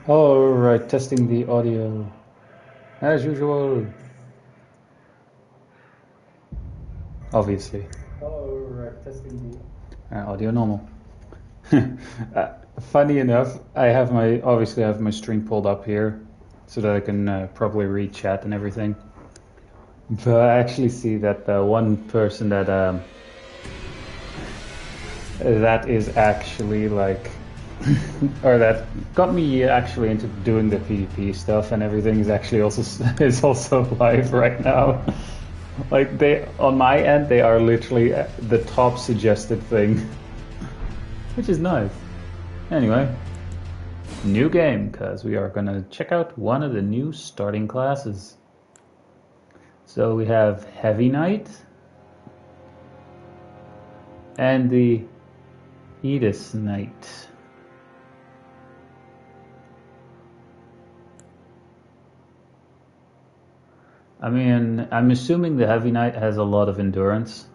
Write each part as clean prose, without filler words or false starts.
Alright, testing the audio as usual. Obviously. Alright, testing the audio normal. Funny enough, I have my string pulled up here so that I can properly read chat and everything. But I actually see that the one person that is actually like or that got me actually into doing the PvP stuff and everything is also live right now. Like they on my end they are literally the top suggested thing, which is nice. Anyway, new game because we are gonna check out one of the new starting classes. So we have Heavy Knight and the Edis Knight. I mean, I'm assuming the Heavy Knight has a lot of endurance.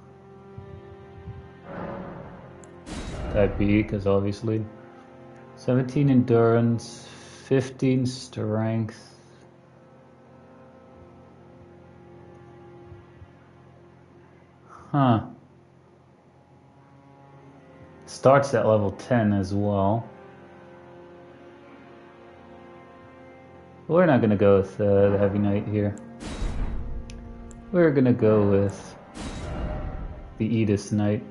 Type B, because obviously. 17 endurance, 15 strength. Huh. Starts at level 10 as well. We're not gonna go with the Heavy Knight here. We're gonna go with the Edis Knight.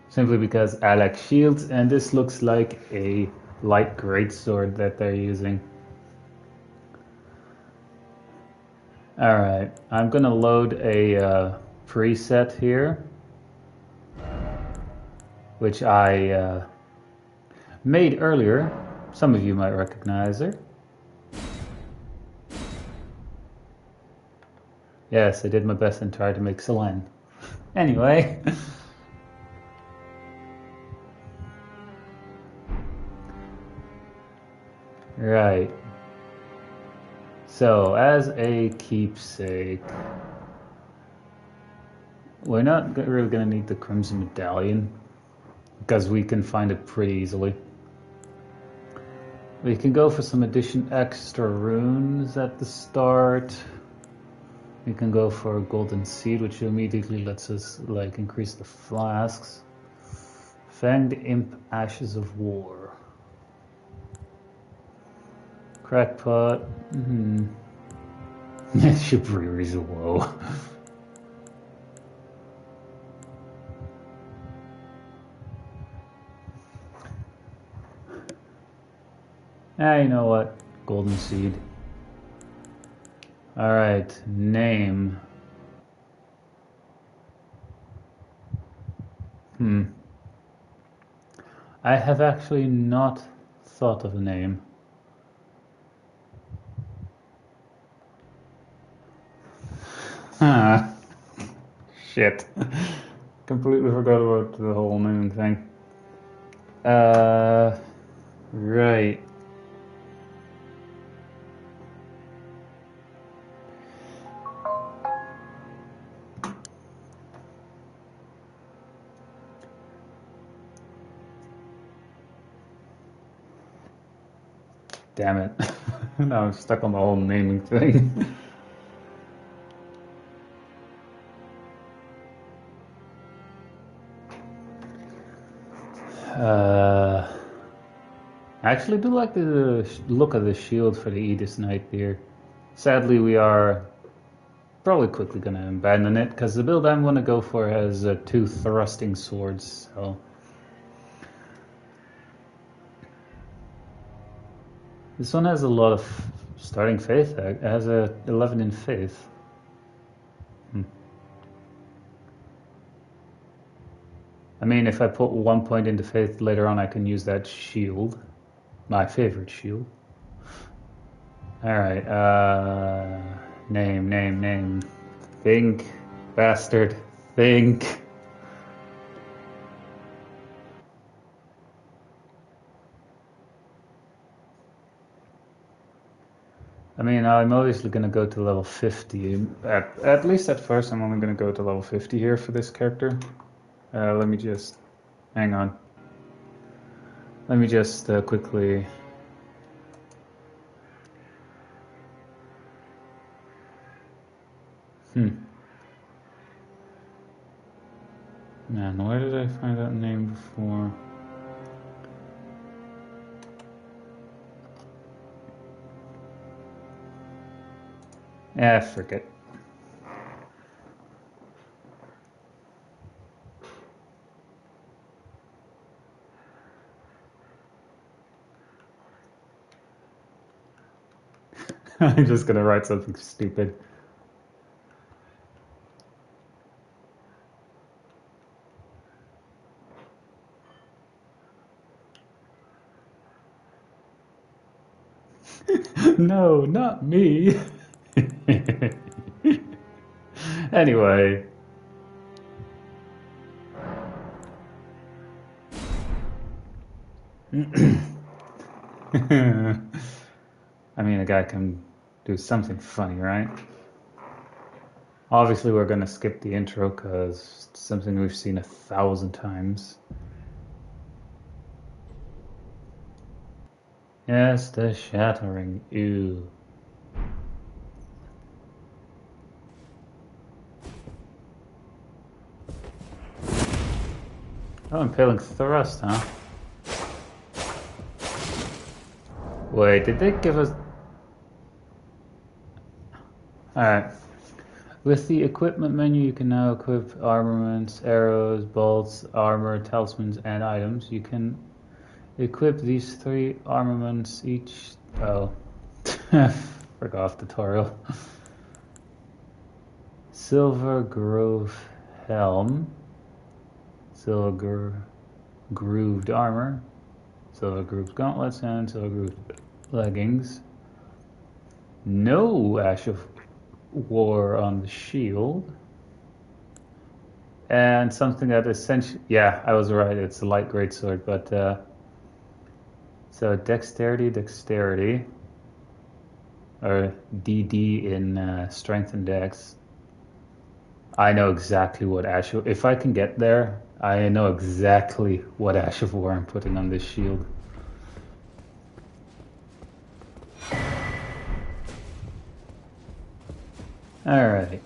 Simply because I like shields, and this looks like a light greatsword that they're using. Alright, I'm gonna load a preset here, which I made earlier. Some of you might recognize her. Yes, I did my best and tried to make Selene. Anyway. Right. So, as a keepsake, we're not really going to need the Crimson Medallion, because we can find it pretty easily. We can go for some extra runes at the start. We can go for a Golden Seed, which immediately lets us like increase the flasks. Fanged Imp, Ashes of War. Crackpot. Shabriri's low. You know what? Golden Seed. Alright, name. I have actually not thought of a name. Shit. Completely forgot about the whole moon thing. Right. Damn it. Now I'm stuck on the whole naming thing. I actually do like the look of the shield for the Edis Knight here. Sadly, we are probably quickly going to abandon it, because the build I'm going to go for has 2 thrusting swords, so... This one has a lot of starting faith. It has a 11 in faith. I mean, if I put 1 point into faith later on, I can use that shield. My favorite shield. Alright, name. Think, bastard, think. I mean, I'm obviously going to go to level 50. At least at first, I'm only going to go to level 50 here for this character. Let me just... hang on. Let me just quickly... Man, where did I find that name before? Yeah, forget. I'm just gonna write something stupid. No, not me. Anyway. I mean, a guy can do something funny, right? Obviously, we're gonna skip the intro because it's something we've seen 1,000 times. Yes, the shattering. Ew. Oh, impaling thrust, huh? Wait, did they give us... Alright. With the equipment menu, you can now equip armaments, arrows, bolts, armor, talismans, and items. You can equip these 3 armaments each... Oh. Frick off tutorial. Silver Grove Helm. Silver Grooved Armor. Silver Grooved Gauntlets, and Silver Grooved Leggings. No Ash of War on the shield. And something that essentially... Yeah, I was right. It's a light greatsword, but... So dexterity. Or DD in strength and dex. I know exactly what Ash of... If I can get there, I know exactly what Ash of War I'm putting on this shield. Alright.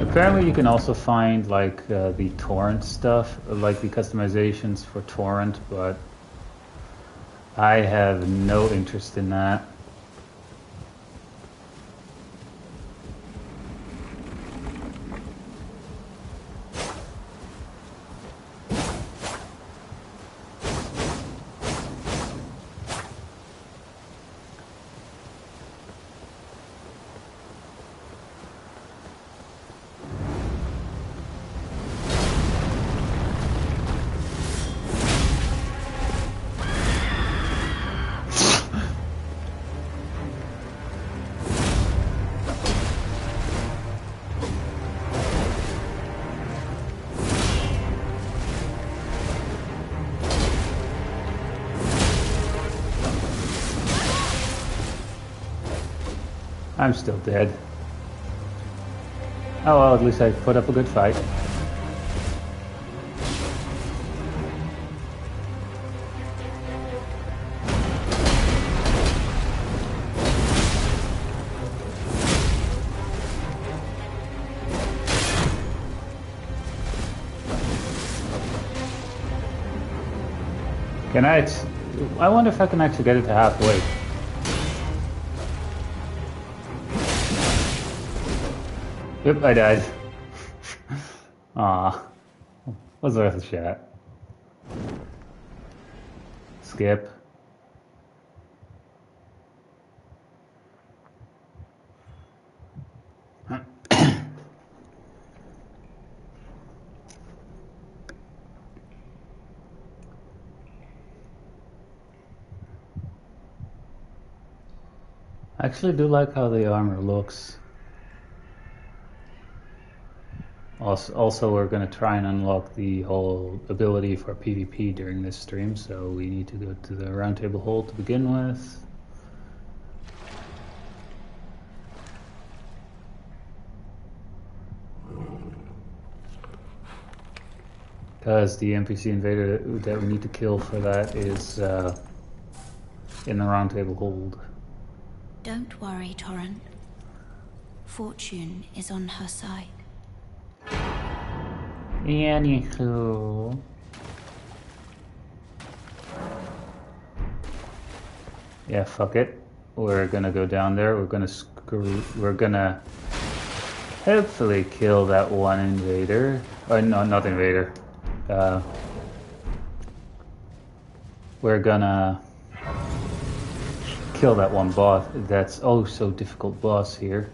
Apparently you can also find like the torrent stuff, like the customizations for torrent, but I have no interest in that. I'm still dead. Oh well, at least I put up a good fight. Can I wonder if I can actually get it to halfway. Yep, I died. Aw. Was worth a shot. Skip. I actually do like how the armor looks. Also, we're going to try and unlock the whole ability for PvP during this stream, so we need to go to the roundtable hall to begin with. Because the NPC invader that we need to kill for that is in the round table hold. Don't worry, Torrent. Fortune is on her side. Anywho. Yeah, fuck it. We're gonna go down there. We're gonna hopefully kill that one invader. Oh, no, not invader. We're gonna kill that one boss. That's oh so difficult boss here.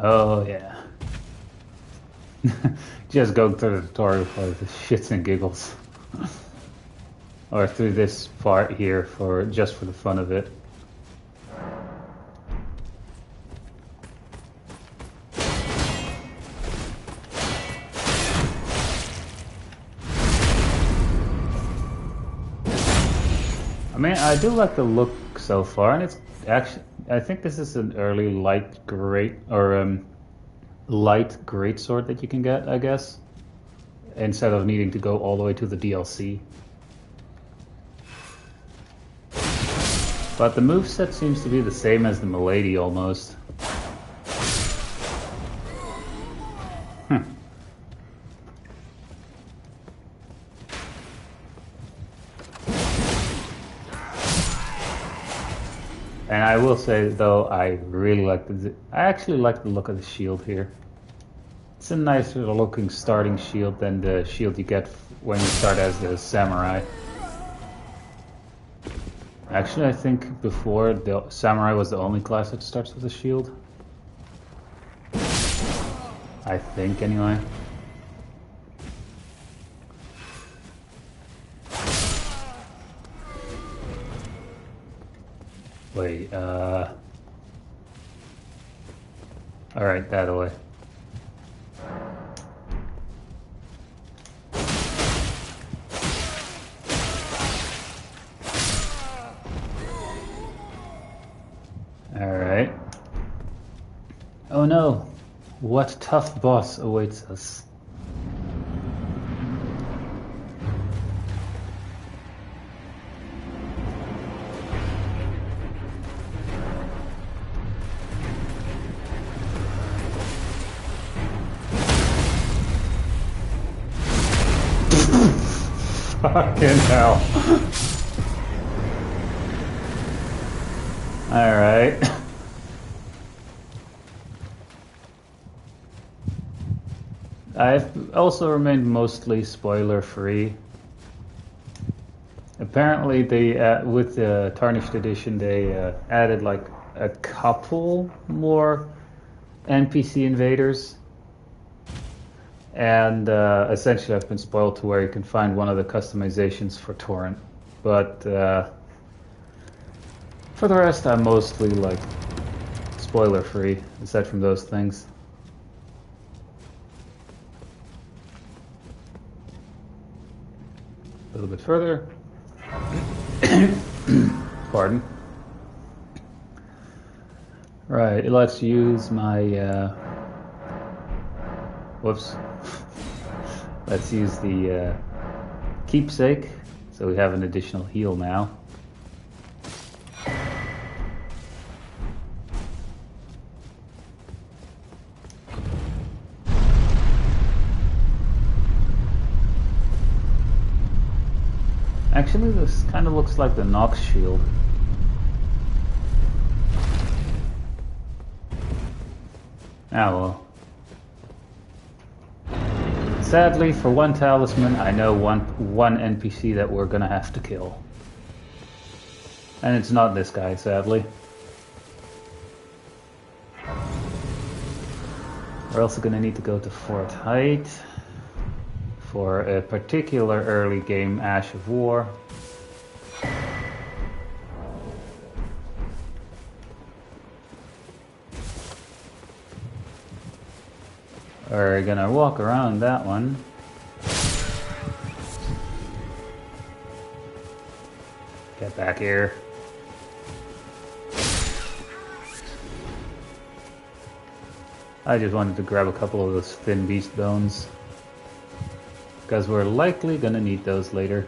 Oh yeah. Just going through the tutorial for the shits and giggles. Or through this part here for just for the fun of it. I mean, I do like the look so far, and it's actually, I think this is an early light great or light greatsword that you can get, I guess, instead of needing to go all the way to the DLC. But the moveset seems to be the same as the Milady almost. And I will say though, I really like I actually like the look of the shield here. It's a nicer looking starting shield than the shield you get when you start as the samurai. Actually, I think before the samurai was the only class that starts with a shield. I think anyway. Wait, alright, that away. Alright. Oh no! What tough boss awaits us? Fucking hell. Alright. I've also remained mostly spoiler free. Apparently they, with the Tarnished Edition, they added like a couple more NPC invaders. And essentially I've been spoiled to where you can find one of the customizations for Torrent. But for the rest I'm mostly like spoiler free, aside from those things. A little bit further. Pardon. Right, let's use my whoops. Let's use the keepsake, so we have an additional heal now. Actually, this kind of looks like the Nox shield. Ah well. Sadly, for one talisman, I know one NPC that we're gonna have to kill. And it's not this guy, sadly. We're also gonna need to go to Fort Height for a particular early game Ash of War. We're gonna walk around that one. Get back here. I just wanted to grab a couple of those thin beast bones, because we're likely gonna need those later.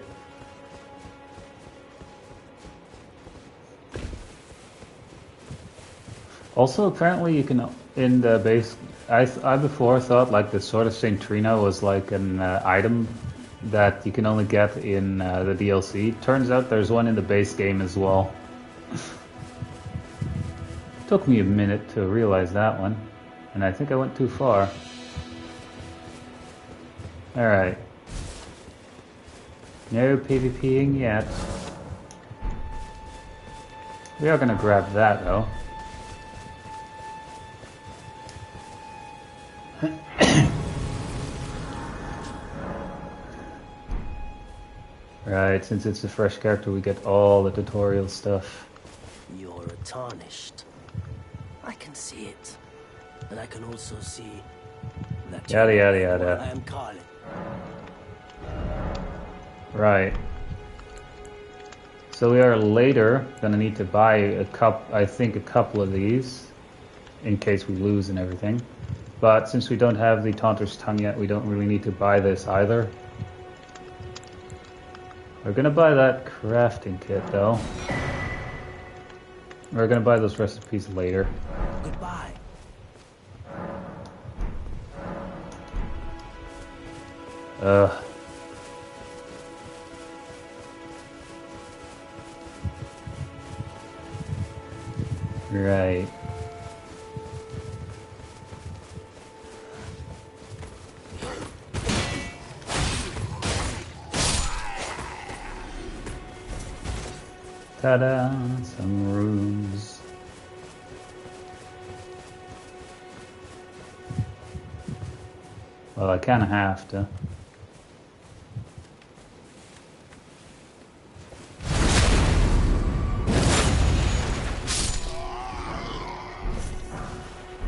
Also, apparently you can, in the base, I before thought like the Sword of Saint Trina was like an item that you can only get in the DLC. Turns out there's one in the base game as well. Took me a minute to realize that one, and I think I went too far. Alright. No PvPing yet. We are gonna grab that though. Right, since it's a fresh character, we get all the tutorial stuff. You're tarnished. I can see it. And I can also see that Yada yada yada. I am calling. Right. So we are later gonna need to buy a couple of these in case we lose and everything. But since we don't have the Taunter's Tongue yet, we don't really need to buy this either. We're gonna buy that crafting kit though. We're gonna buy those recipes later. Goodbye. Right. Ta-da! Some rooms. Well, I kinda have to.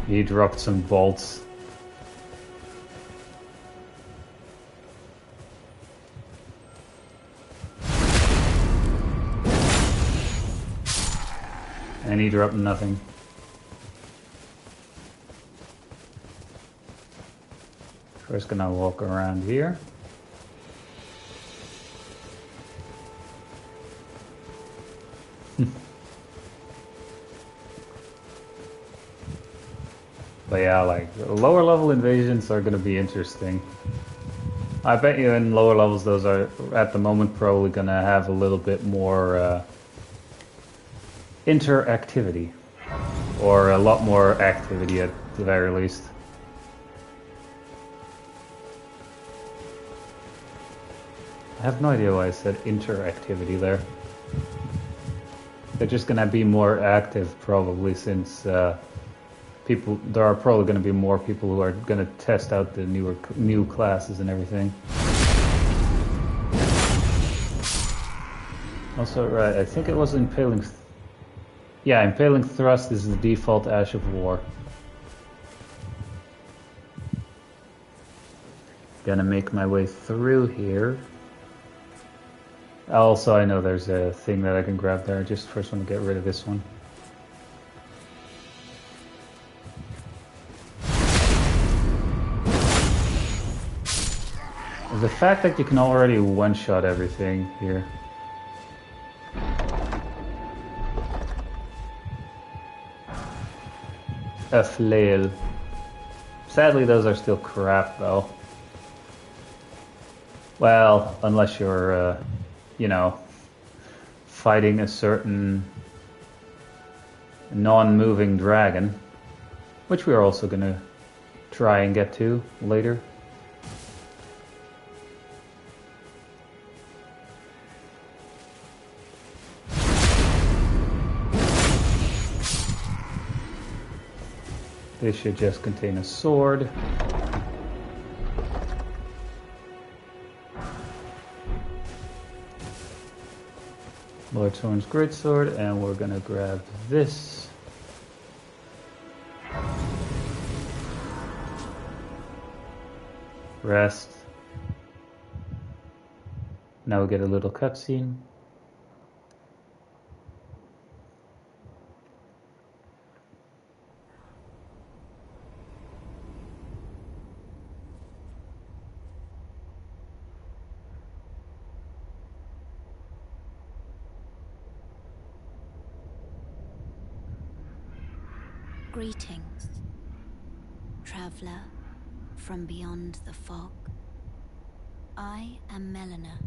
He dropped some bolts. And he dropped nothing. First gonna walk around here. But yeah, like lower level invasions are gonna be interesting. I bet you in lower levels those are at the moment probably gonna have a little bit more interactivity, or a lot more activity at the very least. I have no idea why I said interactivity there. They're just gonna be more active probably, since there are probably gonna be more people who are gonna test out the new classes and everything. Also, right, I think it was Impaling. Yeah, Impaling Thrust is the default Ash of War. Gonna make my way through here. Also, I know there's a thing that I can grab there. I just first want to get rid of this one. The fact that you can already one-shot everything here. A flail. Sadly, those are still crap, though. Well, unless you're, you know, fighting a certain non-moving dragon, which we're also gonna try and get to later. This should just contain a sword. Lord Thorn's greatsword, and we're gonna grab this. Rest. Now we get a little cutscene. Greetings, traveler from beyond the fog. I am Melina.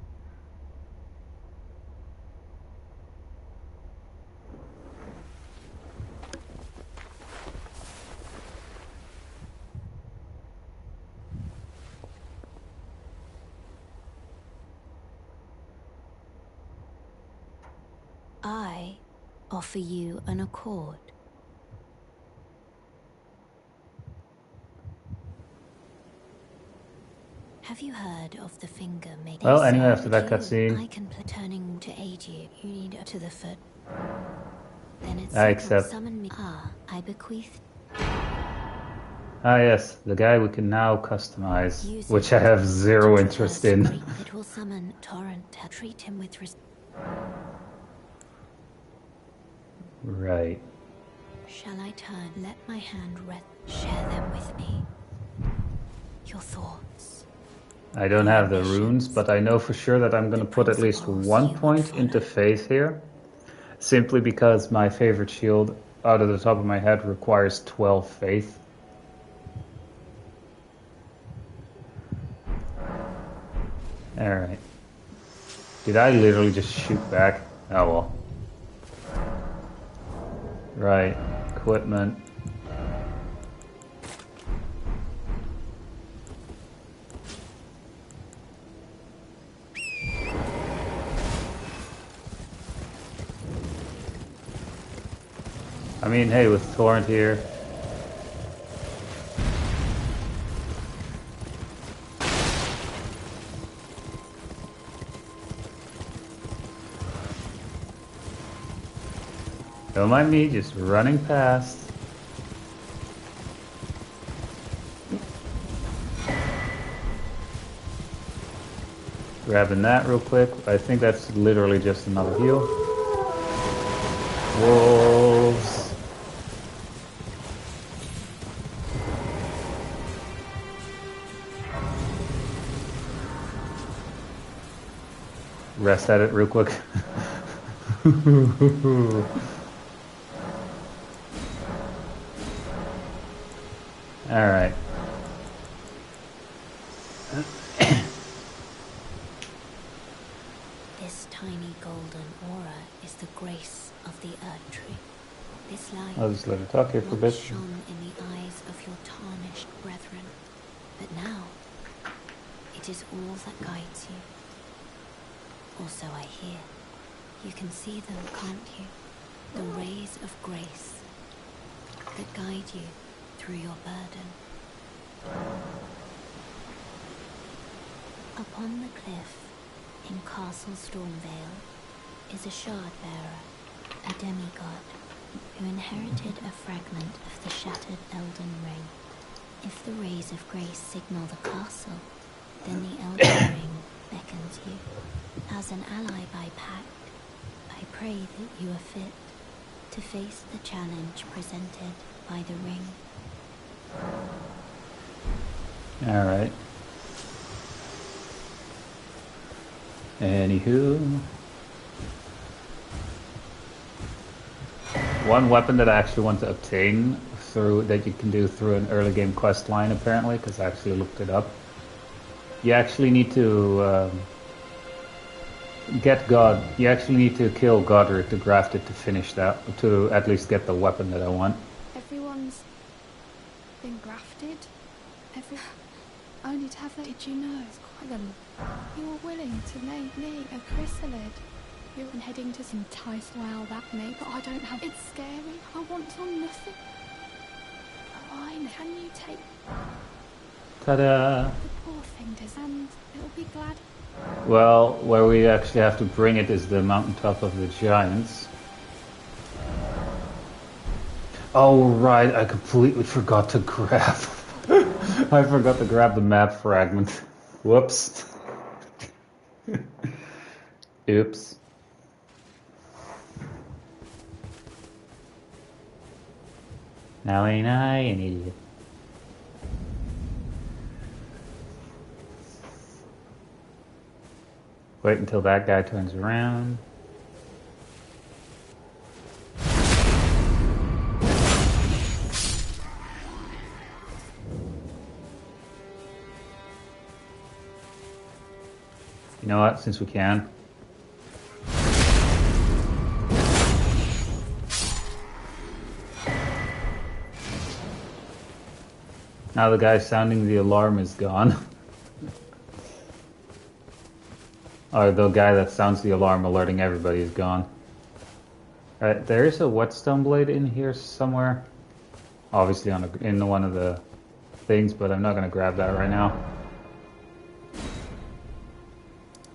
I offer you an accord. Have you heard of the finger making? Well, anyway, after that cutscene, I can turning to aid you. You need to the foot. Then it's I accept. Summon me. Ah, I bequeath. Ah, yes, the guy we can now customize, Use which it I have zero to interest traverse in. It will summon Torrent. Treat him with Right. Shall I turn? Let my hand rest. Share them with me. Your thoughts. I don't have the runes, but I know for sure that I'm going to put at least 1 point into faith here. Simply because my favorite shield, out of the top of my head, requires 12 faith. Alright. Did I literally just shoot back? Oh well. Right. Equipment. I mean, hey, with Torrent here. Don't mind me, just running past. Grabbing that real quick. I think that's literally just another heal. Wolves. Rest at it real quick. Alright. This tiny golden aura is the grace of the Earth Tree. This light I'll just let her talk here for a once bit. shone in the eyes of your tarnished brethren, but now it is all that guides you. Also I hear. You can see them, can't you? The rays of grace that guide you through your burden. Upon the cliff in Castle Stormvale is a shard bearer, a demigod, who inherited a fragment of the shattered Elden Ring. If the rays of grace signal the castle, then the Elden Ring beckons you. As an ally by pact, I pray that you are fit to face the challenge presented by the ring. Alright. Anywho. One weapon that I actually want to obtain through that you can do through an early game quest line apparently, because I actually looked it up. You actually need to get God. You actually need to kill Godric to graft it to finish that, to at least get the weapon that I want. Everyone's been grafted. Only to have that, did you know? It's quite them. You were willing to make me a chrysalid. You're heading to entice well that me, but I don't have. It's scary. I want on nothing. Fine. Can you take Ta-da! the poor thing does, and it'll be glad. Well, where we actually have to bring it is the mountaintop of the giants. Oh right, I completely forgot to grab I forgot to grab the map fragment. Whoops. Oops. Now ain't I an idiot? Wait until that guy turns around. You know what, since we can. Now the guy sounding the alarm is gone. Or the guy that sounds the alarm alerting everybody is gone. Alright, there is a whetstone blade in here somewhere. Obviously in one of the things, but I'm not going to grab that right now.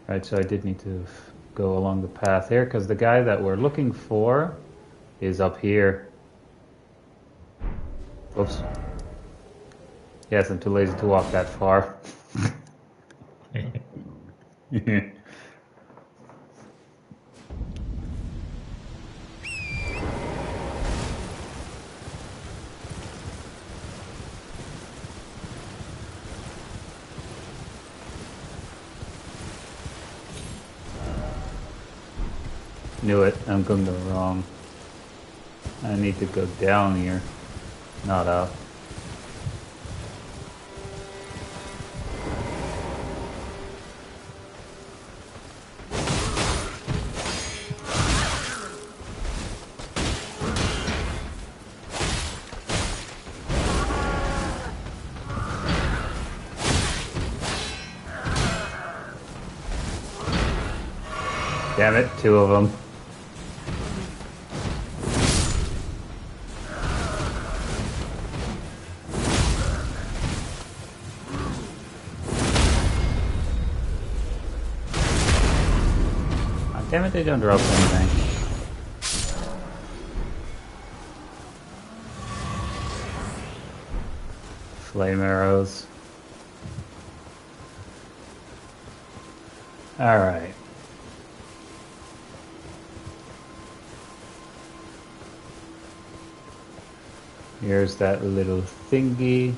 Right, so I did need to go along the path here, because the guy that we're looking for is up here. Oops. Yes, I'm too lazy to walk that far. Knew it, I'm going the wrong. I need to go down here, not up. Damn it, two of them. Oh, damn it, they don't drop anything. Flame arrows. Alright. Here's that little thingy.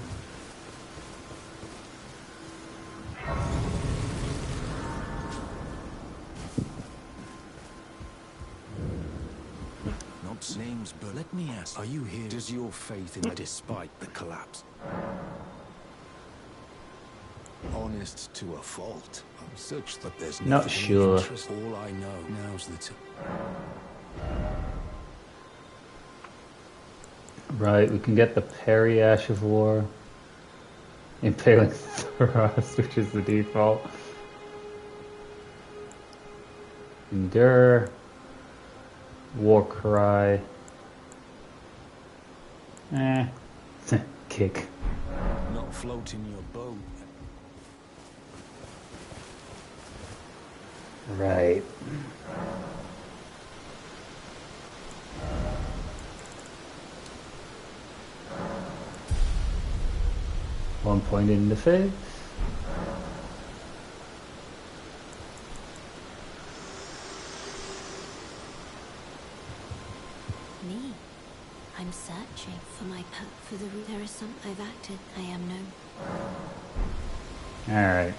Not names, but let me ask, are you here? Does your faith in despite the collapse? Honest to a fault. Such that there's Not sure. interest. All I know now's the time. Right, we can get the Parry Ash of War. Impaling Thrust, which is the default. Endure. War Cry. Kick. Not floating your boat. Right. One point in the face. Me? I'm searching for my for the root. There is some. I've acted. I am known. All right.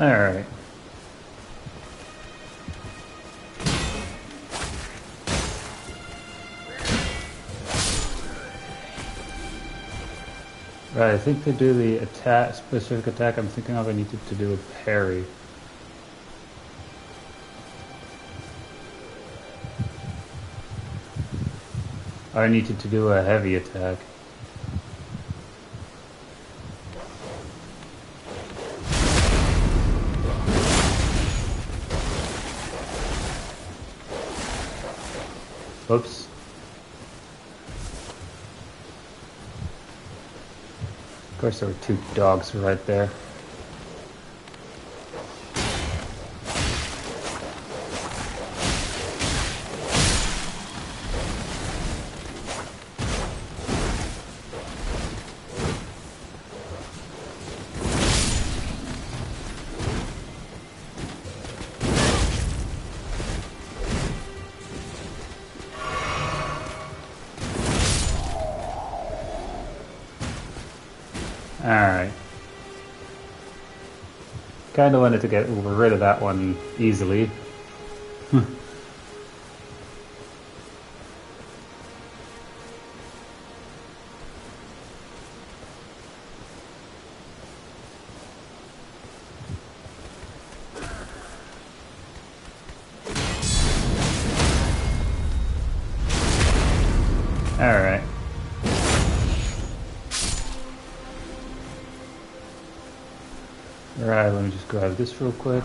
All right. Right, I think to do the attack, specific attack I'm thinking of, I need to do a parry. I needed to do a heavy attack. Oops. Of course there were two dogs right there. Alright. Kinda wanted to get rid of that one easily. Alright. Alright, let me just grab this real quick.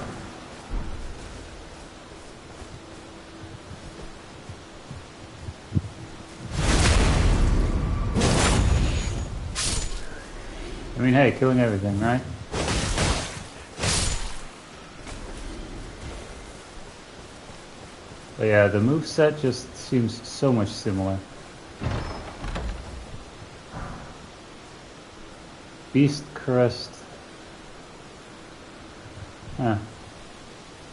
I mean, hey, killing everything, right? But yeah, the moveset just seems so much similar. Beast Crest. Huh.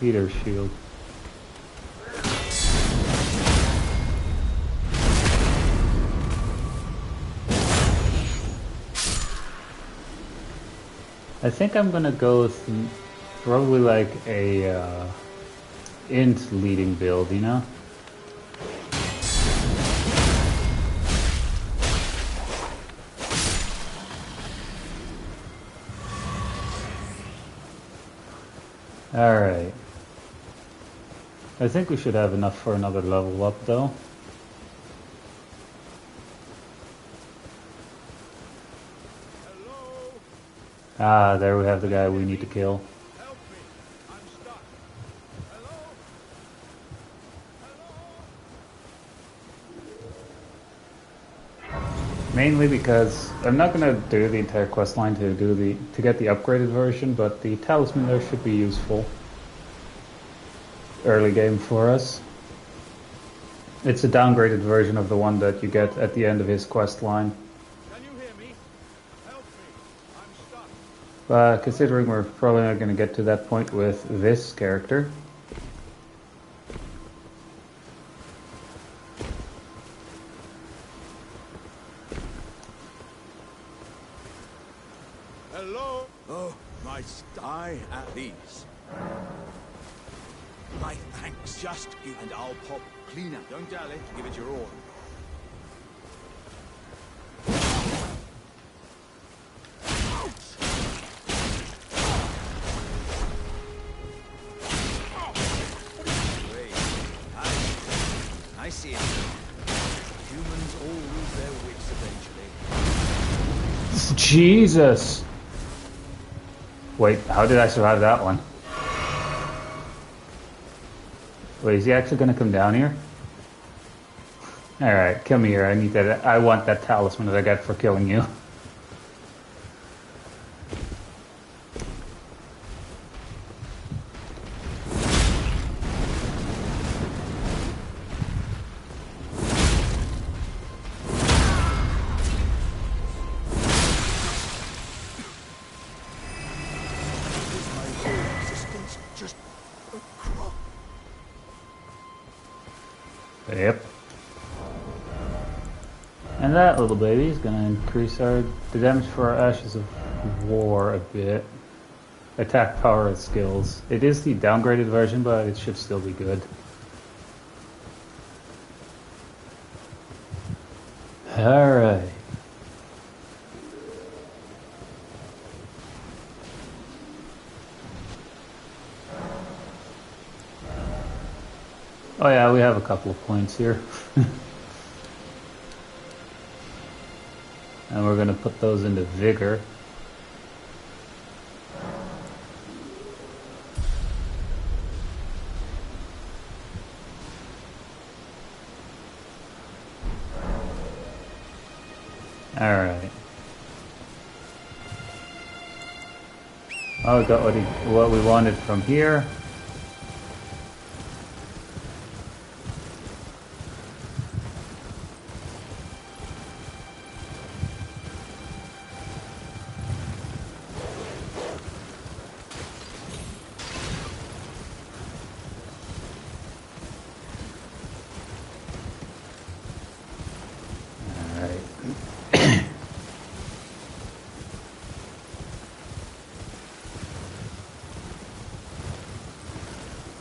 Heater shield. I think I'm gonna go with probably like a int leading build, you know? Alright. I think we should have enough for another level up though. Ah, there we have the guy we need to kill. Help me. I'm stuck. Hello? Mainly because I'm not gonna do the entire quest line to get the upgraded version, but the talisman there should be useful. Early game for us. It's a downgraded version of the one that you get at the end of his quest line. Can you hear me? Help me. I'm stuck. But considering we're probably not gonna get to that point with this character. Hello? Oh, my eye at these. My thanks. Just give and I'll pop cleaner. Don't dally. Give it your all. Wait. I see it. Humans all lose their wits eventually. Jesus! Wait, how did I survive that one? Wait, is he actually gonna come down here? Alright, come here. I need that. I want that talisman that I got for killing you. Resistance just across. Yep. And that little baby is gonna increase the damage for our Ashes of War a bit. Attack power and skills. It is the downgraded version, but it should still be good. Alright. Oh yeah, we have a couple of points here. And we're gonna put those into vigor. Alright. Oh, we got what we wanted from here.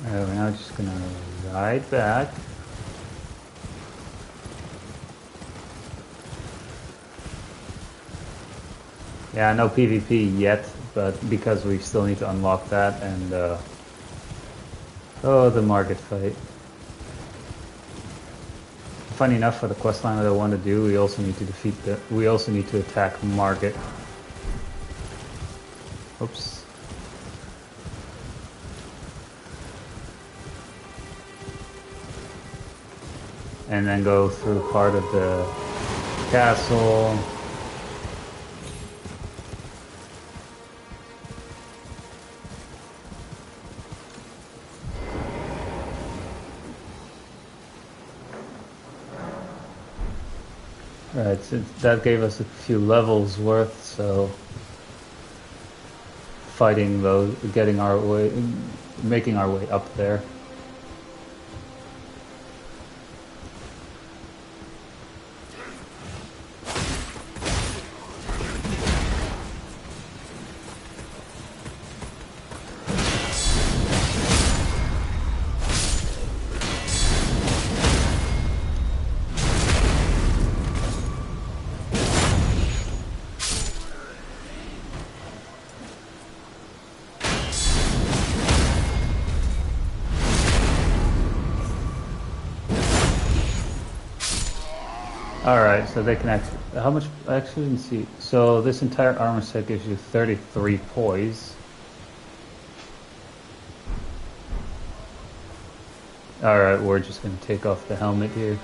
We're now just gonna ride back. Yeah, no PvP yet, but because we still need to unlock that and oh, the market fight. Funny enough, for the questline that I want to do, we also need to attack market. Oops. And then go through part of the castle. Right, so that gave us a few levels worth, so fighting those, making our way up there. Alright, so they can actually... How much... I actually didn't see... So this entire armor set gives you 33 poise. Alright, we're just going to take off the helmet here.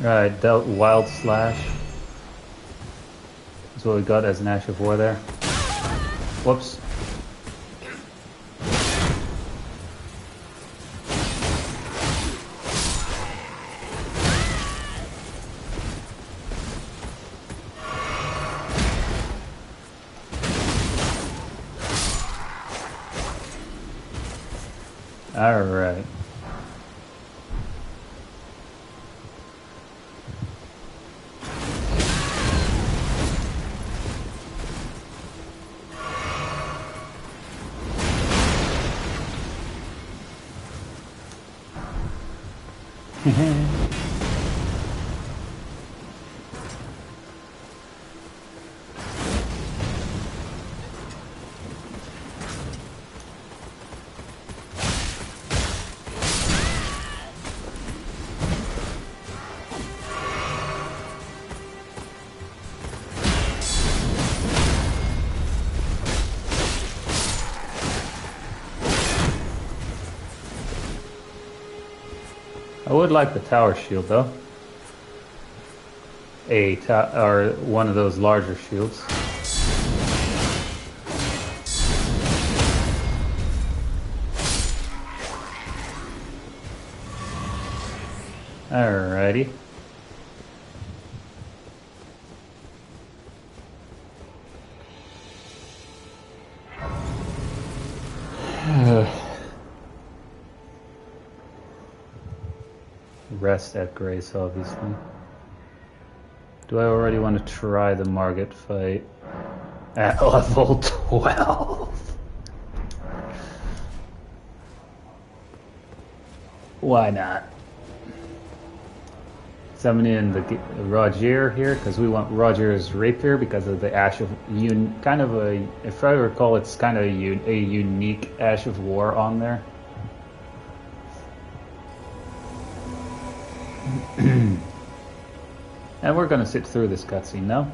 Alright, dealt Wild Slash. That's what we got as an Ash of War there. Whoops. Alright. I would like the tower shield though. Or one of those larger shields. Alrighty. Rest at grace, obviously. Do I already want to try the market fight at level 12? Why not? Summoning in the Roger here, because we want Roger's rapier because of the Ash of kind of a, if I recall, it's kind of a unique Ash of War on there. And we're gonna sit through this cutscene now.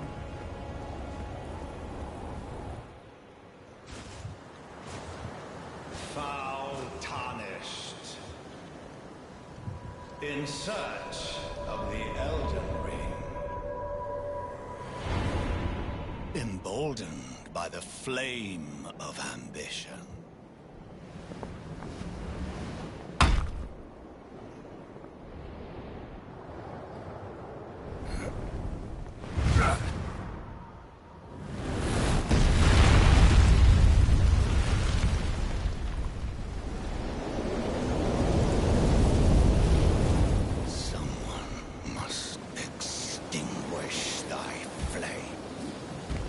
Foul tarnished. In search of the Elden Ring. Emboldened by the flame of ambition.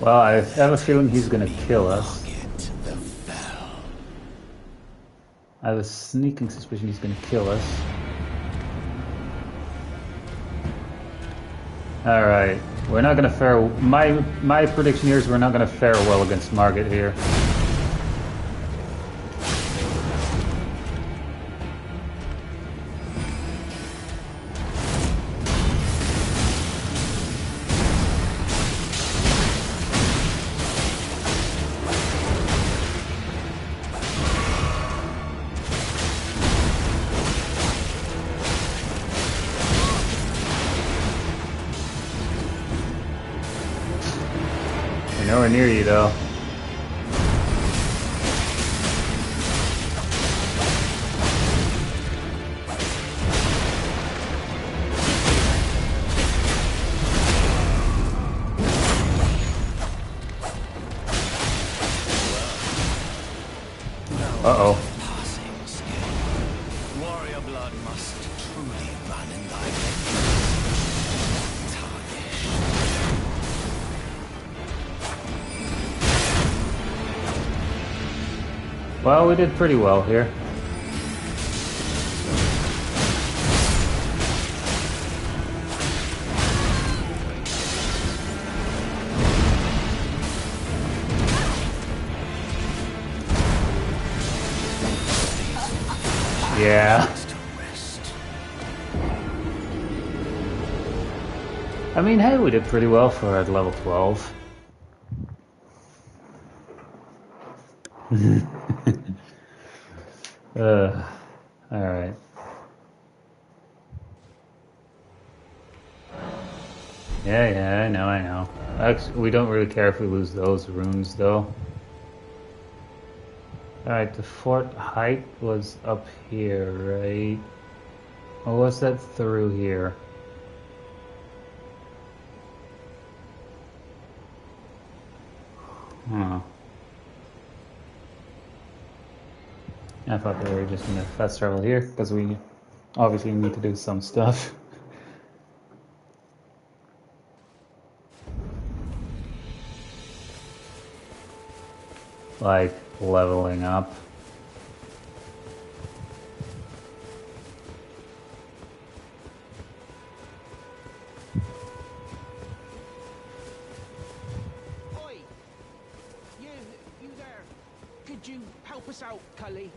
Well, I have a feeling he's gonna kill us. I have a sneaking suspicion he's gonna kill us. Alright, we're not gonna fare... My prediction here is we're not gonna fare well against Margit here. Nowhere near you, though. Uh-oh. Warrior blood must truly run in thy veins. Well, we did pretty well here. Yeah. I mean, hey, we did pretty well for at level 12. Alright. Yeah, I know. Actually, we don't really care if we lose those runes, though. Alright, the fort height was up here, right? Or was that through here? Huh. I thought they were just gonna fast travel here, because we obviously need to do some stuff. Like leveling up. Oi! You there. Could you help us out, Cully?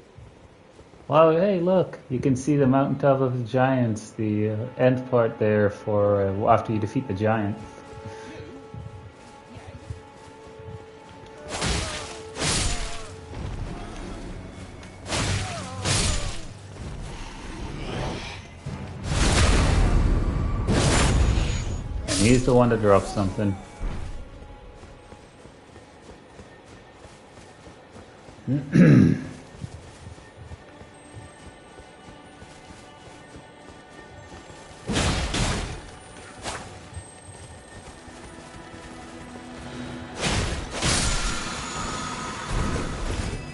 Well, hey, look, you can see the mountaintop of the giants, the end part there for after you defeat the giant. And he's the one that drops something.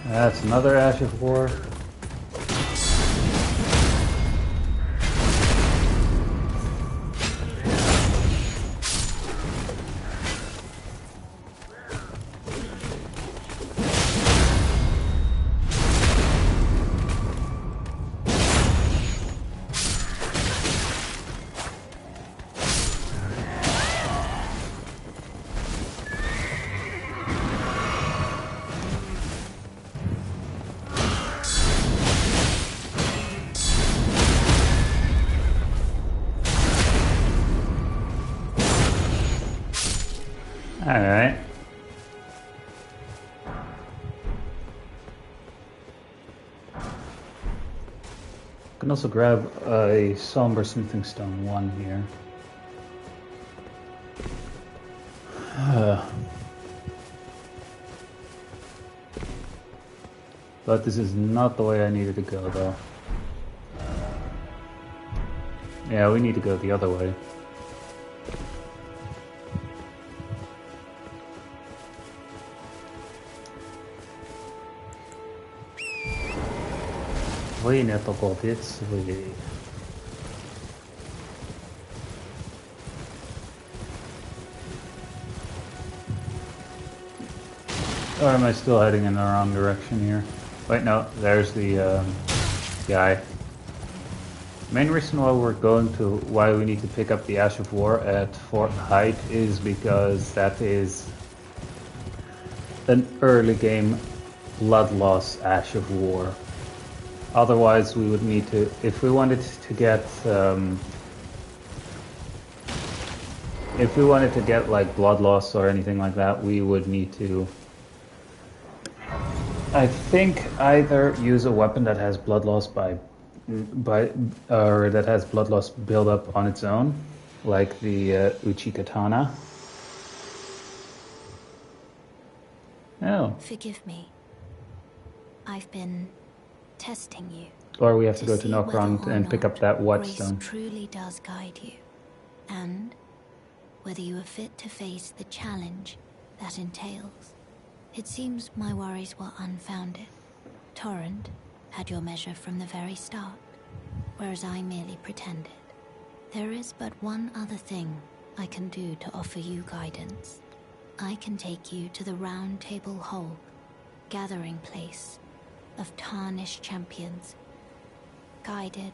That's another Ash of War. Alright. Can also grab a somber smithing stone 1 here. But this is not the way I needed to go, though. Yeah, we need to go the other way. Või need obodiec, või... Or am I still heading in the wrong direction here? Wait, no, there's the guy. Main reason why we need to pick up the Ash of War at Fort Height is because that is an early game blood loss Ash of War. Otherwise, we would need to, if we wanted to get like blood loss or anything like that, we would need to, I think, either use a weapon that has blood loss or that has blood loss build up on its own, like the Uchi Katana. Oh. Forgive me. I've been testing you. Or we have to go to Nokron and pick up that whetstone. Grace truly does guide you, and whether you are fit to face the challenge that entails. It seems my worries were unfounded. Torrent had your measure from the very start, whereas I merely pretended. There is but one other thing I can do to offer you guidance. I can take you to the Round Table Hall, gathering place of tarnished champions, guided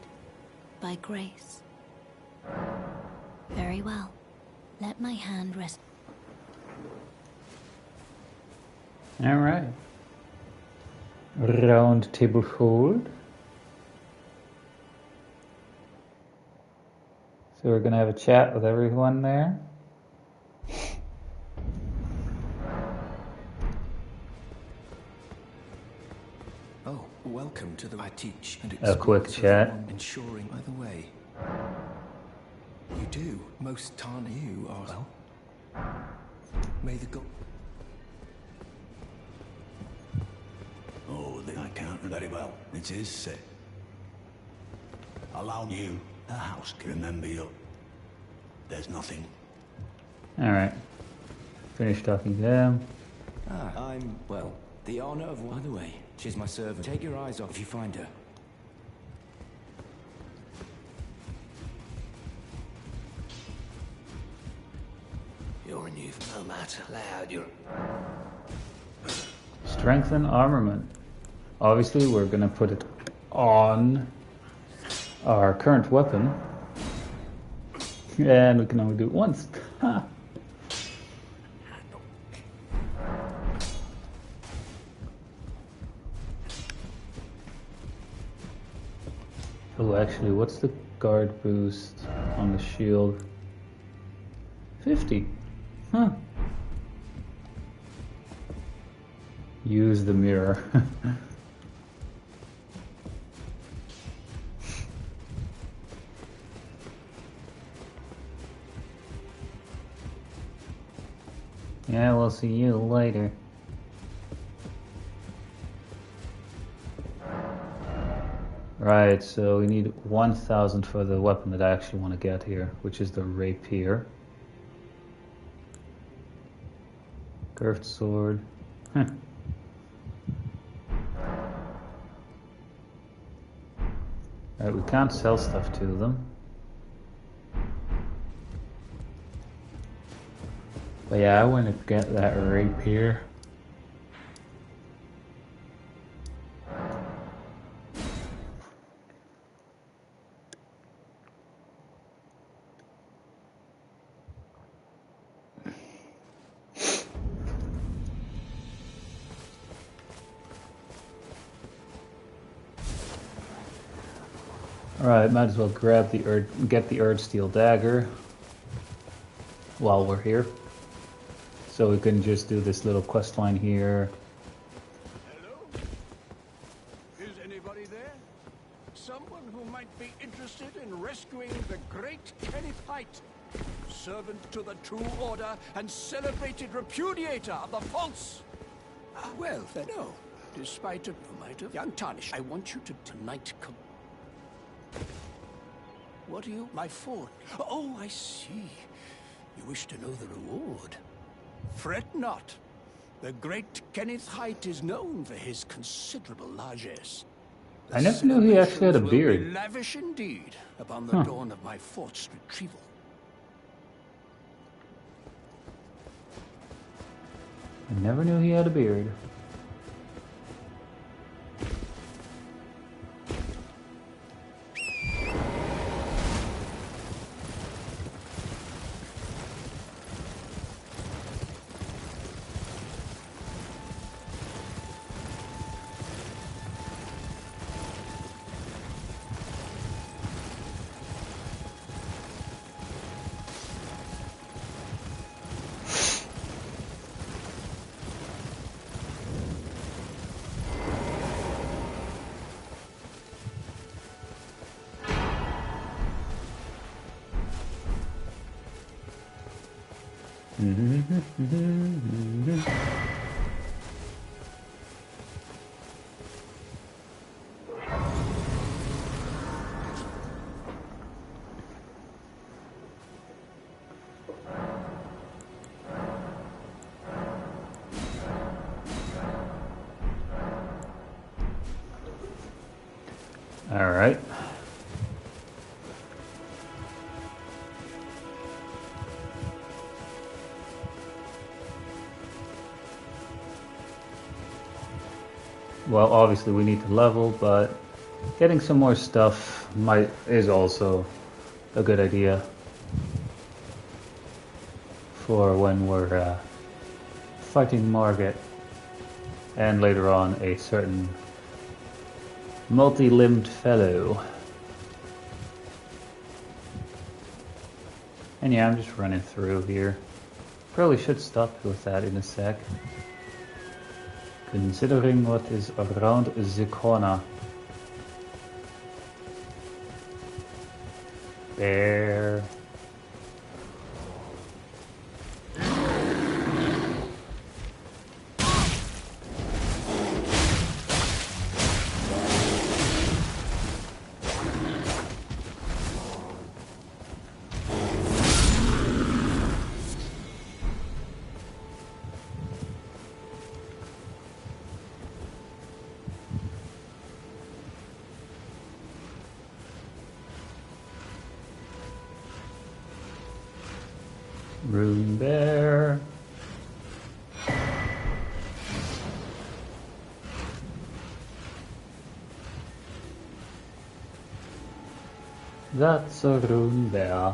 by grace. Very well. Let my hand rest. Alright. Round Table Hold. So we're gonna have a chat with everyone there. Oh, welcome to the I teach and A quick chat. Ensuring by the way. You do. Most Tarn you are well. May the god. Oh, then I can't very well. It is set. Allow you, the house, can remember you. There's nothing. Alright. Finish talking to them. Ah, I'm, well, the honor of... By the way, she's my servant. Take your eyes off if you find her. You're a new nomad. Loud, you're... Strengthen armament. Obviously, we're gonna put it on our current weapon. And we can only do it once. Ha. Oh, actually, what's the guard boost on the shield? 50. Huh. Use the mirror. Yeah, we'll see you later. Right, so we need 1,000 for the weapon that I actually want to get here, which is the rapier. Curved sword. Huh. Right, we can't sell stuff to them. But yeah, I want to get that rapier. Alright, might as well grab get the Erd Steel Dagger while we're here. So we can just do this little quest line here. Hello? Is anybody there? Someone who might be interested in rescuing the great Kenneth Height, servant to the True Order and celebrated repudiator of the false. Well, then, no. Despite you might have untarnished, I want you to tonight come. What are you? My phone. Oh, I see. You wish to know the reward. Fret not. The great Kenneth Height is known for his considerable largesse. I never knew he actually had a Celebrations will beard. be lavish indeed upon the dawn of my fort's retrieval. I never knew he had a beard. All right. Well, obviously we need to level, but getting some more stuff is also a good idea for when we're fighting Margit and later on a certain multi-limbed fellow. And yeah, I'm just running through here. Probably should stop with that in a sec. Considering what is around the corner. There. Room there. That's a room there.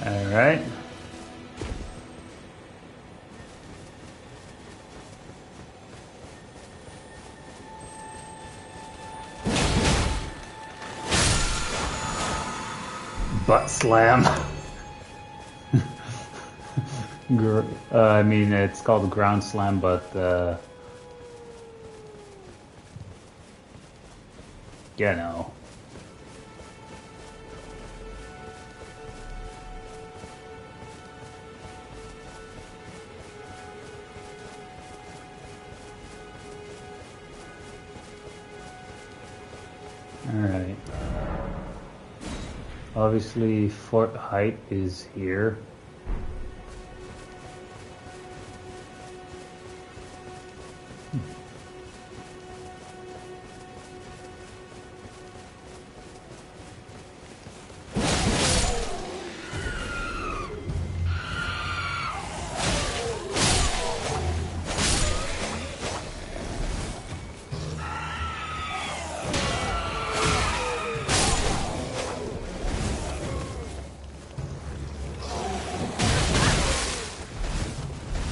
All right. Butt slam. I mean, it's called a ground slam, but you know. Alright. Obviously, Fort Height is here.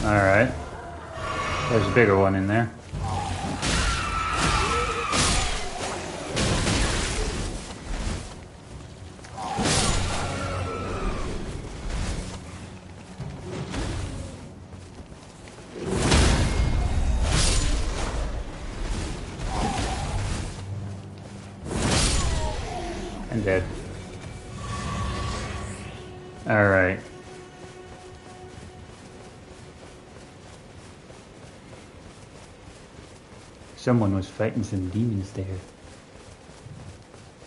Alright. There's a bigger one in there. And dead. Alright. Someone was fighting some demons there.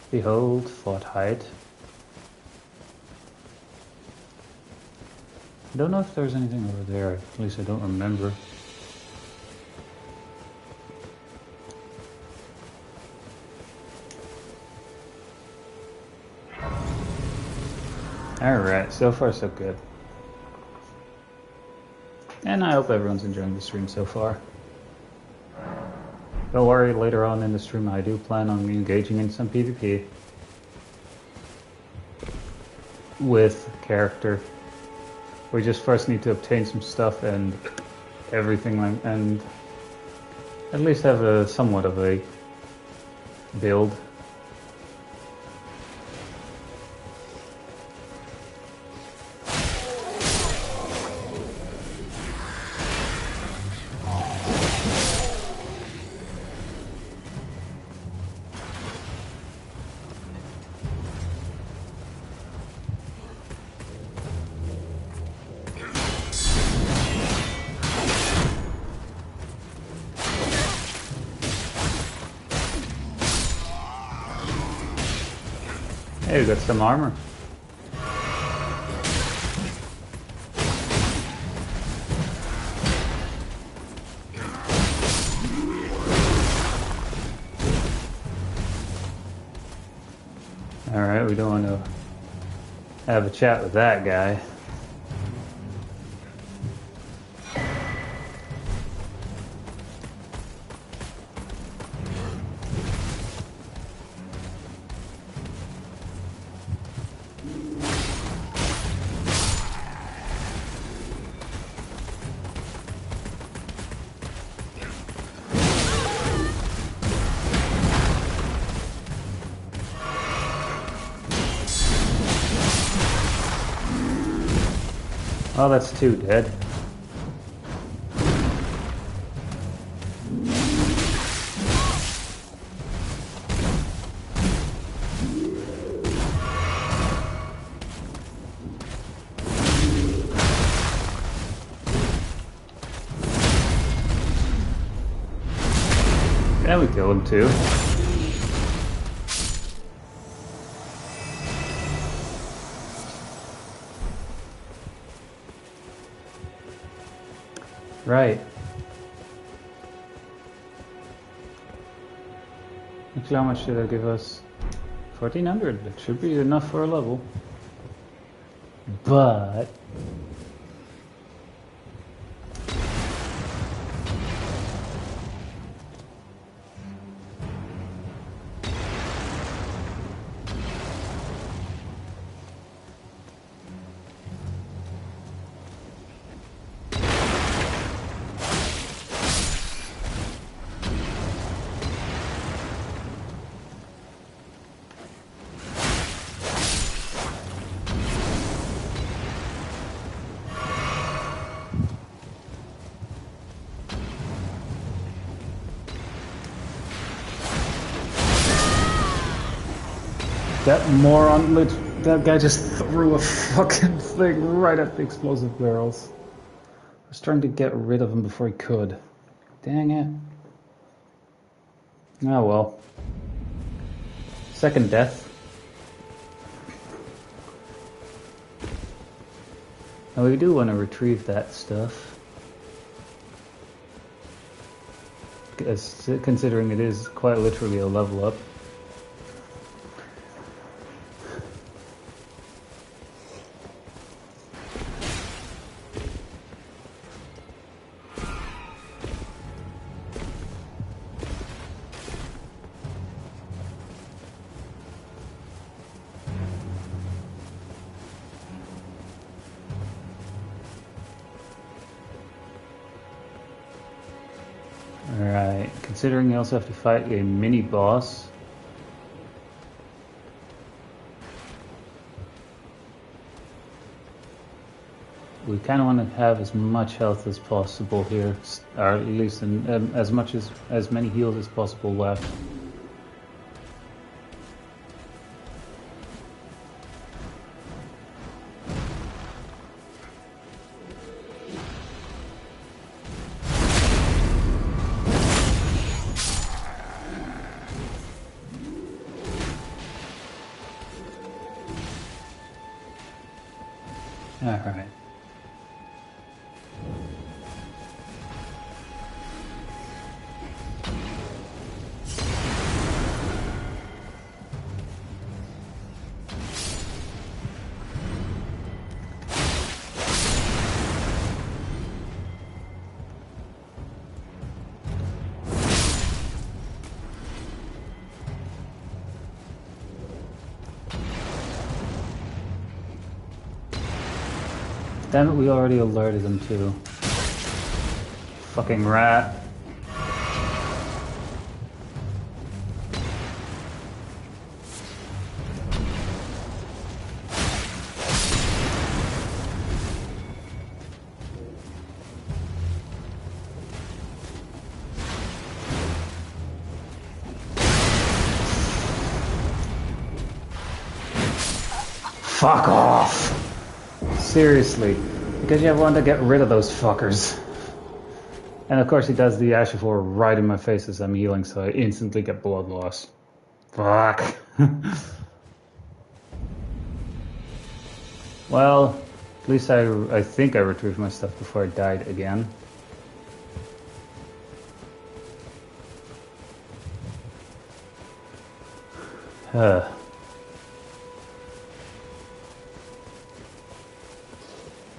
Behold, fought hide. I don't know if there's anything over there, at least I don't remember. Alright, so far so good. And I hope everyone's enjoying the stream so far. Don't worry, later on in the stream I do plan on engaging in some PvP. With character. We just first need to obtain some stuff and everything, and at least have a somewhat of a build. Hey, we got some armor. Alright, we don't want to have a chat with that guy. Oh, that's two dead. Yeah, we killed him too. Right. Actually, how much did that give us? 1400. That should be enough for a level. But that moron, that guy just threw a fucking thing right at the explosive barrels. I was trying to get rid of him before he could. Dang it. Oh well. Second death. Now we do want to retrieve that stuff. Considering it is quite literally a level up. Alright, considering you also have to fight a mini boss. We kind of want to have as much health as possible here, or at least as many heals as possible left. All right. Damn it, we already alerted him too. Fucking rat. Fuck off! Seriously, because you want to get rid of those fuckers. And of course he does the Ashifor right in my face as I'm healing, so I instantly get blood loss. Fuck. Well, at least I think I retrieved my stuff before I died again.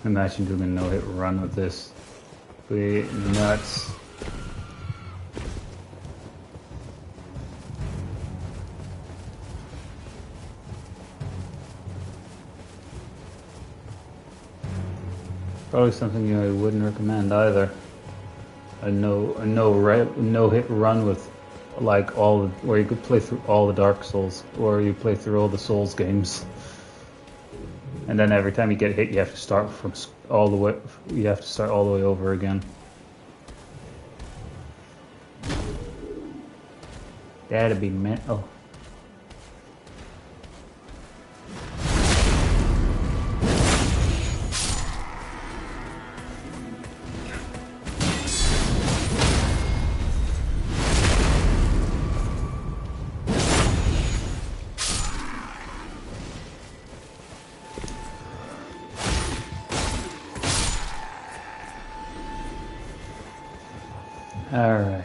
Imagine doing a no-hit run with this. Be nuts. Probably something I wouldn't recommend either. A no-hit run with like where you could play through all the Dark Souls, or you play through all the Souls games. And then every time you get hit, you have to start from all the way. You have to start all the way over again. That'd be mental. All right.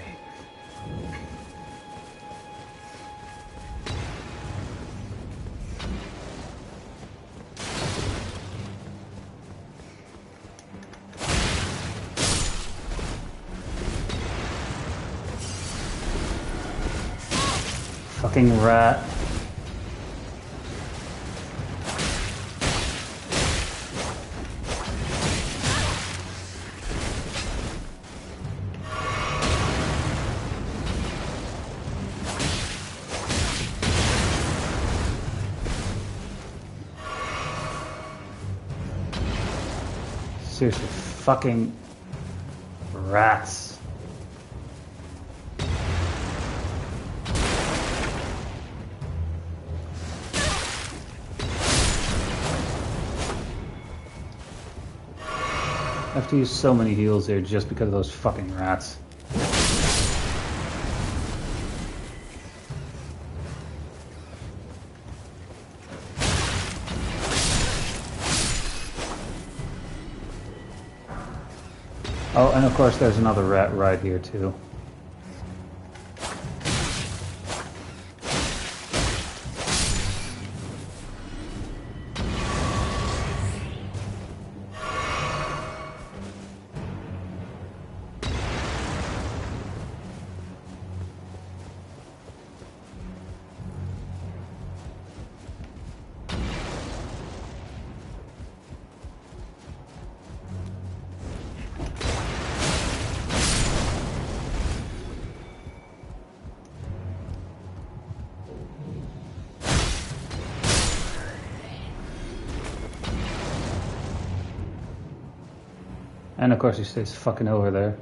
Fucking rat. Seriously, fucking rats. I have to use so many heals here just because of those fucking rats. Oh, and of course there's another rat right here too. And of course he stays fucking over there.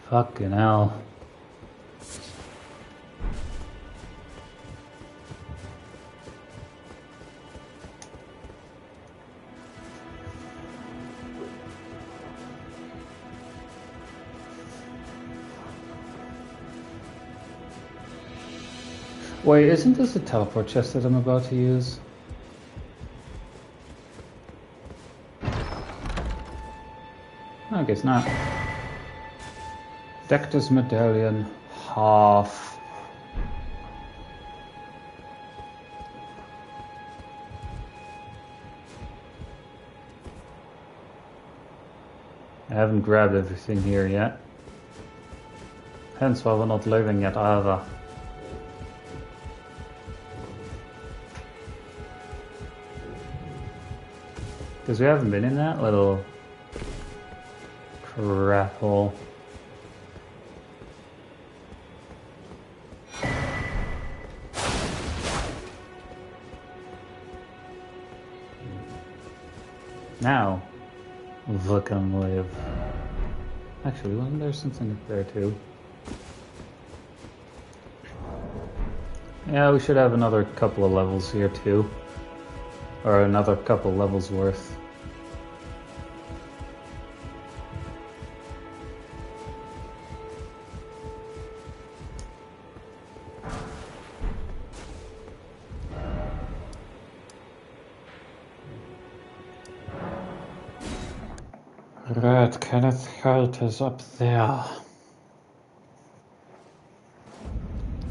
Fucking hell. Wait, isn't this the teleport chest that I'm about to use? I guess not. Dectus medallion, half. I haven't grabbed everything here yet. Hence why we're not leaving yet either. Because we haven't been in that little crap hole. Now, look and live. Actually, wasn't there something up there too? Yeah, we should have another couple of levels here too. Or another couple levels worth. Right, Kenneth Holt is up there.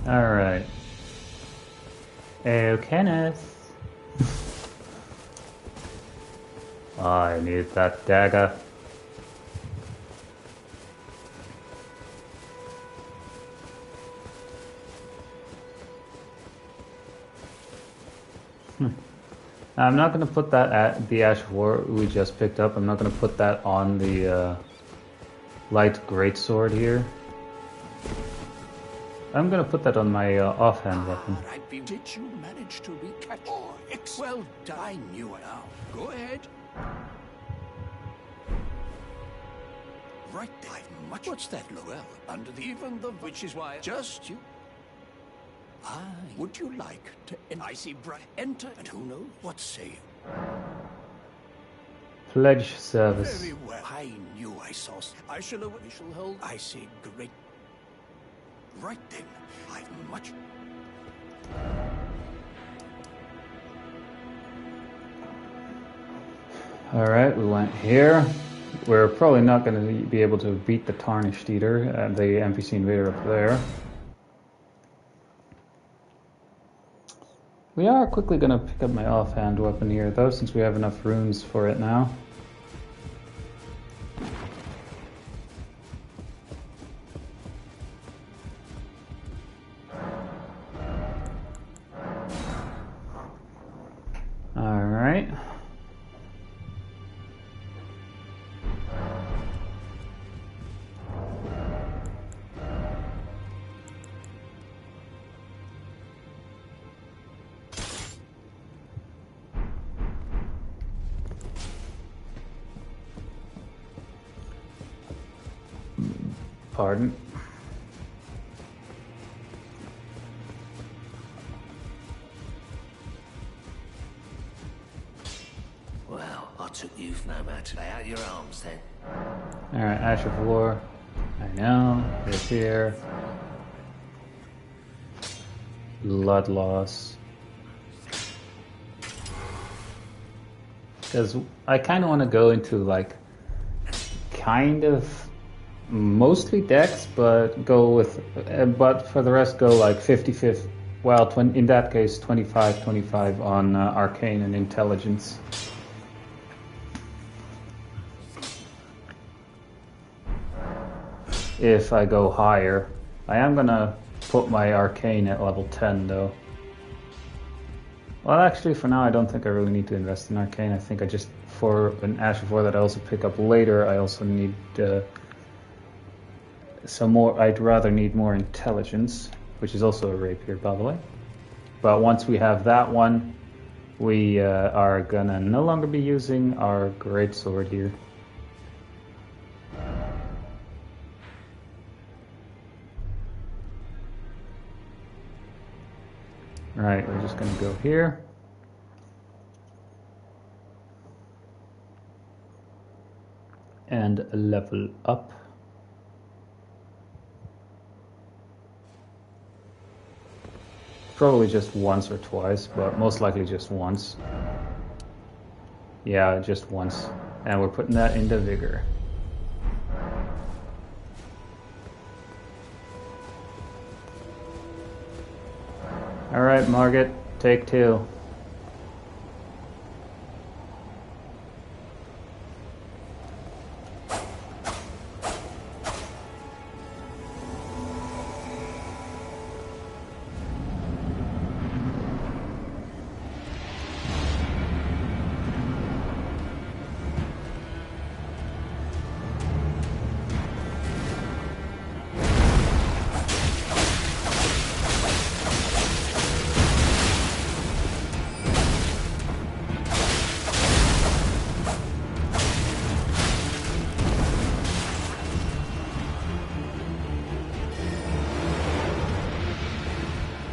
Alright. Oh, Kenneth. I need that dagger. I'm not going to put that at the Ash of War we just picked up. I'm not going to put that on the light greatsword here. I'm going to put that on my offhand weapon. Did you manage to recapture? Oh, well done. I knew it. Now, go ahead. Right there. What's that look? Well, under the even the which is why just you. Would you like to I see bright enter and who knows what say you? Pledge service. Very well. I knew I saw. I shall hold. I say great. Right then, I've much. Alright, we went here. We're probably not going to be able to beat the Tarnished Eater, the NPC invader up there. We are quickly going to pick up my offhand weapon here, though, since we have enough runes for it now. Alright. Pardon. Well, I took you for no matter. Lay out your arms then. Alright, Ash of War. I know. It's here. Blood loss. Because I kind of want to go into, like, kind of Mostly Dex, but go with, but for the rest go like 50-50. Well, in that case, 25-25 on Arcane and Intelligence. If I go higher, I am gonna put my Arcane at level 10 though. Well, actually, for now, I don't think I really need to invest in Arcane. I think I just, for an Asher 4 that I also pick up later, I also need some more. I'd rather need more Intelligence, which is also a Rapier, by the way. But once we have that one, we are gonna no longer be using our Greatsword here. Right, we're just gonna go here. And level up. Probably just once or twice, but most likely just once. Yeah, just once. And we're putting that into Vigor. Alright, Margaret, take 2.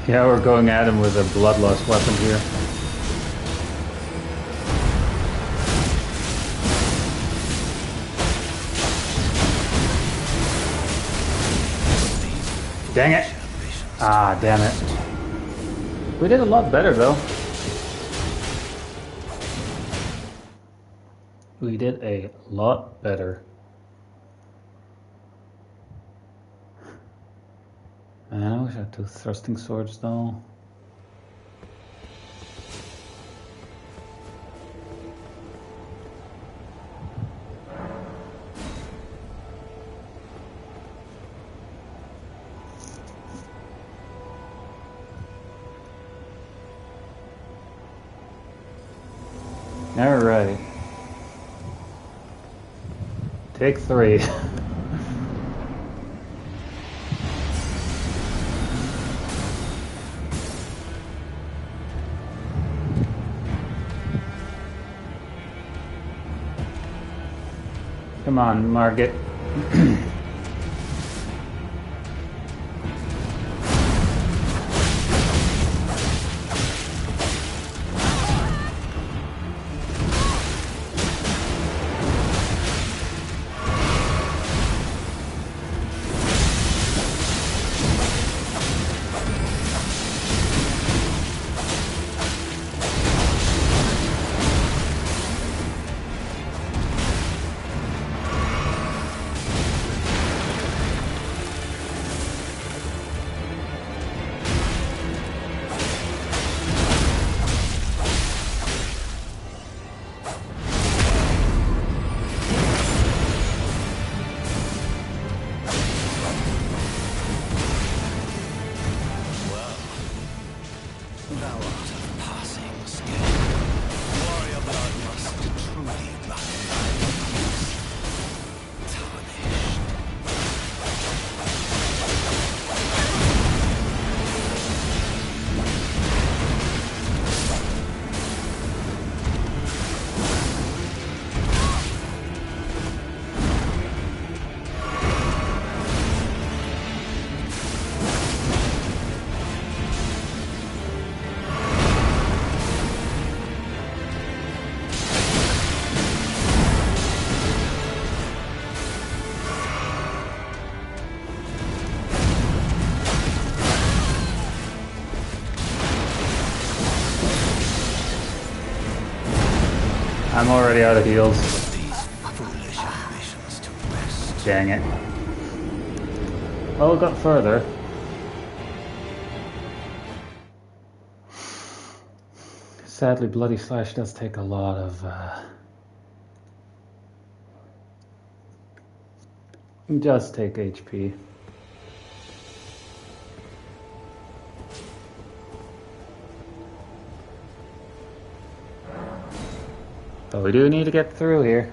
Yeah, we're going at him with a bloodlust weapon here. Dang it! Ah, damn it. We did a lot better though. We did a lot better. Man, I wish I had 2 thrusting swords though. Alright. Take 3. Come on, Margaret. I'm already out of heals. Dang it. Well, we got further. Sadly, Bloody Slash does take a lot of... It does take HP. But we do need to get through here.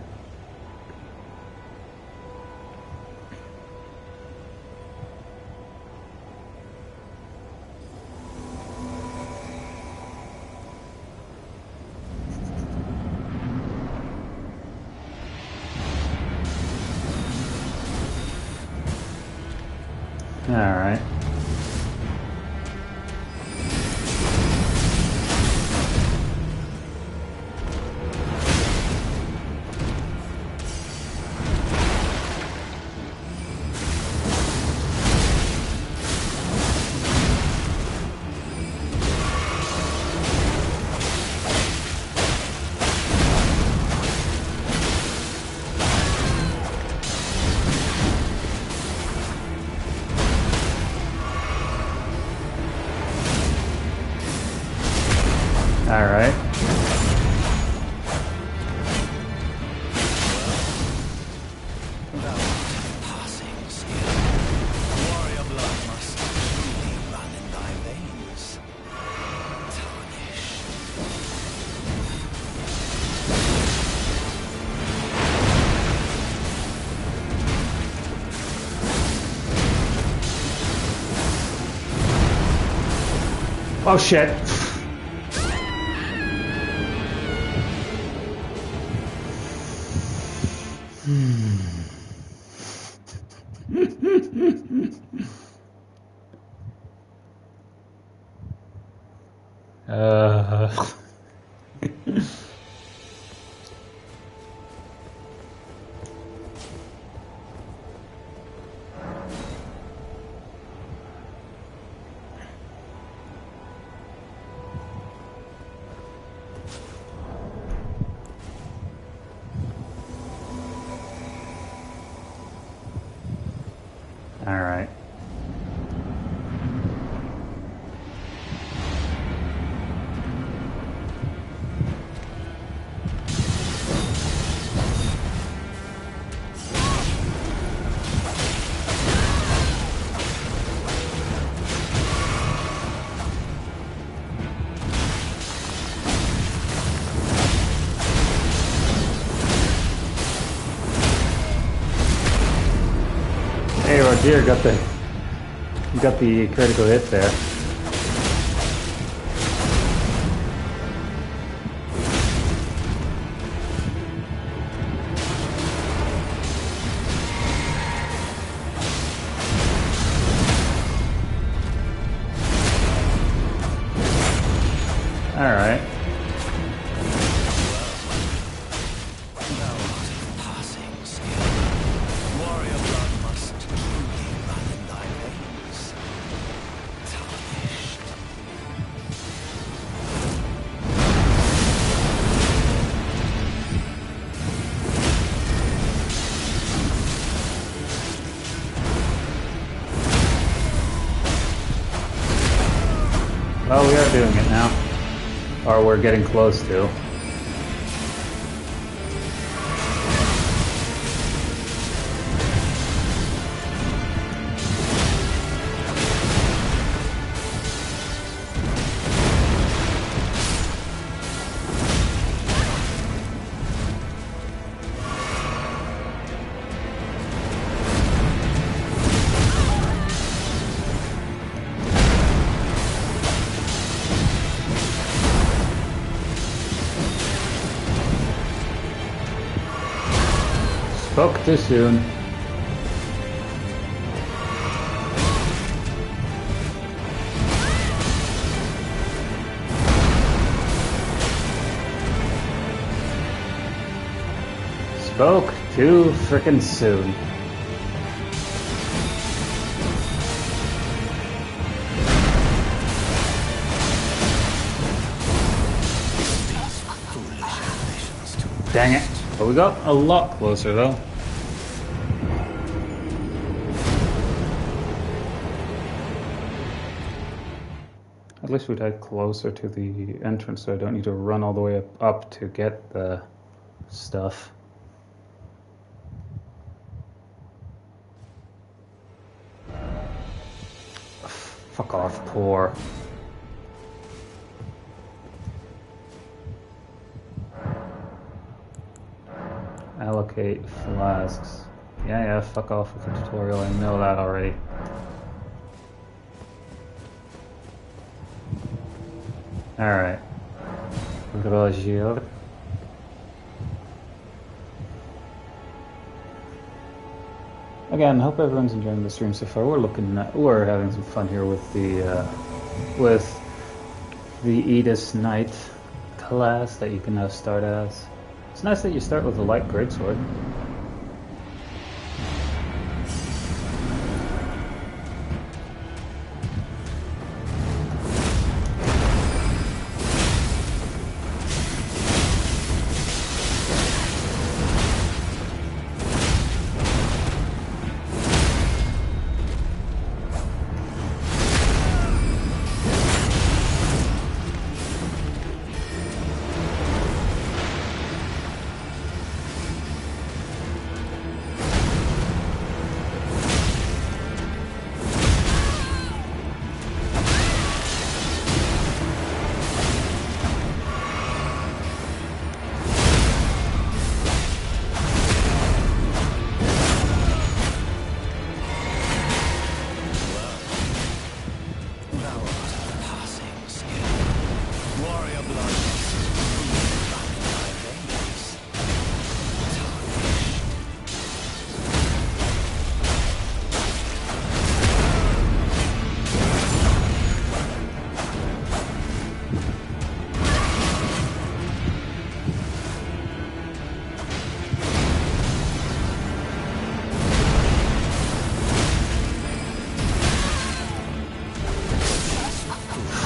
Alright. Alright. Passing skill. Warrior blood must truly run in thy veins. Tarnished. Oh shit. Alright. Hey, Roger, got the critical hit there. All right. Well, we are doing it now. Or we're getting close to. Spoke too soon. Spoke too frickin' soon. Dang it. But we got a lot closer though. least we'd head closer to the entrance so I don't need to run all the way up to get the stuff. Fuck off, poor. Allocate flasks. Yeah, fuck off with the tutorial, I know that already. Alright. Rogier. Again, hope everyone's enjoying the stream so far. We're having some fun here with the Edis Knight class that you can now start as. It's nice that you start with a light greatsword.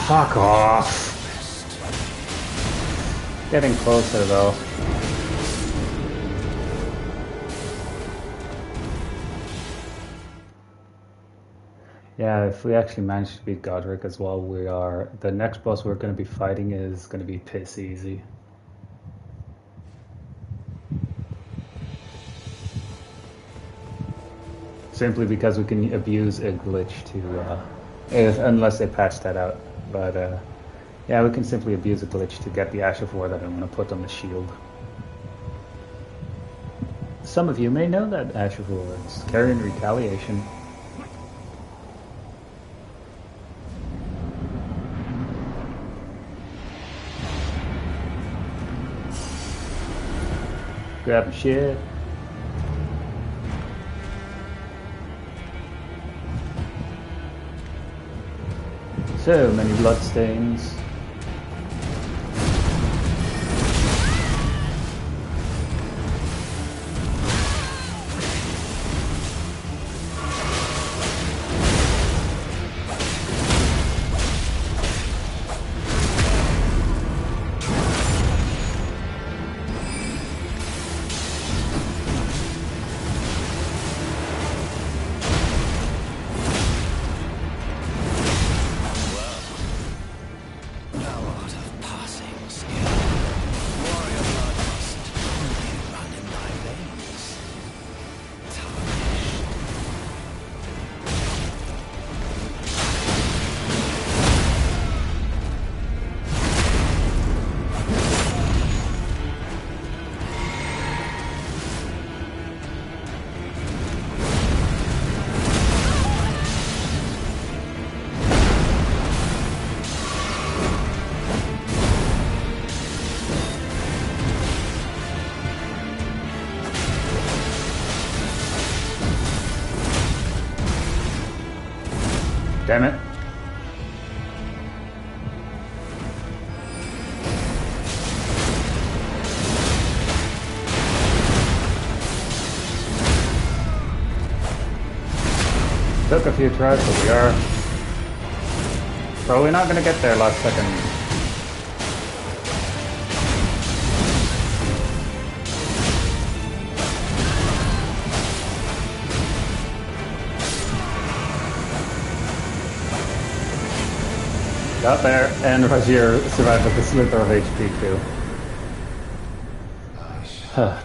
Fuck off. Getting closer though. Yeah, if we actually manage to beat Godric as well, the next boss we're going to be fighting is going to be piss easy. Simply because we can abuse a glitch to, unless they patch that out. But yeah, we can simply abuse a glitch to get the Ash of War that I want to put on the shield. Some of you may know that Ash of War. It's carrying retaliation. Grab shit. So many bloodstains. Damn it. Took a few tries, but we are probably not going to get there last second. Got there, and Rajir survived with a slither of HP too.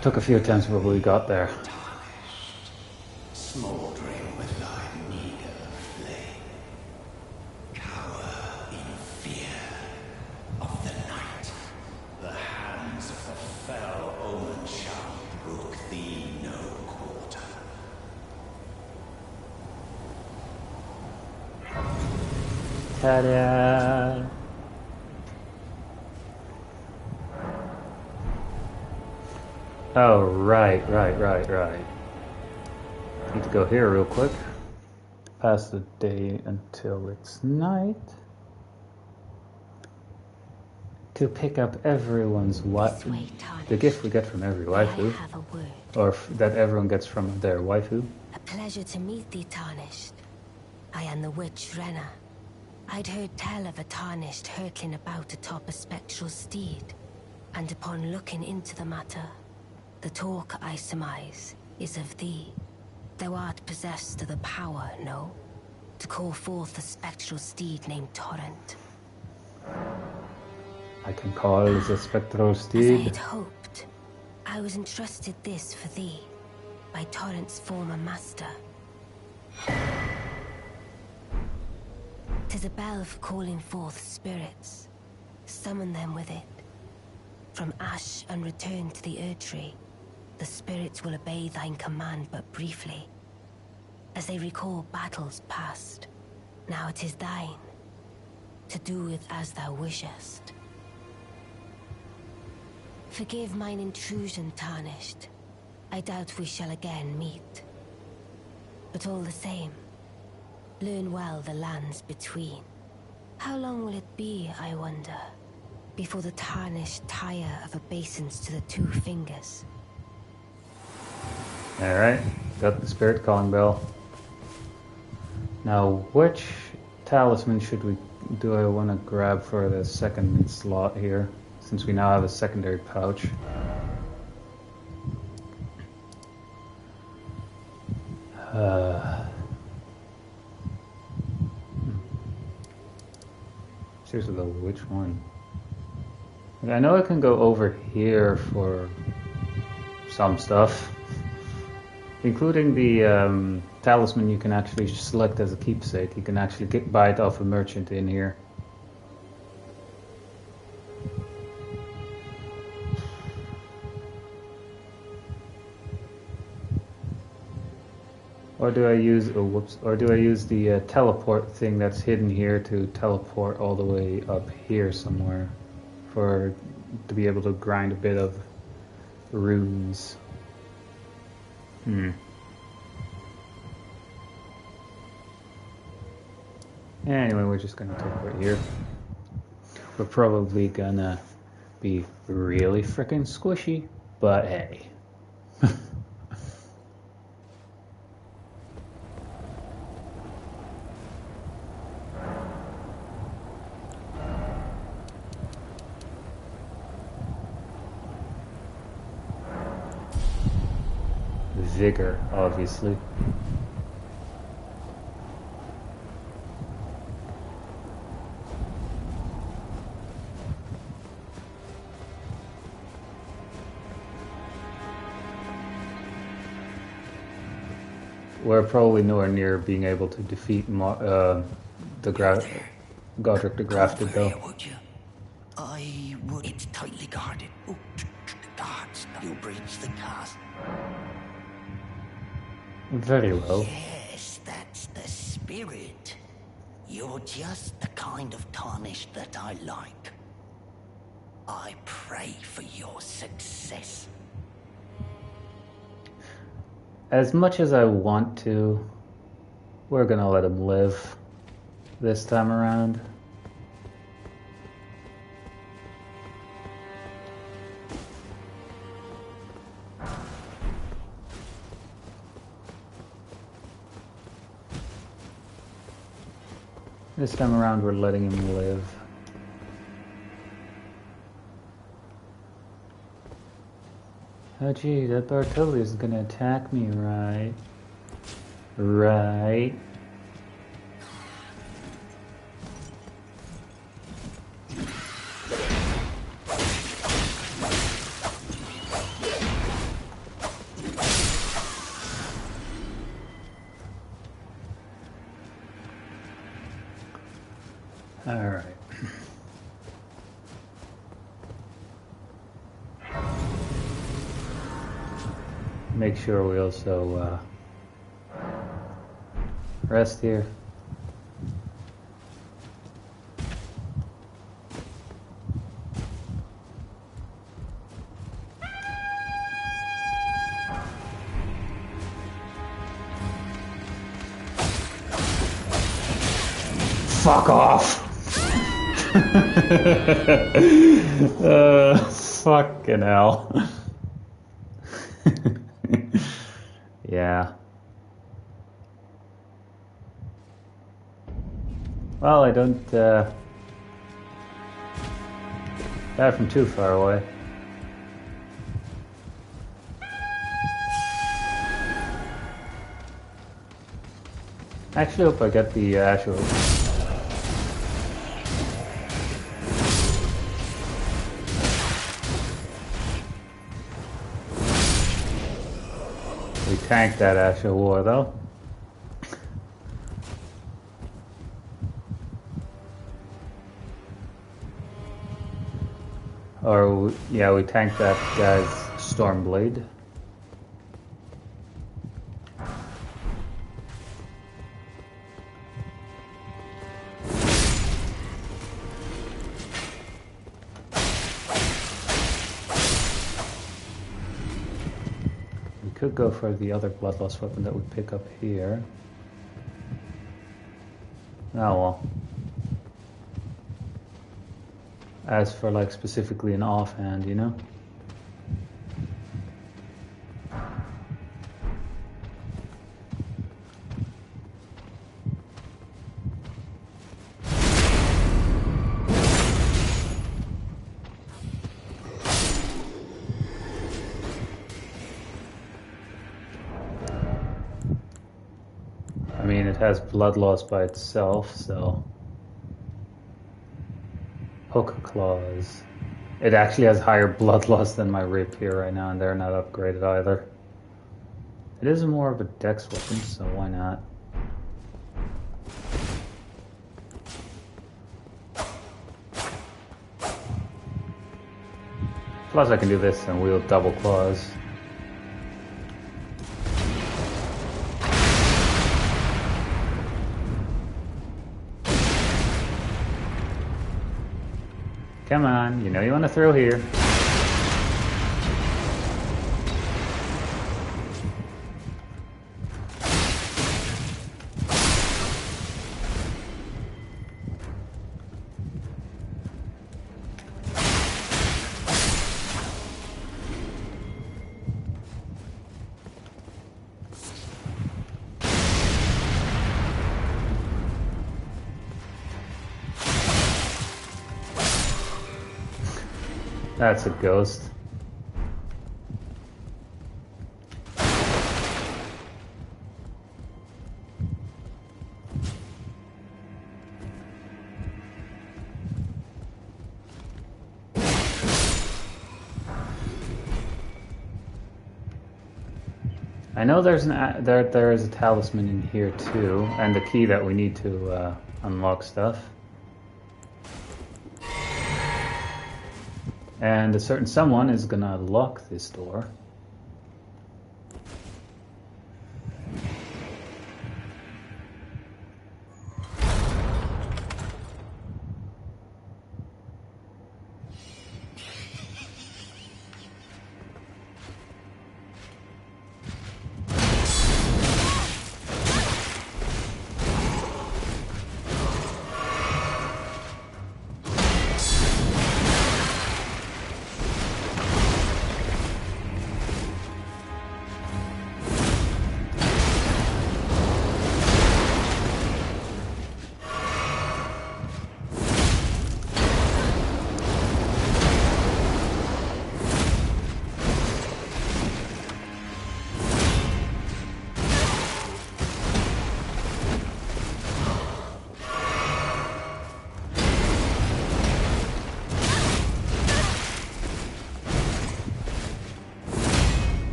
Took a few attempts, but we got there. Smoldering with thy meager flame. Cower in fear of the night. The hands of the fell omen shall brook thee no quarter. Ta-da! Oh, right. Need to go here real quick. Pass the day until it's night. To pick up everyone's the gift we get from every waifu. Or that everyone gets from their waifu. A pleasure to meet thee, Tarnished. I am the witch Renna. I'd heard tell of a Tarnished hurtling about atop a spectral steed, and upon looking into the matter, the talk, I surmise, is of thee. Thou art possessed of the power, no? To call forth a spectral steed named Torrent. I can call as a spectral As I steed. had hoped, I was entrusted this for thee, by Torrent's former master. 'Tis a bell for calling forth spirits. Summon them with it. From ash and return to the Erdtree, the spirits will obey thine command but briefly, as they recall battles past. Now it is thine, to do with as thou wishest. Forgive mine intrusion, Tarnished. I doubt we shall again meet. But all the same, learn well the lands between. How long will it be, I wonder, before the Tarnished tire of obeisance to the two fingers? Alright, got the spirit calling bell. Now, which talisman do I want to grab for the second slot here, since we now have a secondary pouch? Seriously though, which one? I know I can go over here for some stuff. Including the talisman you can actually select as a keepsake. You can actually buy it off a merchant in here. Or do I use the teleport thing that's hidden here to teleport all the way up here somewhere to be able to grind a bit of runes? Anyway, we're just gonna teleport here. We're probably gonna be really freaking squishy, but hey. Vigor, obviously. We're probably nowhere near being able to defeat Godric the Grafted, though. Would you? I would. It's tightly guarded. Oh, guards, you breach the castle. Very well. Yes, that's the spirit. You're just the kind of Tarnished that I like. I pray for your success. As much as I want to, we're gonna let him live this time around. This time around, we're letting him live. Oh gee, that Bartoli is gonna attack me, right? Right. make sure we also rest here. Fuck off! Fucking hell. Yeah. Well, I don't die from too far away. I actually hope I get the actual. We tanked that actual war though. Or, yeah, we tanked that guy's Stormblade. We could go for the other Bloodlust weapon that we pick up here. Oh well. As for like specifically an offhand, you know? I mean, it has Bloodlust by itself, so... Hook claws. It actually has higher bloodlust than my rapier right now, and they're not upgraded either. It is more of a dex weapon, so why not? Plus I can do this and wield double claws. Come on, you know you want to throw here. That's a ghost. I know there's there is a talisman in here too, and the key that we need to unlock stuff. And a certain someone is gonna lock this door.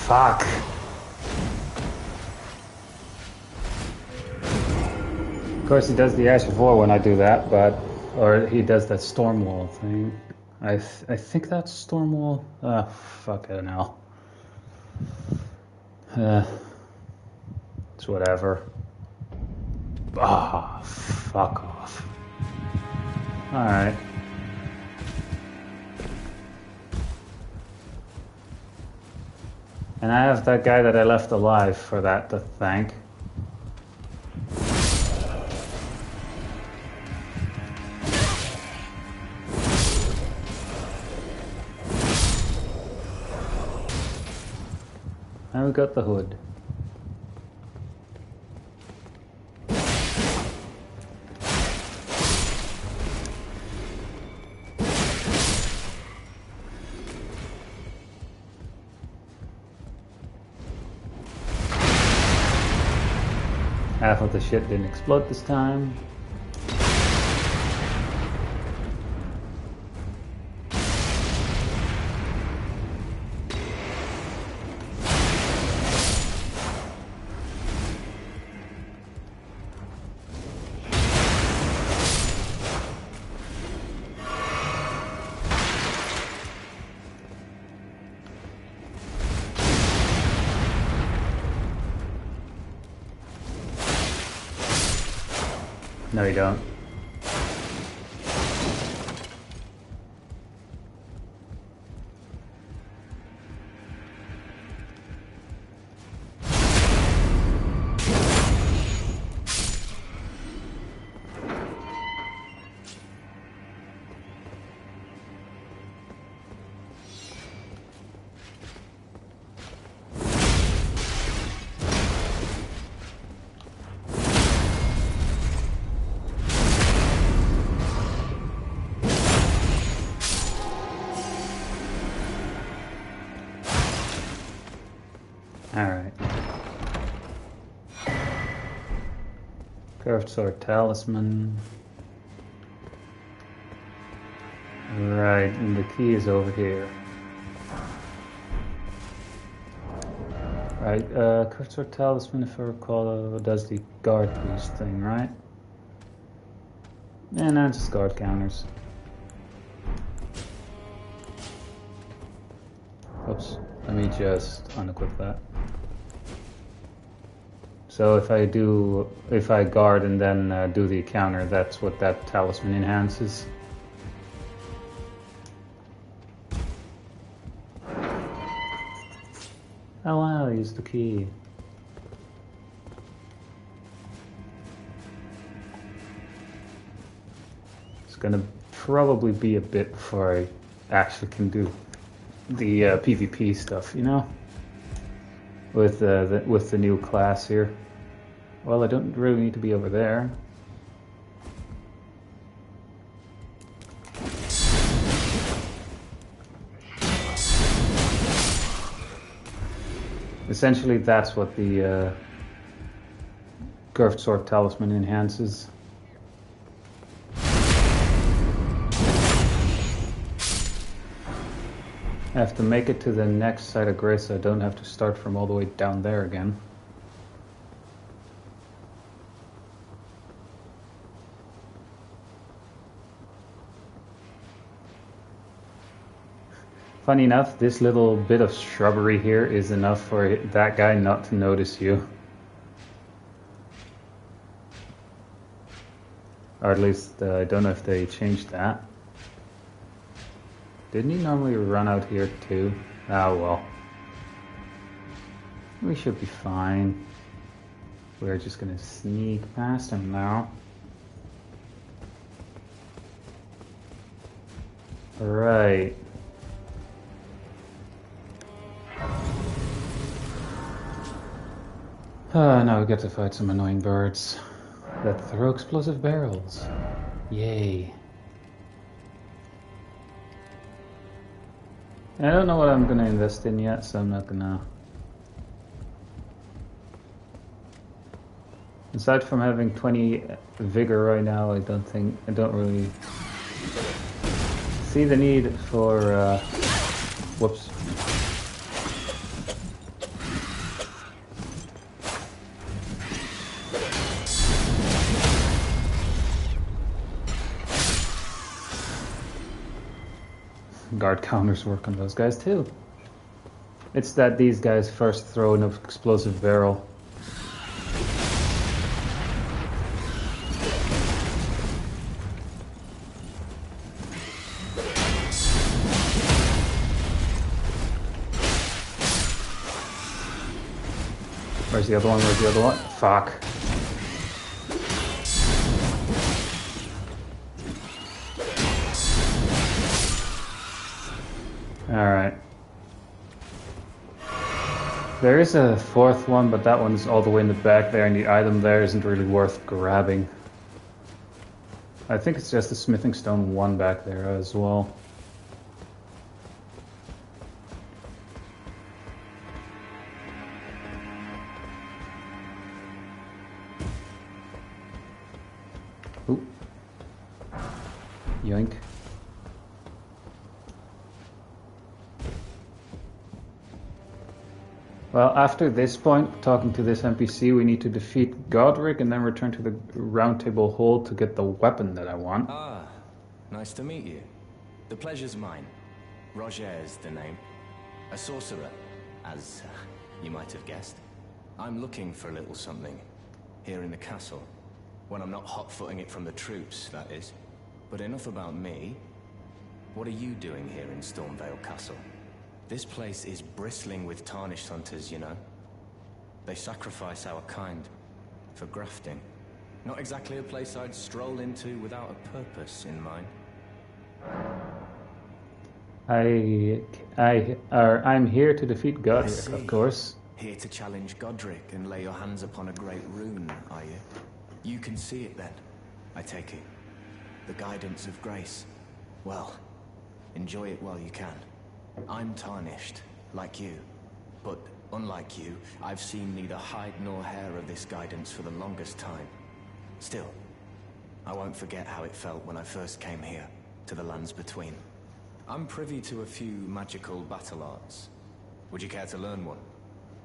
Fuck. Of course he does the Ash of War when I do that, but... Or he does that storm wall thing. I think that's Stormwall. Fuck it now. It's whatever. Ah, fuck off. Alright. And I have that guy that I left alive for that to thank. And we got the hood. Half of the shit didn't explode this time. No, you don't. Alright. Curved sword talisman. Right, and the key is over here. Right, curved sword talisman, if I recall, does the guard boost thing, right? Yeah, no, just guard counters. Oops, let me just unequip that. So if I guard and then do the counter, that's what that talisman enhances. Oh wow, use the key. It's gonna probably be a bit before I actually can do the PvP stuff, you know? With the new class here. Well, I don't really need to be over there. Essentially, that's what the curved sword talisman enhances. I have to make it to the next site of grace so I don't have to start from all the way down there again. Funny enough, this little bit of shrubbery here is enough for that guy not to notice you. Or at least, I don't know if they changed that. Didn't he normally run out here too? Oh well. We should be fine. We're just gonna sneak past him now. Alright. Now we get to fight some annoying birds that throw explosive barrels. Yay. I don't know what I'm gonna invest in yet, so I'm not gonna. Aside from having 20 vigor right now, I don't really see the need for whoops. guard counters work on those guys too. It's that these guys first throw an explosive barrel. Where's the other one? Where's the other one? Fuck. Alright. There is a fourth one, but that one's all the way in the back there, and the item there isn't really worth grabbing. I think it's just the smithing stone one back there as well. Ooh. Yoink. Well, after this point, talking to this NPC, we need to defeat Godric and then return to the Round Table Hall to get the weapon that I want. Ah, nice to meet you. The pleasure's mine. Roger's the name. A sorcerer, as you might have guessed. I'm looking for a little something here in the castle. When I'm not hot-footing it from the troops, that is. But enough about me. What are you doing here in Stormvale Castle? This place is bristling with tarnished hunters, you know. They sacrifice our kind for grafting. Not exactly a place I'd stroll into without a purpose in mind. I'm here to defeat Godric, of course. Here to challenge Godric and lay your hands upon a great rune, are you? You can see it then, I take it. The guidance of grace. Well, enjoy it while you can. I'm tarnished, like you. But unlike you, I've seen neither hide nor hair of this guidance for the longest time. Still, I won't forget how it felt when I first came here, to the lands between. I'm privy to a few magical battle arts. Would you care to learn one?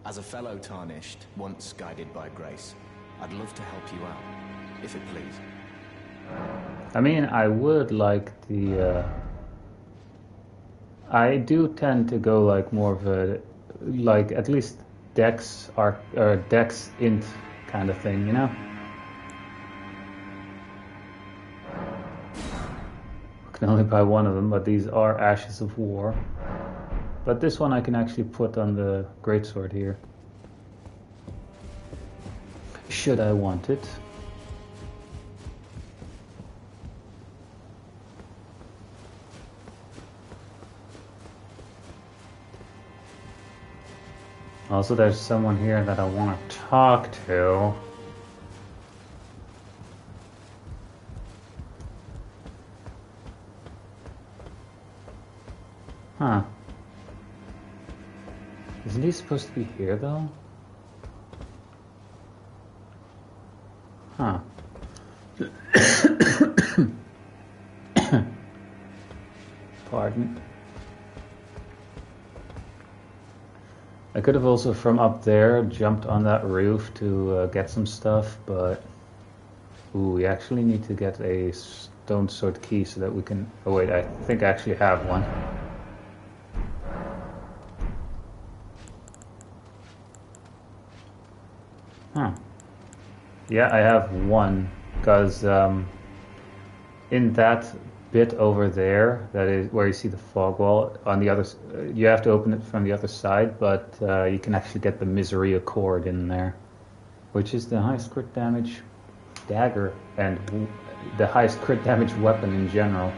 As a fellow tarnished, once guided by grace, I'd love to help you out, if it please. I mean, I would like the... I do tend to go like more of a, like at least Dex or Dex int kind of thing, you know? I can only buy one of them, but these are Ashes of War. But this one I can actually put on the greatsword here. Should I want it? Also, there's someone here that I want to talk to. Huh. Isn't he supposed to be here, though? Huh. Pardon. I could have also, from up there, jumped on that roof to get some stuff, but... Ooh, we actually need to get a stone sword key so that we can... Oh wait, I think I actually have one. Huh. Yeah, I have one, because in that bit over there, that is where you see the fog wall, on the other, you have to open it from the other side, but you can actually get the Misery Accord in there, which is the highest crit damage dagger and the highest crit damage weapon in general.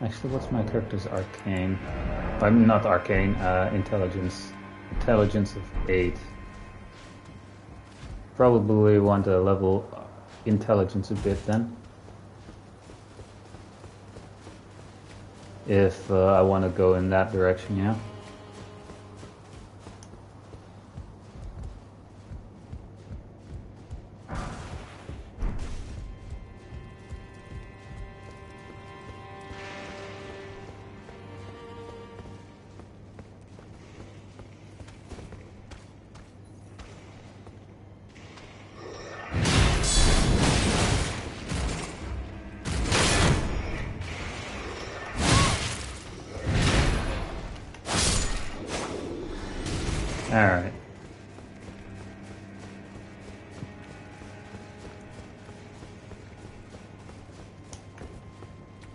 Actually, what's my character's arcane? I'm not arcane, intelligence. Intelligence of 8. Probably want to level intelligence a bit then. If I want to go in that direction, yeah.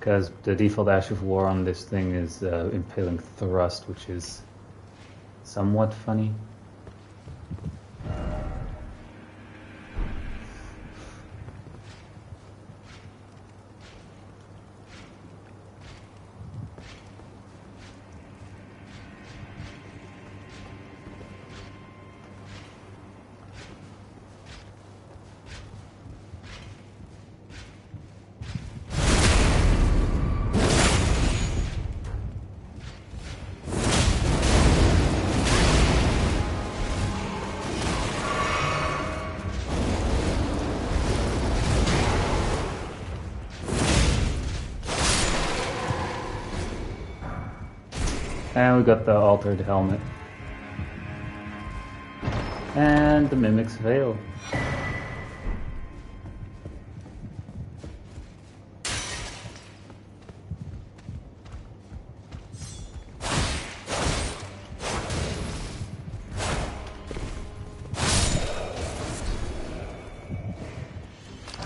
Because the default Ash of War on this thing is Impaling Thrust, which is somewhat funny. And we got the altered helmet. And the Mimic's Veil.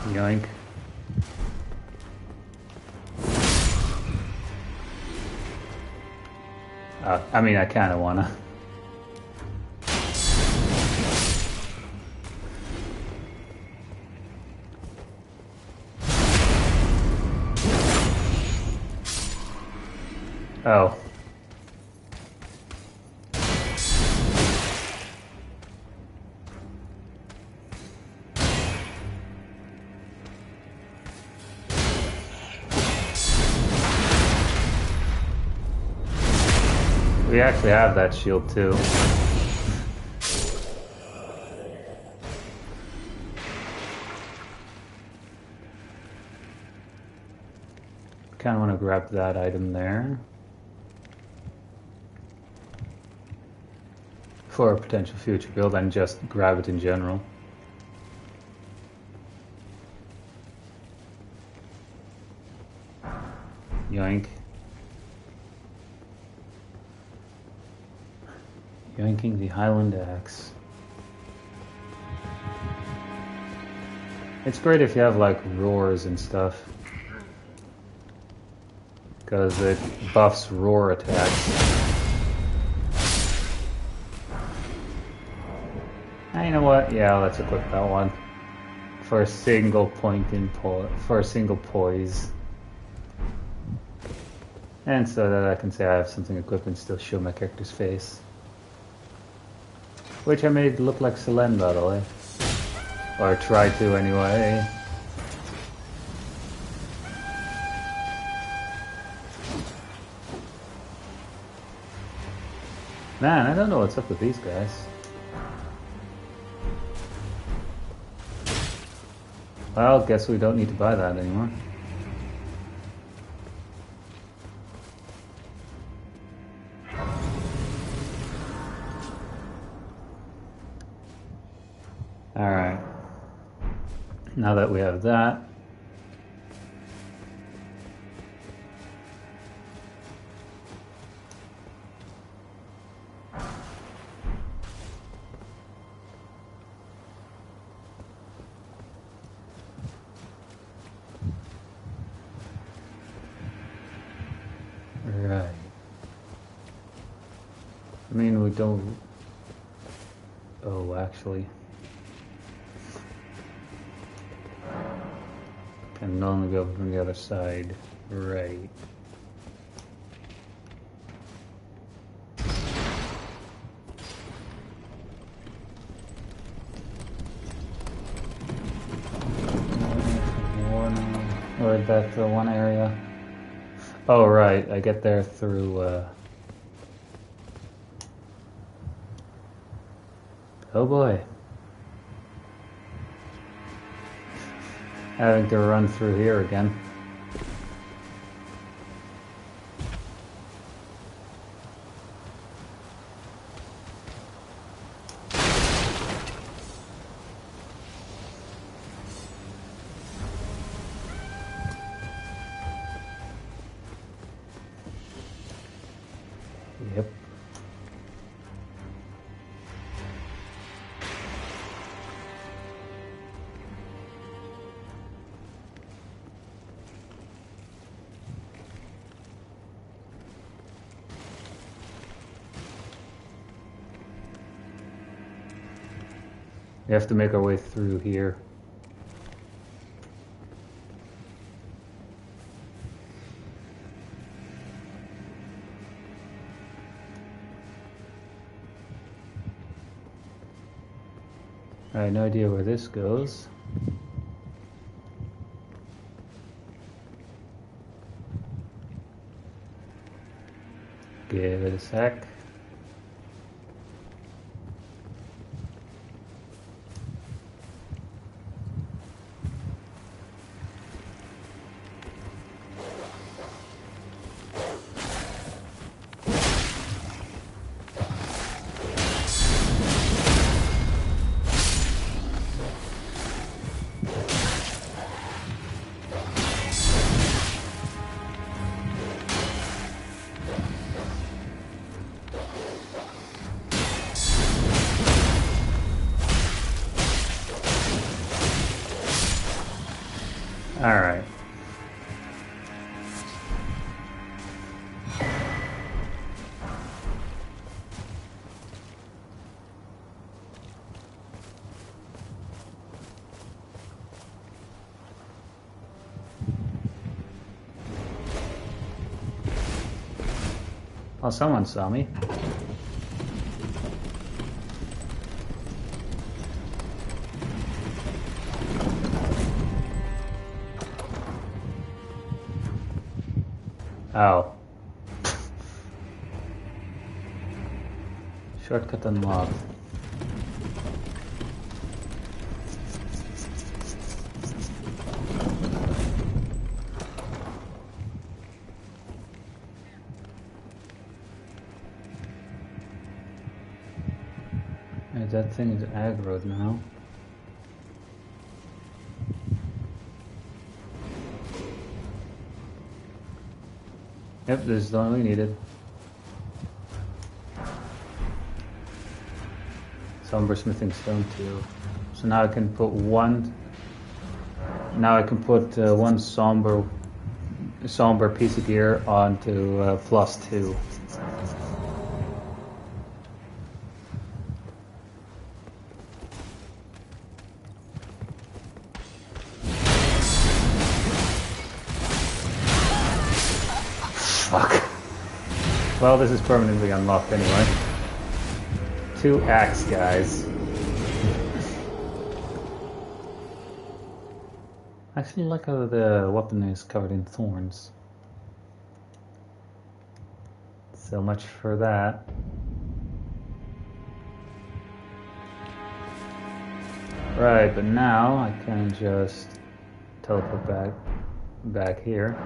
Yoink. I mean, I kind of wanna. Oh. We actually have that shield too. Kind of want to grab that item there for a potential future build and just grab it in general. Yoink. Yoinking the Highland Axe. It's great if you have like roars and stuff, because it buffs roar attacks. And you know what? Yeah, let's equip that one for a single point in for a single poise, and so that I can say I have something equipped and still show my character's face. Which I made look like Selene, by the way. Or try to, anyway. Man, I don't know what's up with these guys. Well, guess we don't need to buy that anymore. Alright. Now that we have that, right. I mean, we don't... Oh, actually... Can only go from the other side. Right. Or that one area. Oh, right. I get there through, oh boy. Having to run through here again. Yep. We have to make our way through here. I have no idea where this goes. Give it a sec. Alright. Oh, someone saw me. Oh. Shortcut unlocked. And that thing is aggroed now. Yep, this is the one we needed. Somber smithing stone too. So now I can put one. Now I can put one somber piece of gear onto +2. Fuck. Well, this is permanently unlocked anyway. 2 axe guys. I actually like how the weapon is covered in thorns. So much for that. Right, but now I can just teleport back here.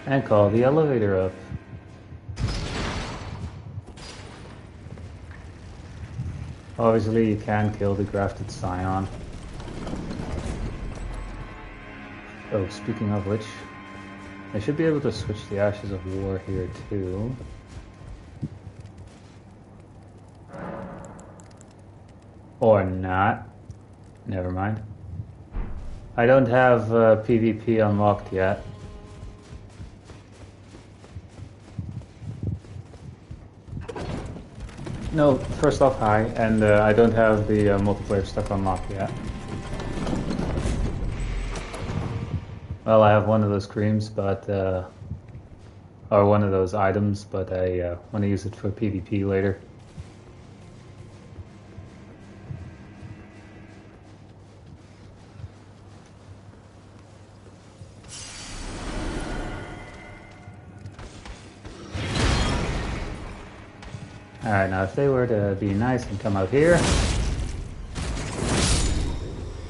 And call the elevator up. Obviously you can kill the grafted scion. Oh, speaking of which, I should be able to switch the Ashes of War here too. Or not. Never mind. I don't have PvP unlocked yet. No, first off, hi, and I don't have the multiplayer stuff unlocked yet. Well, I have one of those creams, but or one of those items, but I want to use it for PvP later. Alright, now if they were to be nice and come out here.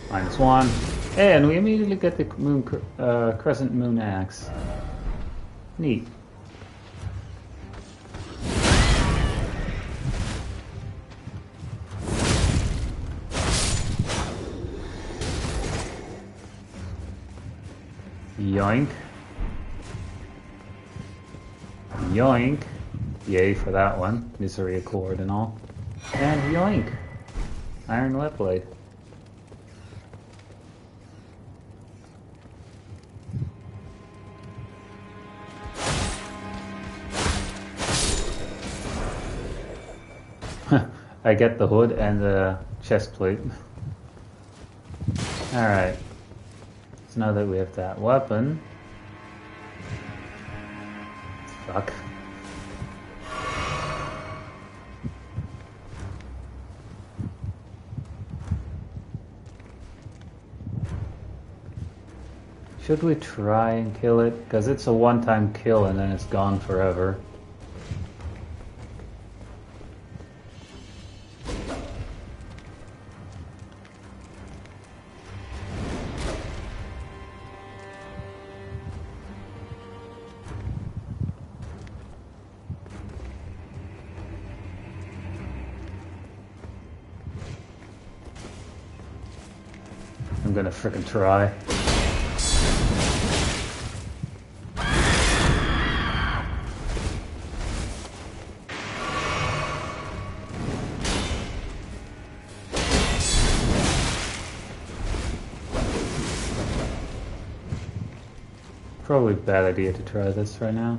-1. And we immediately get the moon, crescent moon axe. Neat. Yoink. Yoink. Yay for that one. Misery Accord and all. And yoink! Iron wet blade. I get the hood and the chest plate. Alright. So now that we have that weapon... Fuck. Should we try and kill it? Because it's a one-time kill and then it's gone forever. I'm gonna frickin' try. Probably a bad idea to try this right now.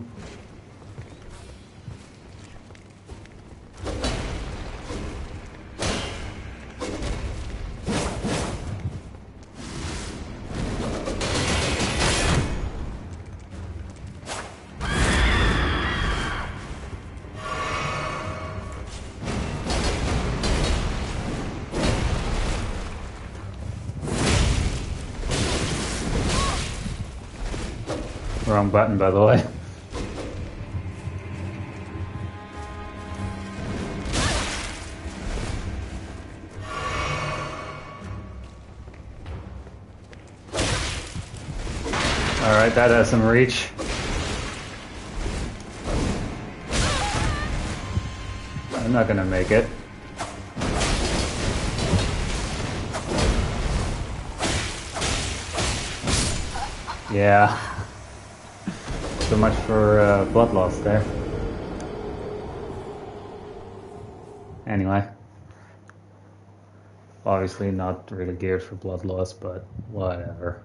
Wrong button, by the way. Alright, that has some reach. I'm not gonna make it. Yeah. So much for blood loss there. Anyway. Obviously not really geared for blood loss, but whatever.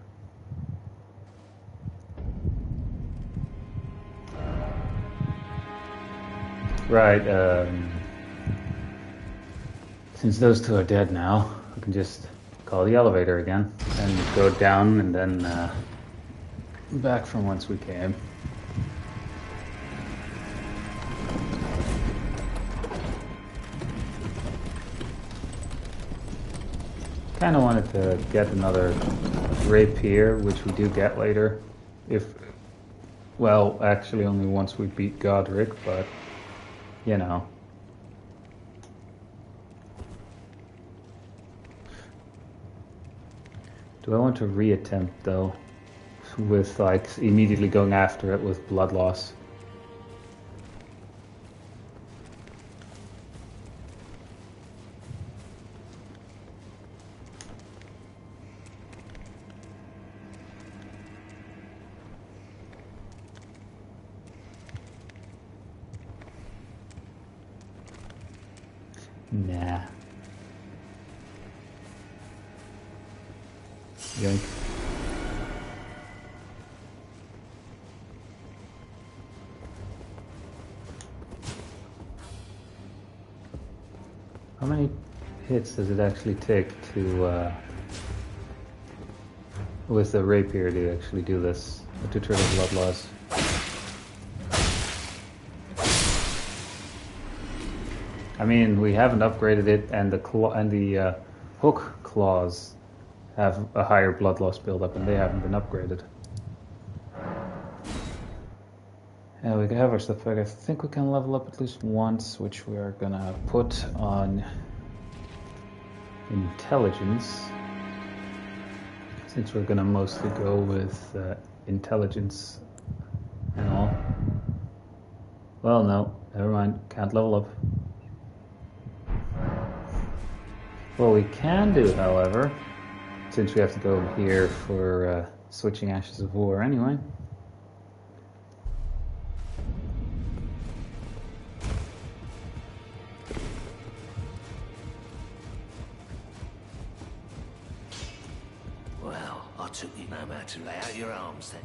Right, since those two are dead now, we can just call the elevator again and go down and then back from whence we came. Kind of wanted to get another rapier, which we do get later. Well, actually only once we beat Godric, but, you know. Do I want to reattempt, though, with, like, immediately going after it with blood loss? Nah. Yoink. How many hits does it actually take to, with the rapier to actually do this, to trigger blood loss? I mean, we haven't upgraded it, and the hook claws have a higher blood loss buildup, and they haven't been upgraded. Yeah, we have our stuff back. I think we can level up at least once, which we are gonna put on intelligence, since we're gonna mostly go with intelligence and all. Well, no, never mind. Can't level up. What we can do, however, since we have to go here for switching Ashes of War anyway. Well, I took you no matter to lay out your arms then.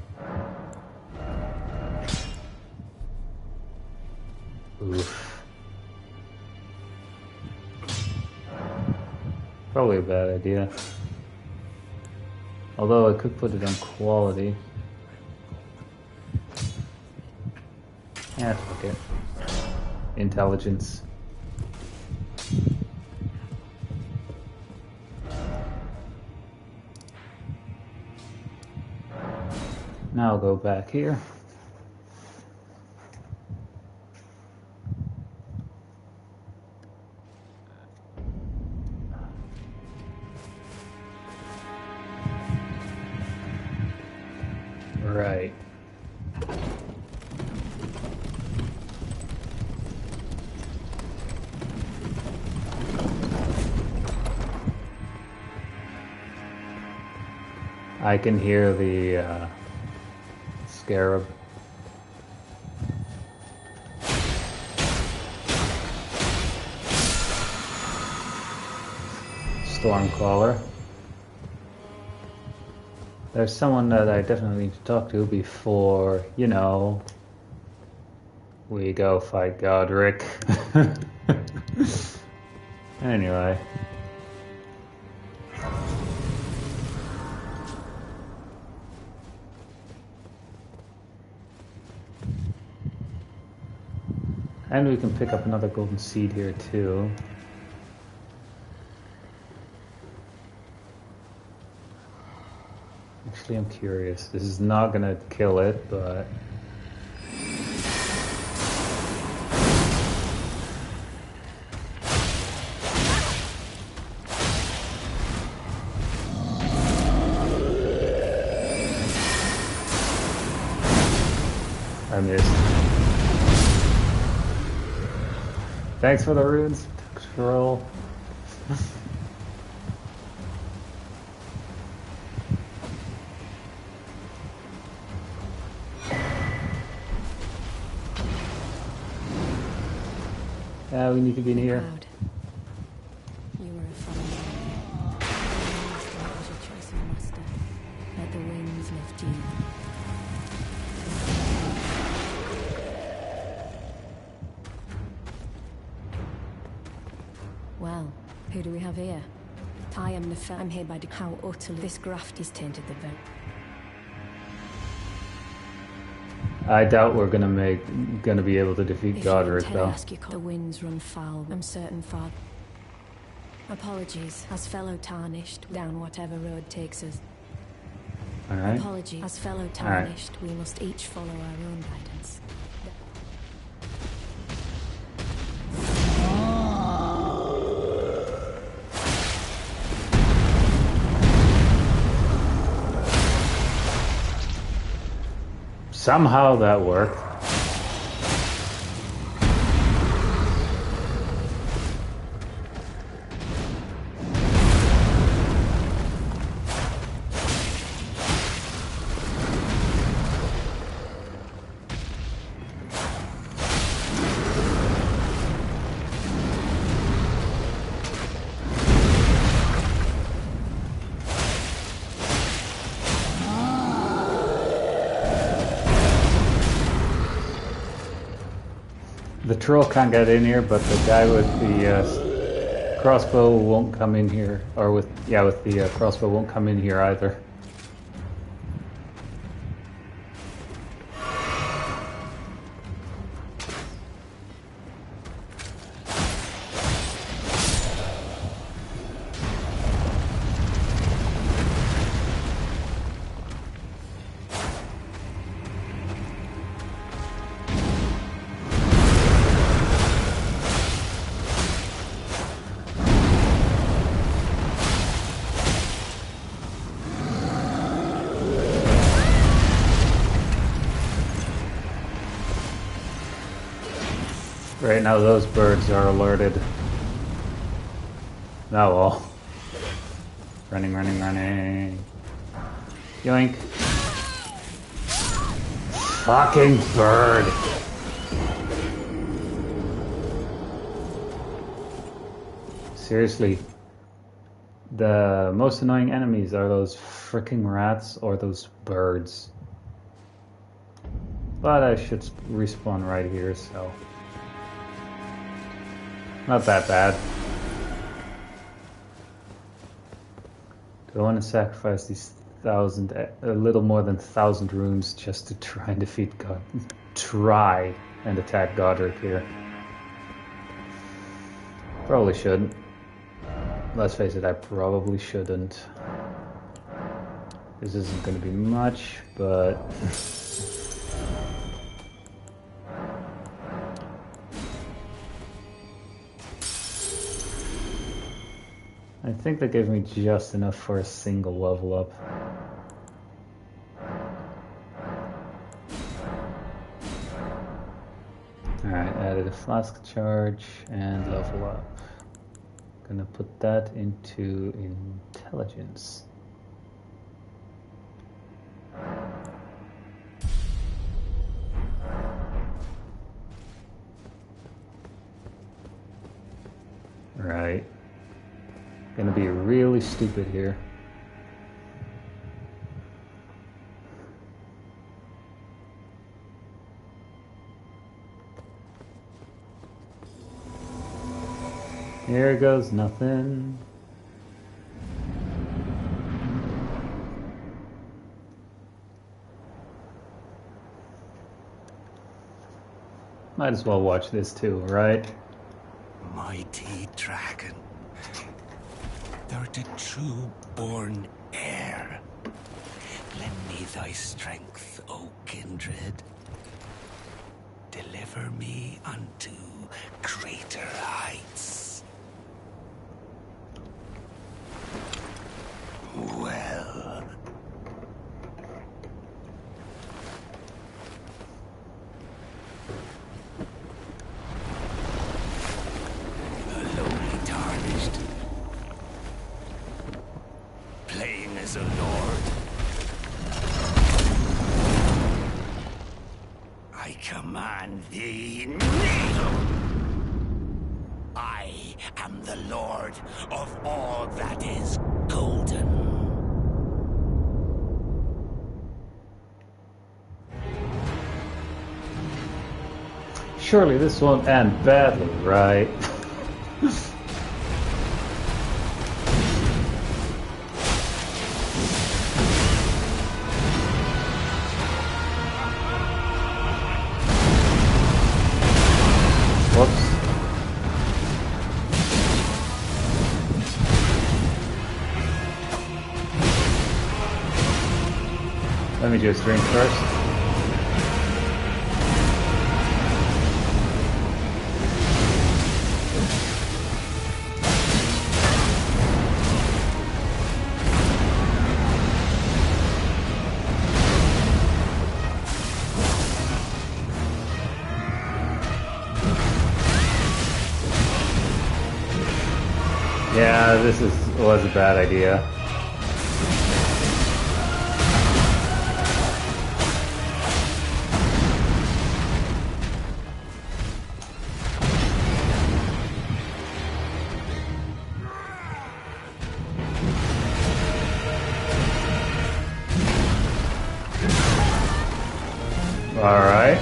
Oof. Probably a bad idea. Although I could put it on quality. Yeah, fuck it. Intelligence. Now I'll go back here. Right. I can hear the scarab. Stormcaller. There's someone that I definitely need to talk to before, you know, we go fight Godric. Anyway. And we can pick up another golden seed here too. Actually, I'm curious. This is not gonna kill it, but... I missed. Thanks for the runes, troll. Yeah, we need to be in here. You were a follower. That was your choice, master. Let the winds lift you. Well, who do we have here? I am the I'm here by how utterly this graft is tainted the very. I doubt we're gonna be able to defeat Godric though. The winds run foul. I'm certain, Father. Apologies, as fellow tarnished, down whatever road takes us. All right. Apologies, as fellow tarnished, we must each follow our own guidance. Somehow that worked. The troll can't get in here, but the guy with the crossbow won't come in here, or with the crossbow won't come in here either. Right now those birds are alerted. Oh well. Running, running, running. Yoink. Fucking bird. Seriously. The most annoying enemies are those freaking rats or those birds. But I should respawn right here, so... Not that bad. Do I want to sacrifice these a little more than 1,000 runes just to try and defeat God? Try and attack Godric here. Probably shouldn't. Let's face it, I probably shouldn't. This isn't going to be much, but... I think that gave me just enough for a single level up. Alright, added a flask charge and level up. Gonna put that into intelligence. Right. Gonna be really stupid here. Here goes nothing. Might as well watch this too, right? Mighty dragon, thou the true-born heir. Lend me thy strength, O kindred. Deliver me unto greater heights. Well. The lowly tarnished, playing as a lord. I command thee, kneel! I am the lord of all that is golden. Surely this won't end badly, right? Whoops. Let me just drink first. Yeah, was a bad idea. All right.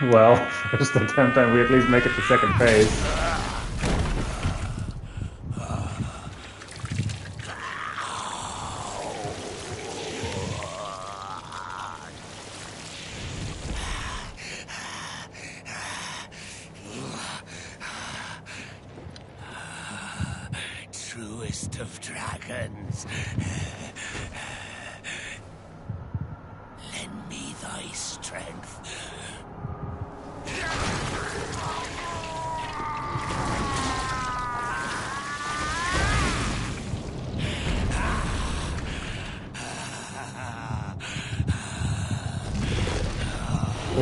Well, first attempt and we at least make it to second phase. Truest of dragons. Lend me thy strength.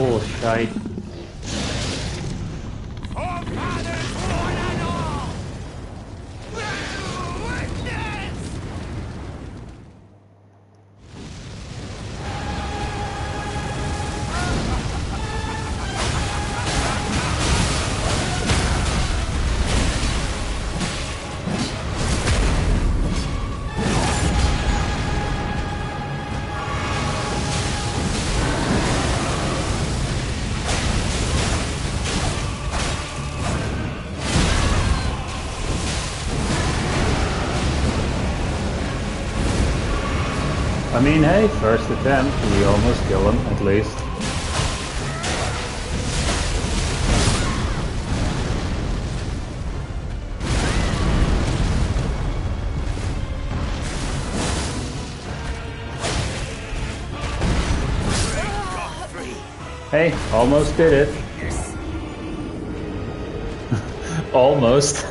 Oh, shite. I mean, hey, first attempt, we almost kill him, at least. Hey, almost did it. Almost.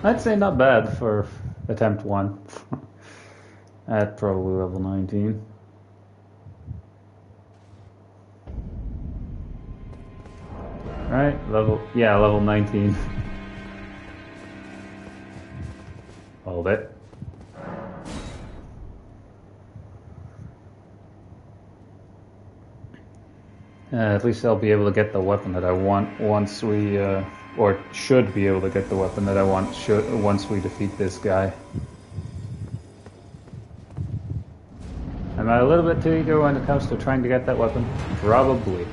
I'd say not bad for attempt 1. At probably level 19. Right, level 19. Hold it. At least I'll be able to get the weapon that I want once we, or should be able to get the weapon that I want once we defeat this guy. Am I a little bit too eager when it comes to trying to get that weapon? Probably.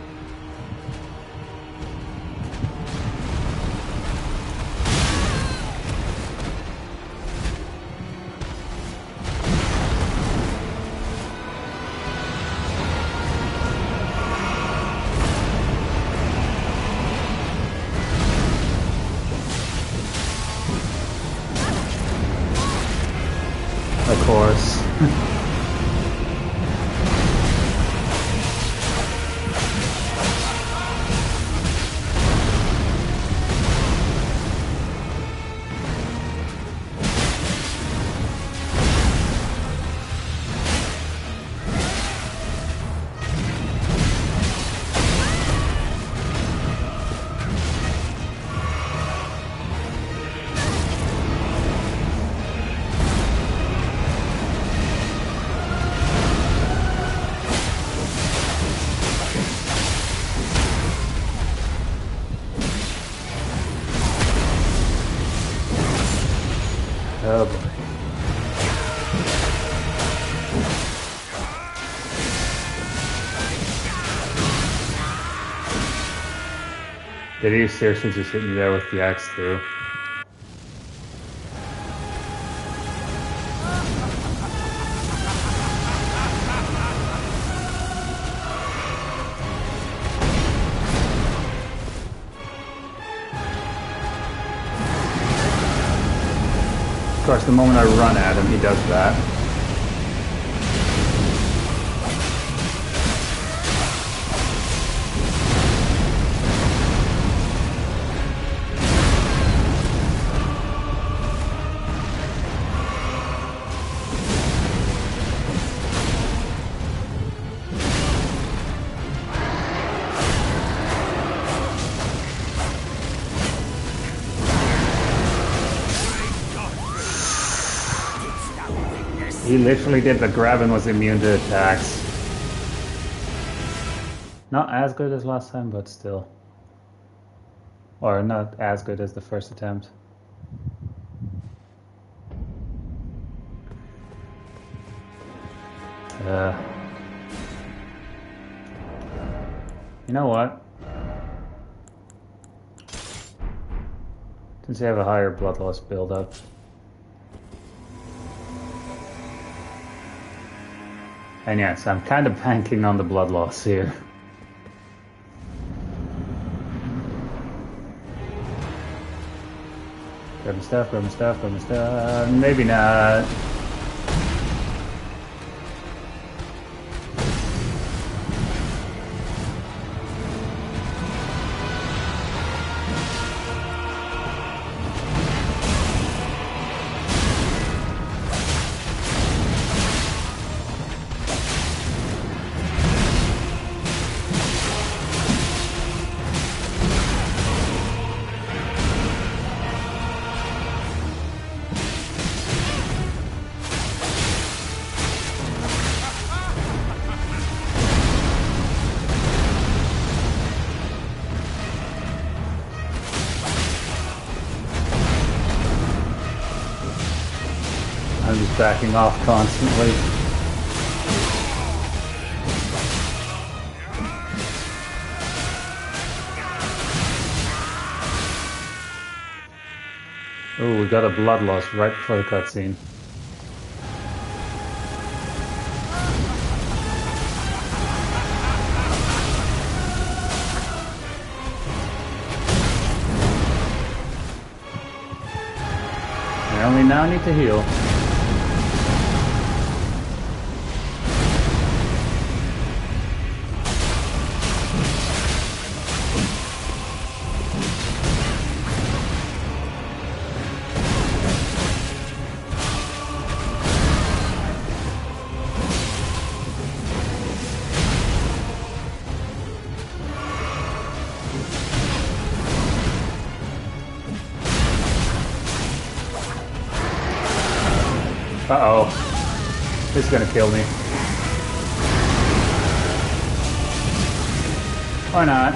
Of course. Oh boy. Did he seriously just hit me there with the axe too? Of course, the moment I run at him, he does that. He literally did the grab and was immune to attacks. Not as good as last time, but still. Or not as good as the first attempt. You know what? Since I have a higher blood loss build up. And yes, I'm kind of banking on the blood loss here. Grab my stuff, grab my stuff, grab my stuff. Maybe not. I'm just backing off constantly. Oh, we got a blood loss right before the cutscene. now need to heal. Uh-oh. This is gonna kill me. Or not.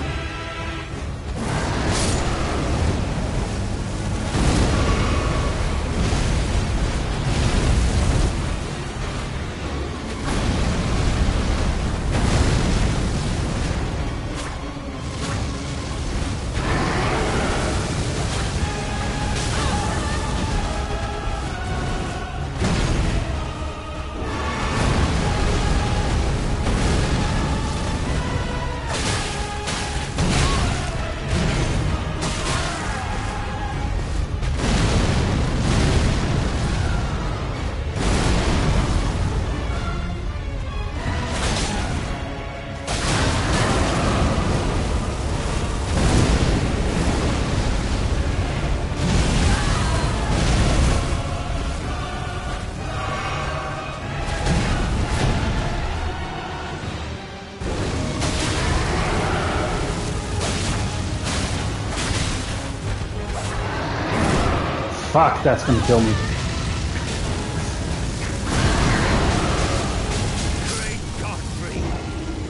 Fuck, that's gonna kill me.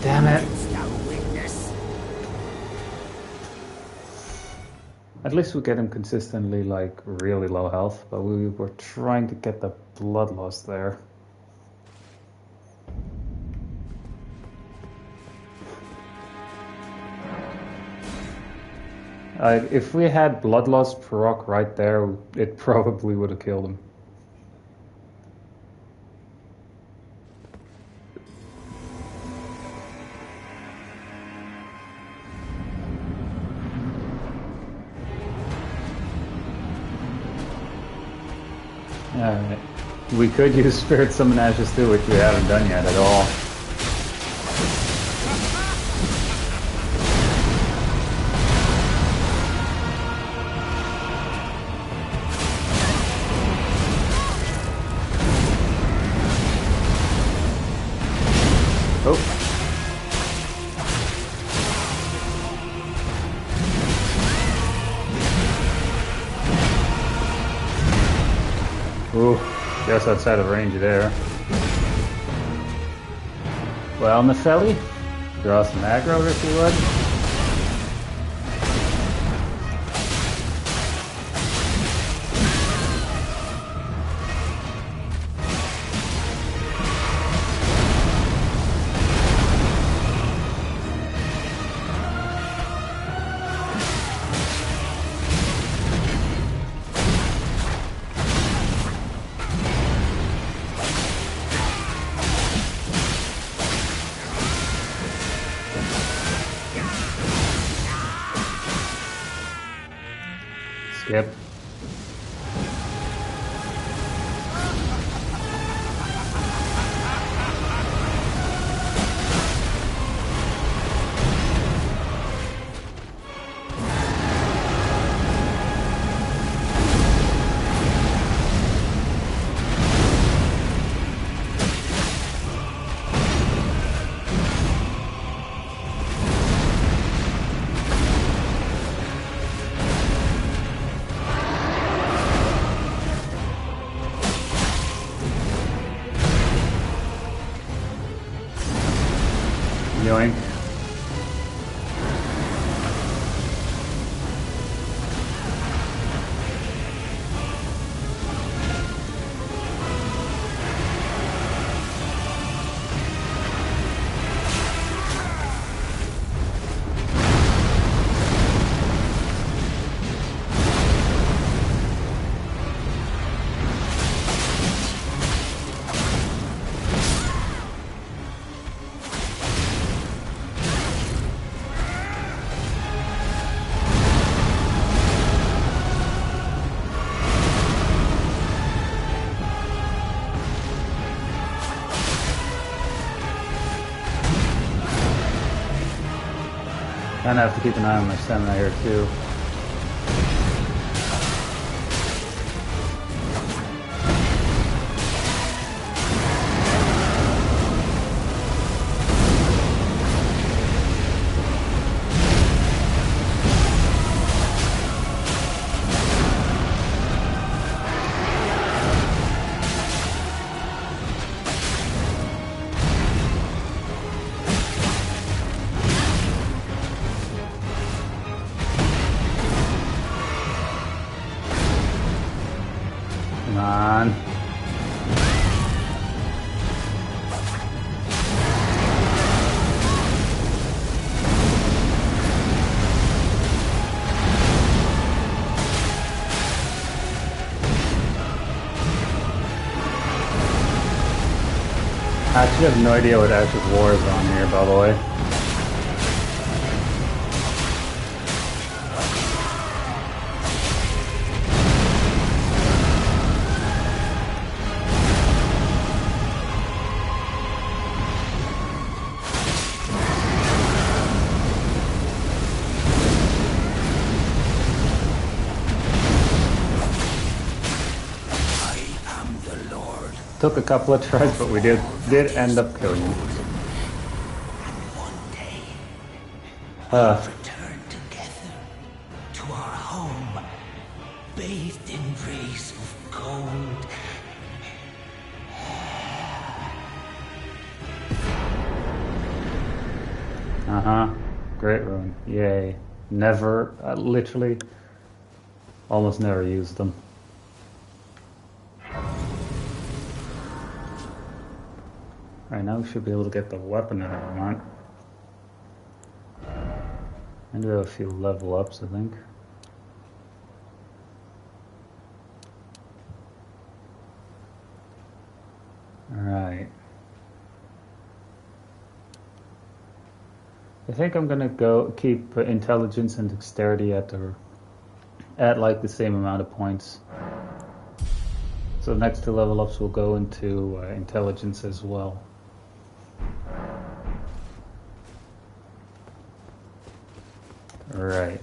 Damn it. At least we get him consistently, like, really low health, but we were trying to get the bloodlust there. If we had bloodlust proc right there, it probably would have killed him. Alright. We could use Spirit Summon Ashes too, which we haven't done yet at all. Ooh, just outside of range there. Well, Nepheli, draw some aggro if you would. Skip. Yoink. Kind of have to keep an eye on my stamina here too. Come on. I actually have no idea what Ash of War is on here, by the way. Took a couple of tries, but we did end up killing him. One day, we'll return together to our home, bathed in rays of gold. Great rune. Yay. Never, literally, almost never used them. Right now we should be able to get the weapon that I want. And we have a few level ups, I think. Alright. I think I'm gonna keep intelligence and dexterity at like the same amount of points. So next two level ups will go into intelligence as well. Right.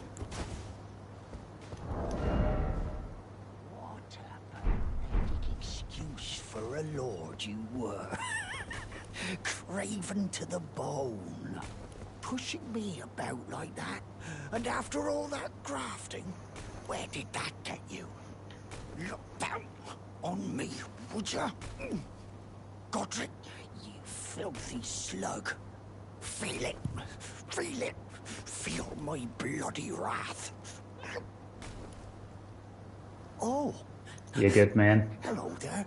What a pathetic excuse for a lord you were. Craven to the bone. Pushing me about like that. And after all that grafting, where did that get you? Look down on me, would ya? Godric, you filthy slug. Feel it. Feel it. Feel my bloody wrath. Oh. You good, man? Hello there.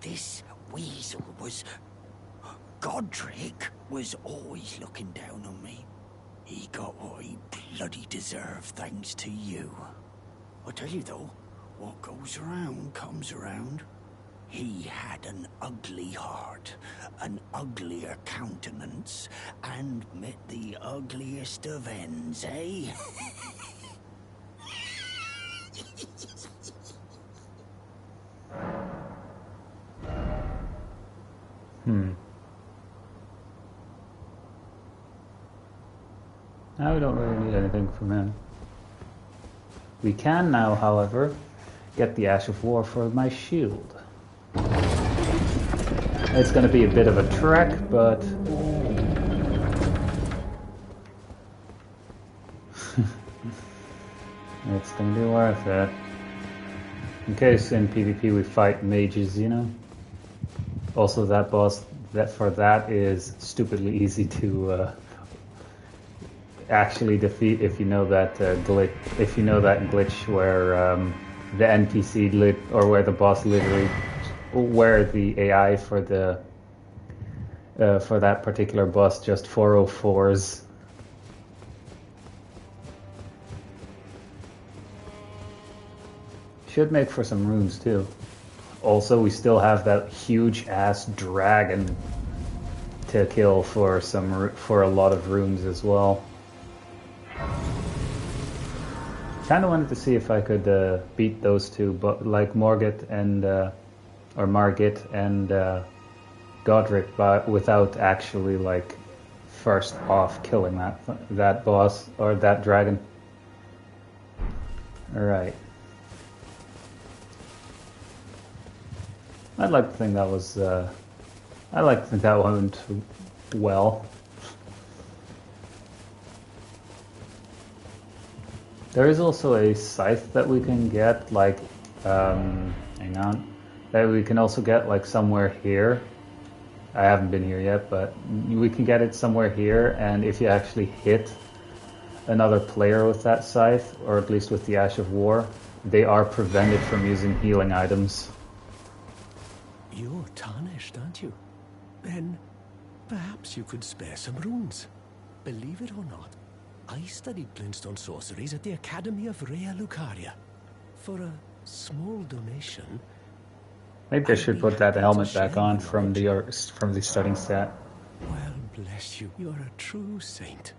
This weasel was... Godric was always looking down on me. He got what he bloody deserved thanks to you. I tell you though, what goes around comes around. He had an ugly heart, an uglier countenance, and met the ugliest of ends, eh? Now we don't really need anything from him. We can now, however, get the Ash of War for my shield. It's going to be a bit of a trek, but... it's going to be worth it. In case in PvP we fight mages, you know? Also that boss, that is stupidly easy to actually defeat if you know that glitch where the NPC or where the boss literally, where the AI for that particular boss just 404s. Should make for some runes too. Also, we still have that huge ass dragon to kill for a lot of runes as well. Kind of wanted to see if I could beat those two, but like Margit and Godric, but without actually like first off killing that boss or that dragon. Alright. I'd like to think that was I like to think that went well. There is also a scythe that we can get, like, hang on, that we can also get, like, somewhere here. I haven't been here yet, but we can get it somewhere here, and if you actually hit another player with that scythe, or at least with the Ash of War, they are prevented from using healing items. You're tarnished, aren't you? Then, perhaps you could spare some runes. Believe it or not, I studied Glintstone sorceries at the Academy of Rea Lucaria. For a small donation... Maybe I should put that helmet back on from the starting stat. Well, bless you. You're a true saint.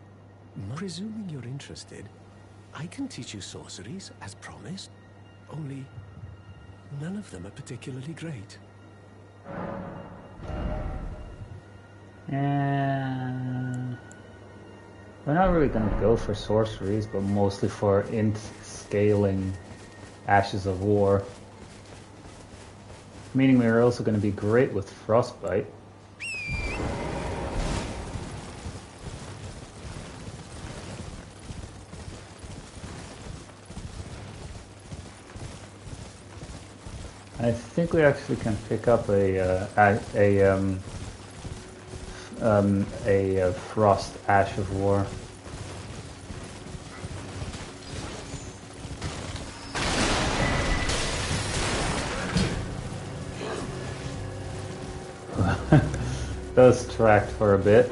Presuming you're interested, I can teach you sorceries, as promised. Only, none of them are particularly great. And we're not really going to go for sorceries, but mostly for int scaling Ashes of War. Meaning we're also going to be great with Frostbite. I think we actually can pick up a Frost Ash of War. Does track for a bit.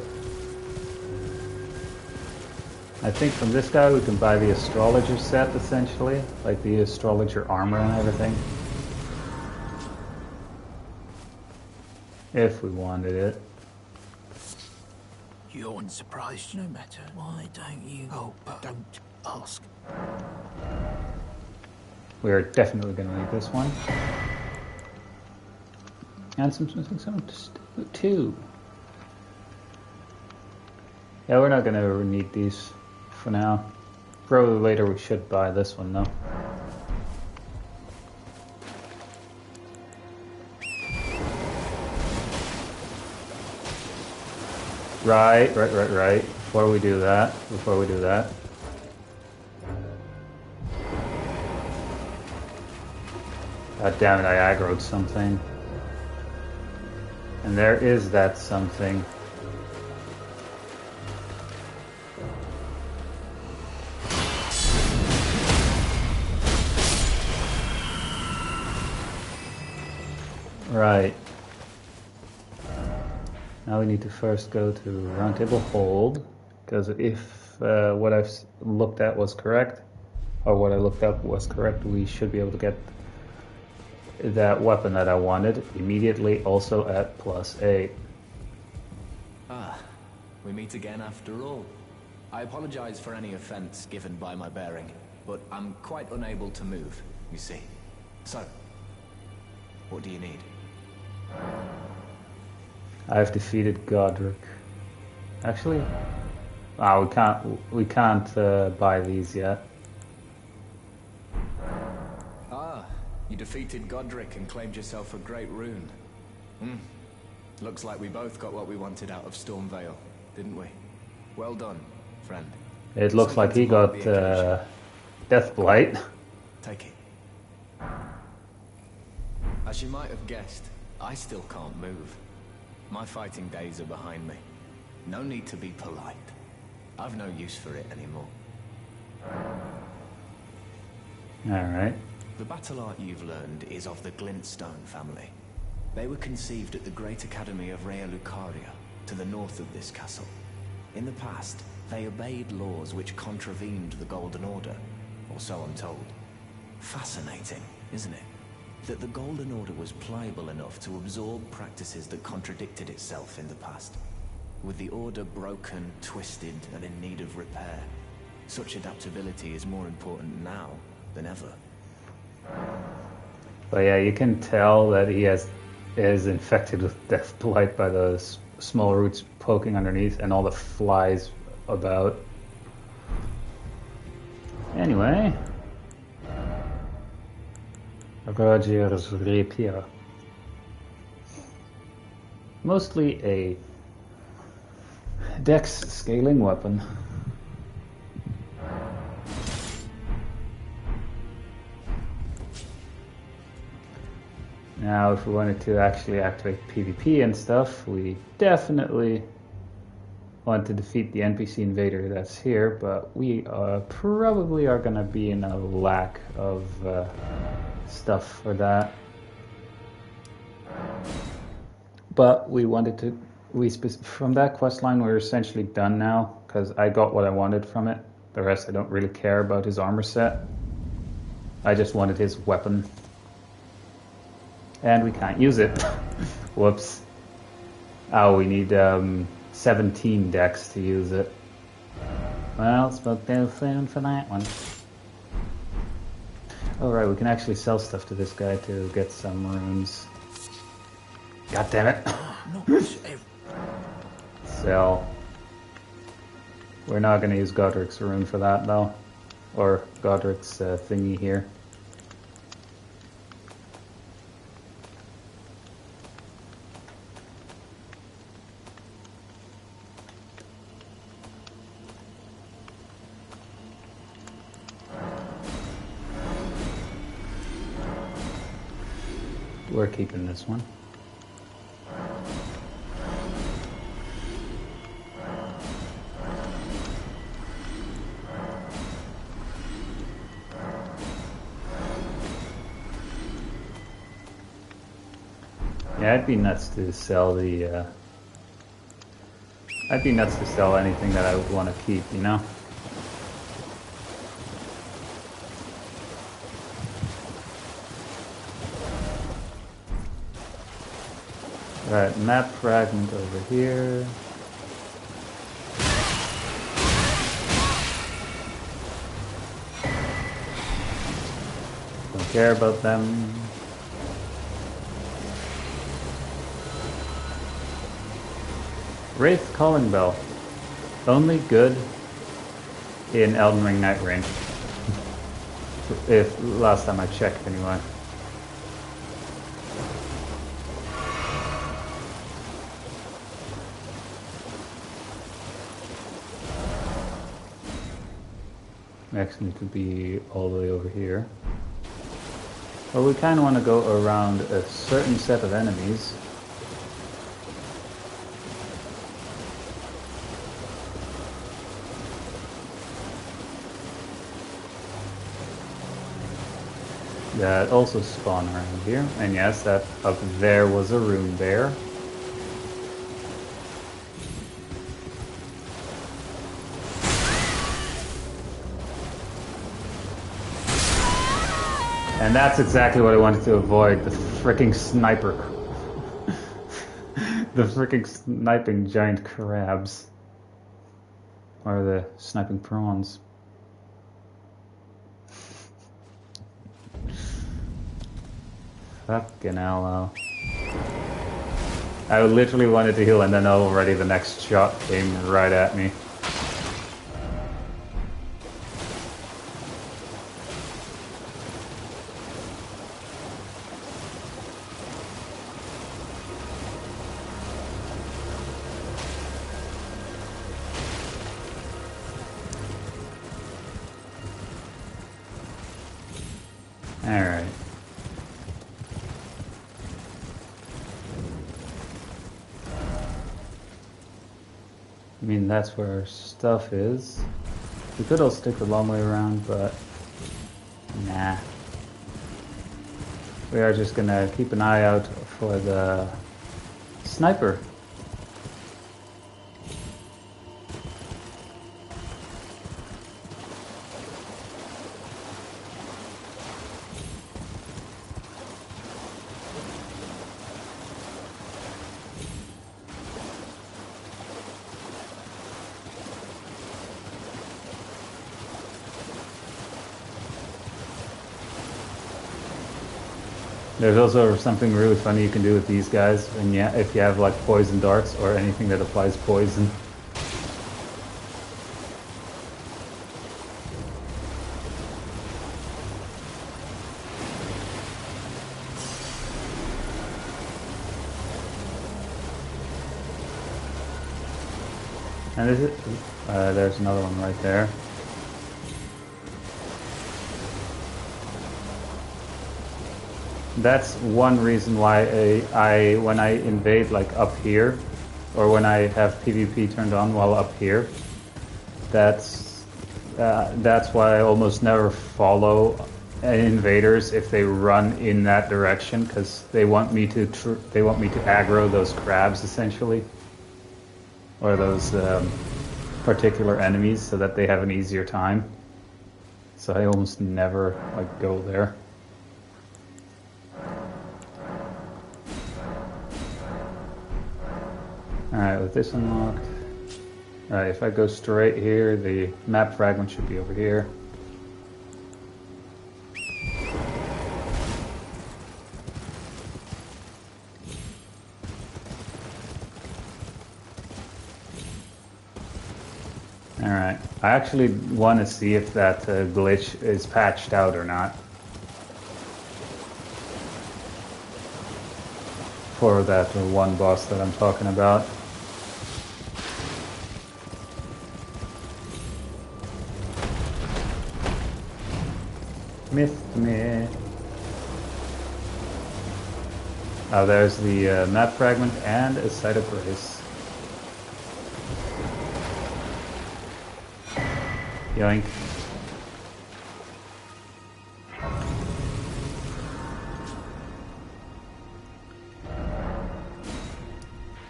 I think from this guy we can buy the astrologer set essentially, like the astrologer armor and everything. If we wanted it. You're unsurprised no matter. Why don't you? Oh, but don't ask. We're definitely going to need this one. And some too. Yeah, we're not going to need these for now. Probably later we should buy this one though. Right. Before we do that. God damn it, I aggroed something. And there is that something. Right. Now we need to first go to Roundtable Hold, because if what I've looked at was correct, or what I looked up was correct, we should be able to get that weapon that I wanted immediately, also at +8. Ah, we meet again after all. I apologize for any offense given by my bearing, but I'm quite unable to move, you see. So, what do you need? I've defeated Godric. Actually, we can't buy these yet. Ah, you defeated Godric and claimed yourself a great rune. Looks like we both got what we wanted out of Stormvale, didn't we? Well done, friend. It looks like he got Deathblight. Take it. As you might have guessed, I still can't move. My fighting days are behind me. No need to be polite. I've no use for it anymore. Alright. The battle art you've learned is of the Glintstone family. They were conceived at the Great Academy of Rea Lucaria, to the north of this castle. In the past, they obeyed laws which contravened the Golden Order, or so I'm told. Fascinating, isn't it? That the Golden Order was pliable enough to absorb practices that contradicted itself in the past. With the Order broken, twisted, and in need of repair, such adaptability is more important now than ever. But yeah, you can tell that he is infected with Deathblight by those small roots poking underneath and all the flies about. Anyway. Roger's Rapier. Mostly a dex scaling weapon. Now, if we wanted to actually activate PvP and stuff, we definitely want to defeat the NPC invader that's here, but we probably are going to be in a lack of stuff for that. But we wanted to, from that quest line, we're essentially done now, because I got what I wanted from it. The rest, I don't really care about his armor set. I just wanted his weapon. And we can't use it. Whoops. Oh, we need 17 dex to use it. Well, it's about too soon for that one. Oh, right, we can actually sell stuff to this guy to get some runes. God damn it. Sell. We're not going to use Godric's rune for that, though. Or Godric's thingy here. We're keeping this one. Yeah, I'd be nuts to sell the, I'd be nuts to sell anything that I would want to keep, you know? Right, map fragment over here. Don't care about them. Wraith Calling Bell. Only good in Elden Ring Night Rain. If last time I checked anyway. Next need to be all the way over here. Well, we kind of want to go around a certain set of enemies. That also spawn around here. And yes, that up there was a rune bear. And that's exactly what I wanted to avoid, the fricking sniper. The fricking sniping giant crabs. Or the sniping prawns. Fucking hell. I literally wanted to heal and then already the next shot came right at me. Alright. I mean, that's where our stuff is. We could all stick the long way around, but nah. We are just gonna keep an eye out for the sniper. There's also something really funny you can do with these guys, and yeah, if you have like poison darts or anything that applies poison. And there's another one right there. That's one reason why when I invade like up here, or when I have PvP turned on while up here, that's why I almost never follow invaders if they run in that direction, because they want me to aggro those crabs essentially, or those particular enemies, so that they have an easier time. So I almost never like go there. Alright, with this unlocked. Alright, if I go straight here, the map fragment should be over here. Alright, I actually want to see if that glitch is patched out or not. For that one boss that I'm talking about. Missed me. Oh, there's the map fragment and a site of grace. Yoink.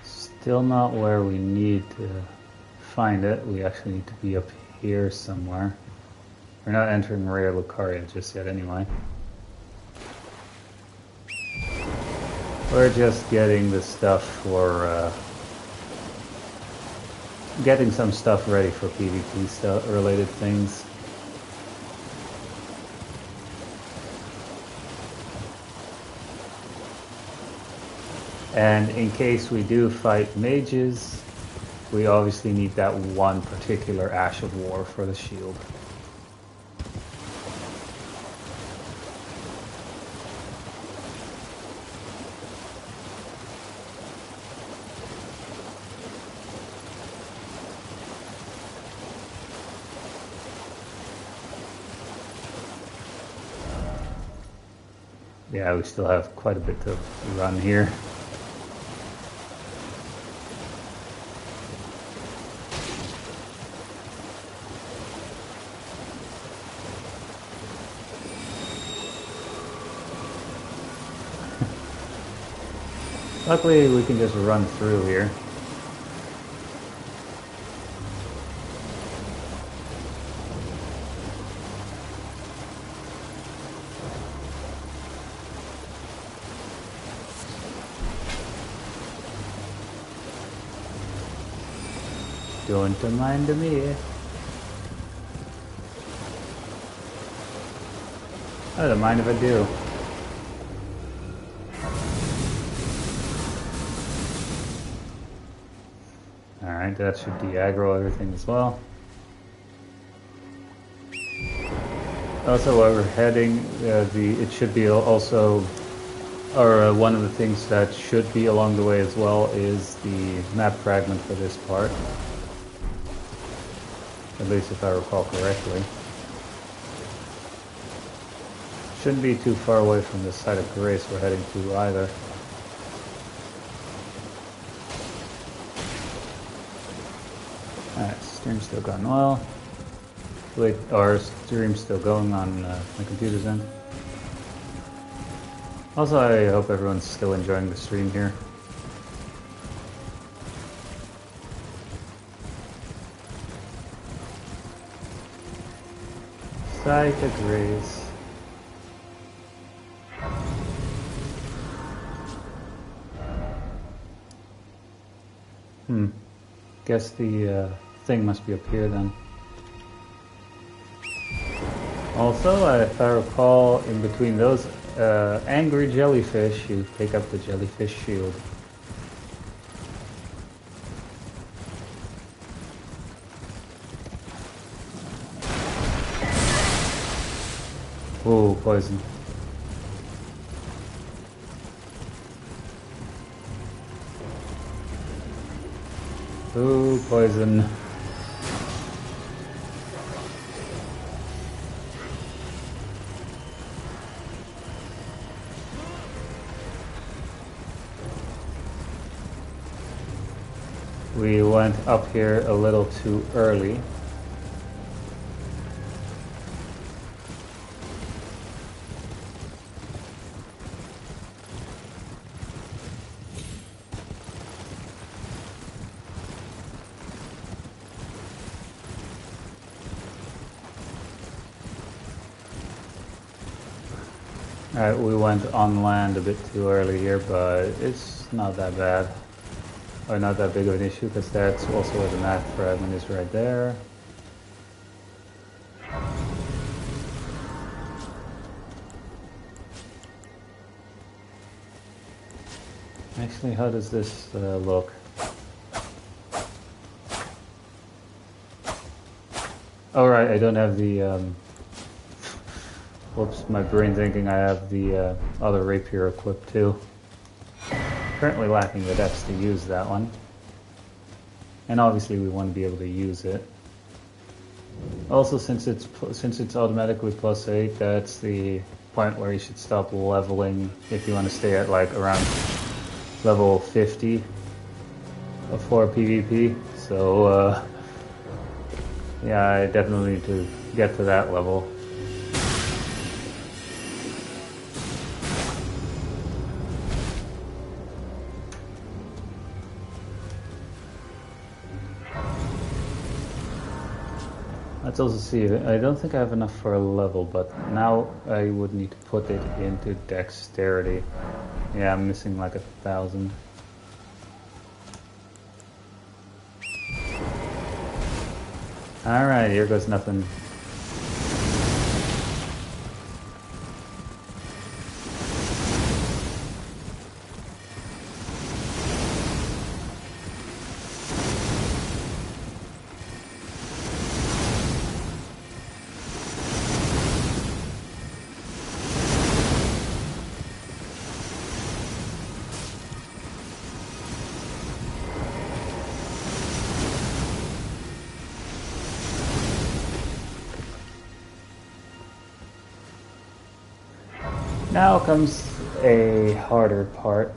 Still not where we need to find it. We actually need to be up here somewhere. We're not entering Raya Lucaria just yet anyway. We're just getting the stuff for getting some stuff ready for PvP stuff related things. And in case we do fight mages, we obviously need that one particular Ash of War for the shield. Yeah, we still have quite a bit to run here. Luckily, we can just run through here. Don't mind me. I don't mind if I do. Alright, that should de-aggro everything as well. Also, while we're heading, it should be also, or one of the things that should be along the way as well is the map fragment for this part. At least if I recall correctly. Shouldn't be too far away from the site of grace we're heading to either. Alright, stream's still going well. Wait, our stream's still going on my computer's end. Also, I hope everyone's still enjoying the stream here. Site of grace. Guess the thing must be up here then. Also, if I recall, in between those angry jellyfish, you pick up the jellyfish shield. Ooh, poison. Ooh, poison. We went up here a little too early. We went on land a bit too early here, but it's not that bad. Or not that big of an issue, because that's also where the map fragment is right there. Actually, how does this look? Oh right, I don't have the... Whoops, my brain thinking I have the other rapier equipped too. Currently lacking the depths to use that one. And obviously we want to be able to use it. Also, since it's automatically +8, that's the point where you should stop leveling if you want to stay at like around level 50 for PvP. So yeah, I definitely need to get to that level. Let's also see, I don't think I have enough for a level, but now I would need to put it into dexterity. Yeah, I'm missing like 1,000. Alright, here goes nothing. Now comes a harder part.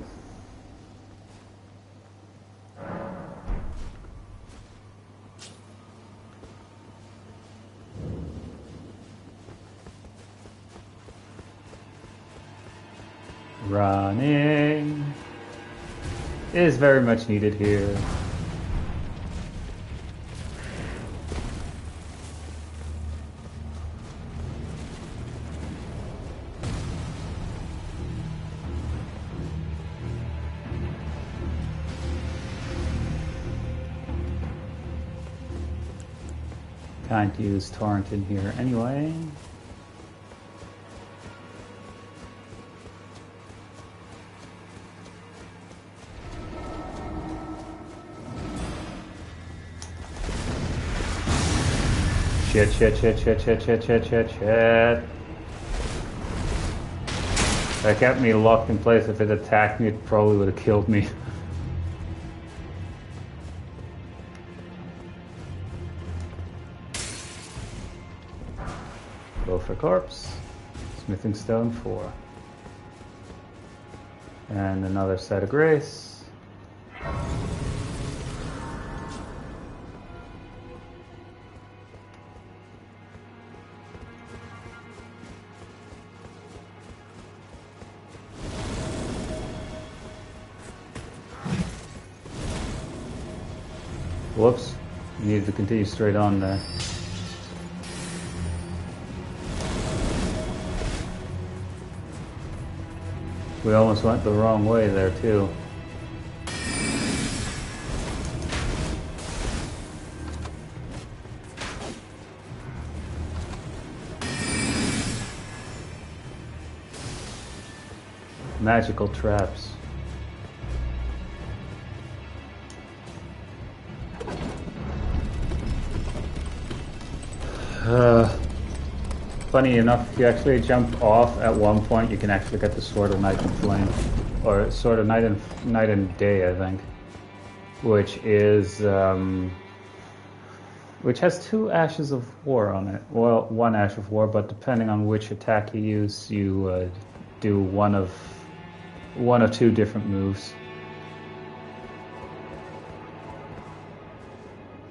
Running is very much needed here. Can't use torrent in here anyway. Shit. That kept me locked in place. If it attacked me, it probably would have killed me. Go for corpse. Smithing stone 4. And another set of grace. Whoops, needed to continue straight on there. We almost went the wrong way there too. magical traps. Funny enough, if you actually jump off at one point, you can actually get the Sword of Night and Flame. Or Sword of Night and Day, I think. Which is, which has 2 Ashes of War on it. Well, 1 Ash of War, but depending on which attack you use, you do one of 2 different moves.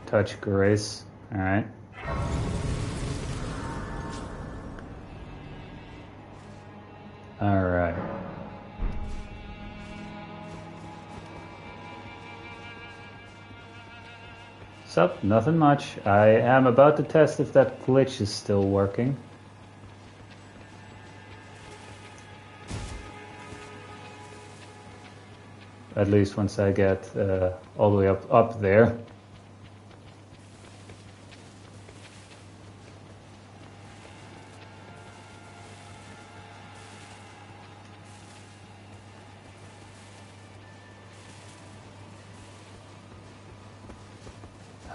Touch Grace, alright. Alright. So, nothing much. I am about to test if that glitch is still working. At least once I get all the way up there.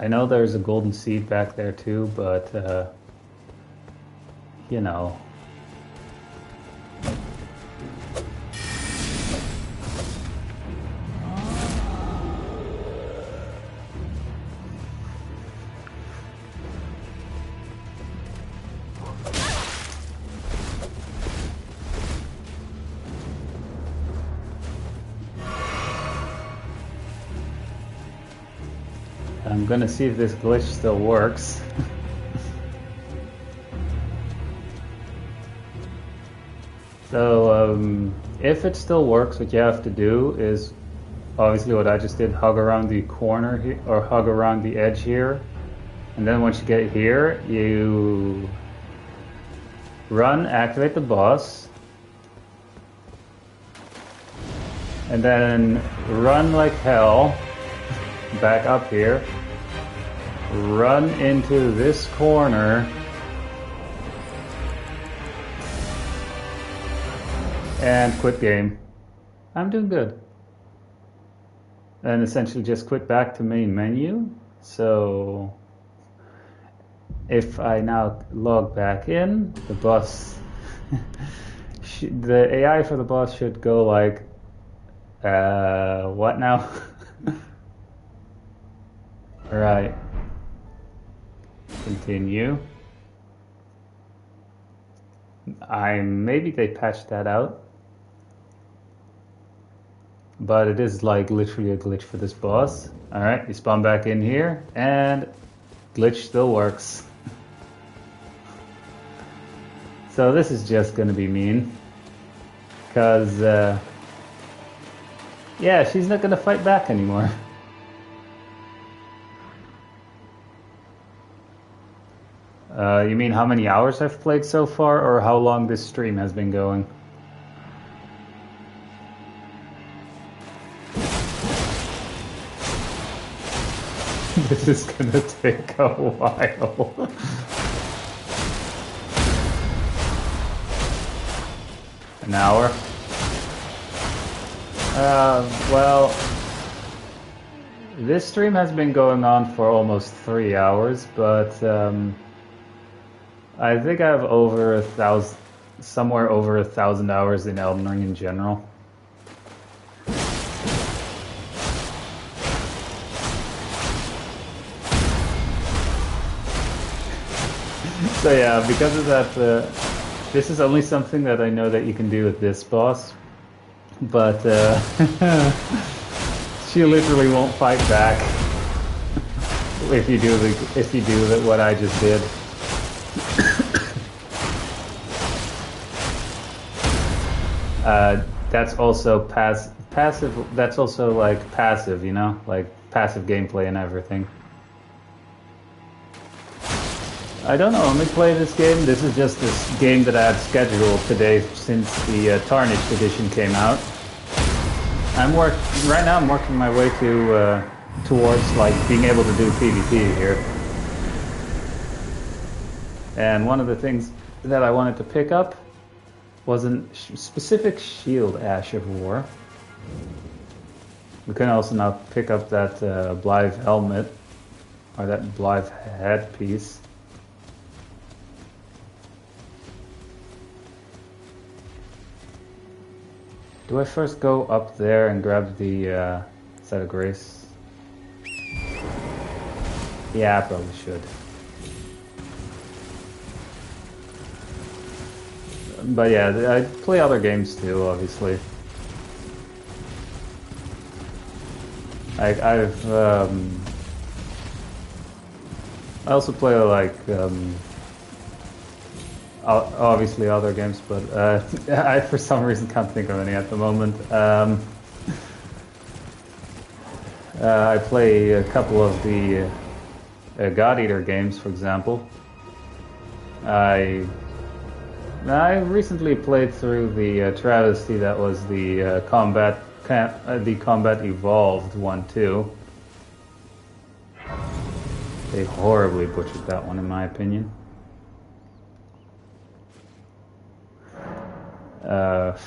I know there's a golden seed back there too, but you know. I'm gonna see if this glitch still works. So, if it still works, what you have to do is obviously what I just did, hug around the corner here, or hug around the edge here. And then once you get here, you run, activate the boss. And then run like hell back up here. Run into this corner and quit game. I'm doing good. And essentially just quit back to main menu. So if I now log back in, the boss, the AI for the boss should go like, what now? Right. Continue. Maybe they patched that out. But it is like literally a glitch for this boss. Alright, you spawn back in here and glitch still works. So this is just gonna be mean. Cause yeah, she's not gonna fight back anymore. You mean how many hours I've played so far, or how long this stream has been going? This is gonna take a while. An hour? Well, this stream has been going on for almost 3 hours, but I think I have over 1,000, somewhere over 1,000 hours in Elden Ring in general. So yeah, because of that, this is only something that I know that you can do with this boss, but she literally won't fight back if you do what I just did. That's also passive. That's also like passive, you know, like passive gameplay and everything. I don't normally play this game. This is just this game that I had scheduled today since the Tarnished edition came out. Right now. I'm working my way to towards like being able to do PvP here. And one of the things that I wanted to pick up wasn't specific shield Ash of War. We can also now pick up that Blythe helmet, or that Blythe headpiece. Do I first go up there and grab the Set of Grace? Yeah, I probably should. But yeah, I play other games too, obviously. I also play like obviously other games, but I for some reason can't think of any at the moment. I play a couple of the God Eater games, for example. I recently played through the travesty that was the Combat Evolved one too. They horribly butchered that one, in my opinion. But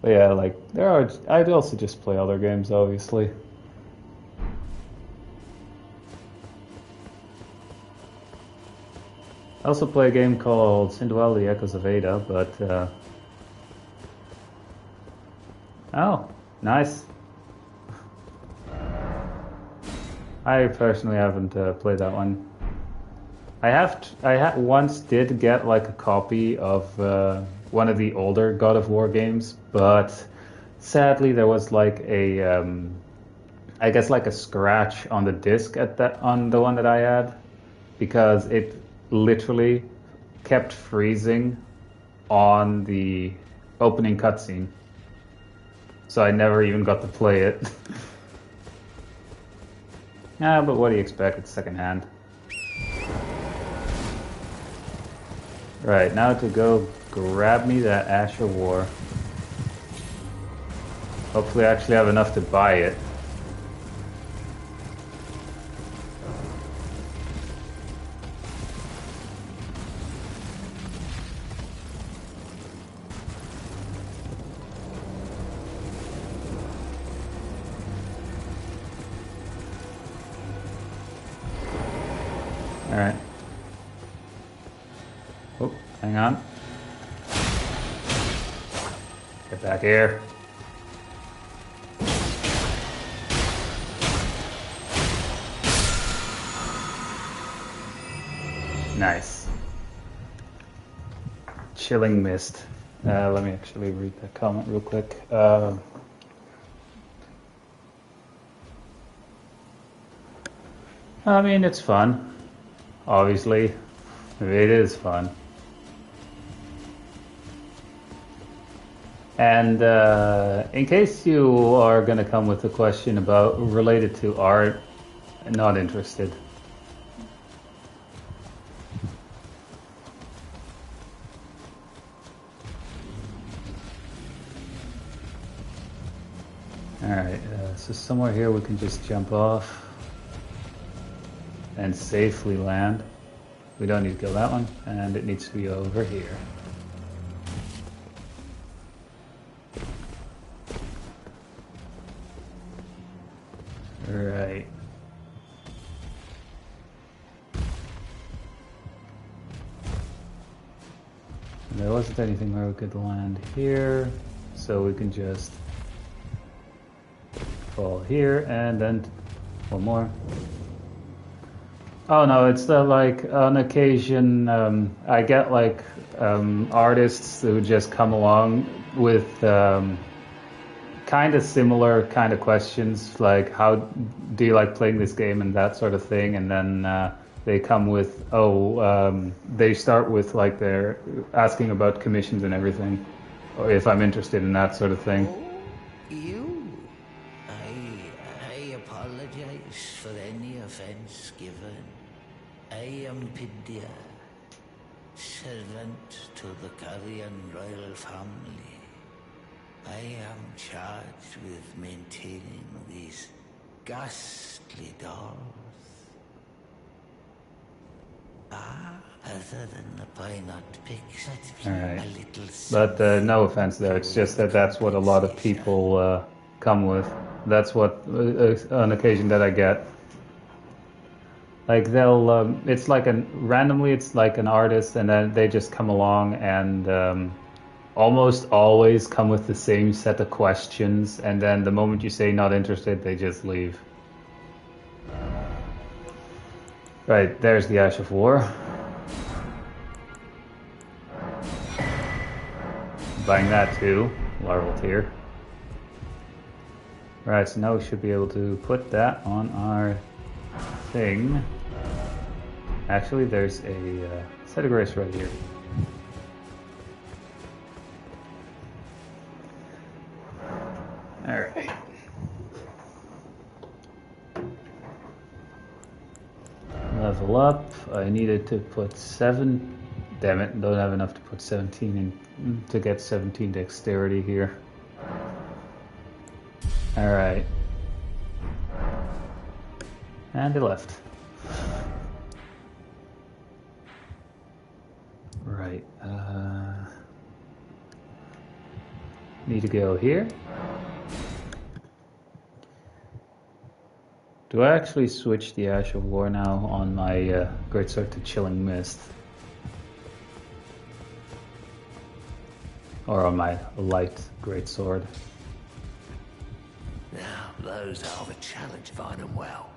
yeah, like I'd also just play other games, obviously. I also play a game called Synduel: The Echoes of Ada, but oh, nice. I personally haven't played that one. I once did get like a copy of one of the older God of War games, but sadly there was like a I guess like a scratch on the disc on the one that I had, because it literally kept freezing on the opening cutscene. So I never even got to play it. But what do you expect? It's secondhand. Right, now to go grab me that Ash of War. Hopefully I actually have enough to buy it. Alright. Oh, hang on. Get back here. Nice. Chilling mist. Let me actually read that comment real quick. I mean, it's fun. Obviously, it is fun. And in case you are going to come with a question related to art, not interested. Alright, so somewhere here we can just jump off and safely land. We don't need to kill that one, and it needs to be over here. Right. There wasn't anything where we could land here, so we can just fall here, and then one more. Oh no, it's like on occasion I get like artists who just come along with kind of similar kind of questions, like how do you like playing this game and that sort of thing, and then they come with they start with like they're asking about commissions and everything, or if I'm interested in that sort of thing. Oh, you? I apologize for any offense given. I am Pidia, servant to the Carrion royal family. I am charged with maintaining these ghastly dolls. Other than the pine-nut pics, Alright. a little... But no offense there, it's just that that's what a lot of people come with. That's what, an occasion that I get. Like they'll, it's like randomly it's like an artist and then they just come along and almost always come with the same set of questions, and then the moment you say not interested, they just leave. Right, there's the Ash of War. Buying that too, larval tier. Right, so now we should be able to put that on our thing. Actually, there's a set of grace right here. Alright. Level up. I needed to put 7. Damn it, don't have enough to put 17 in to get 17 dexterity here. Alright. And they left. Right. Need to go here. Do I actually switch the Ash of War now on my Greatsword to Chilling Mist? Or on my light Greatsword? Now, those are the challenge, fine and well.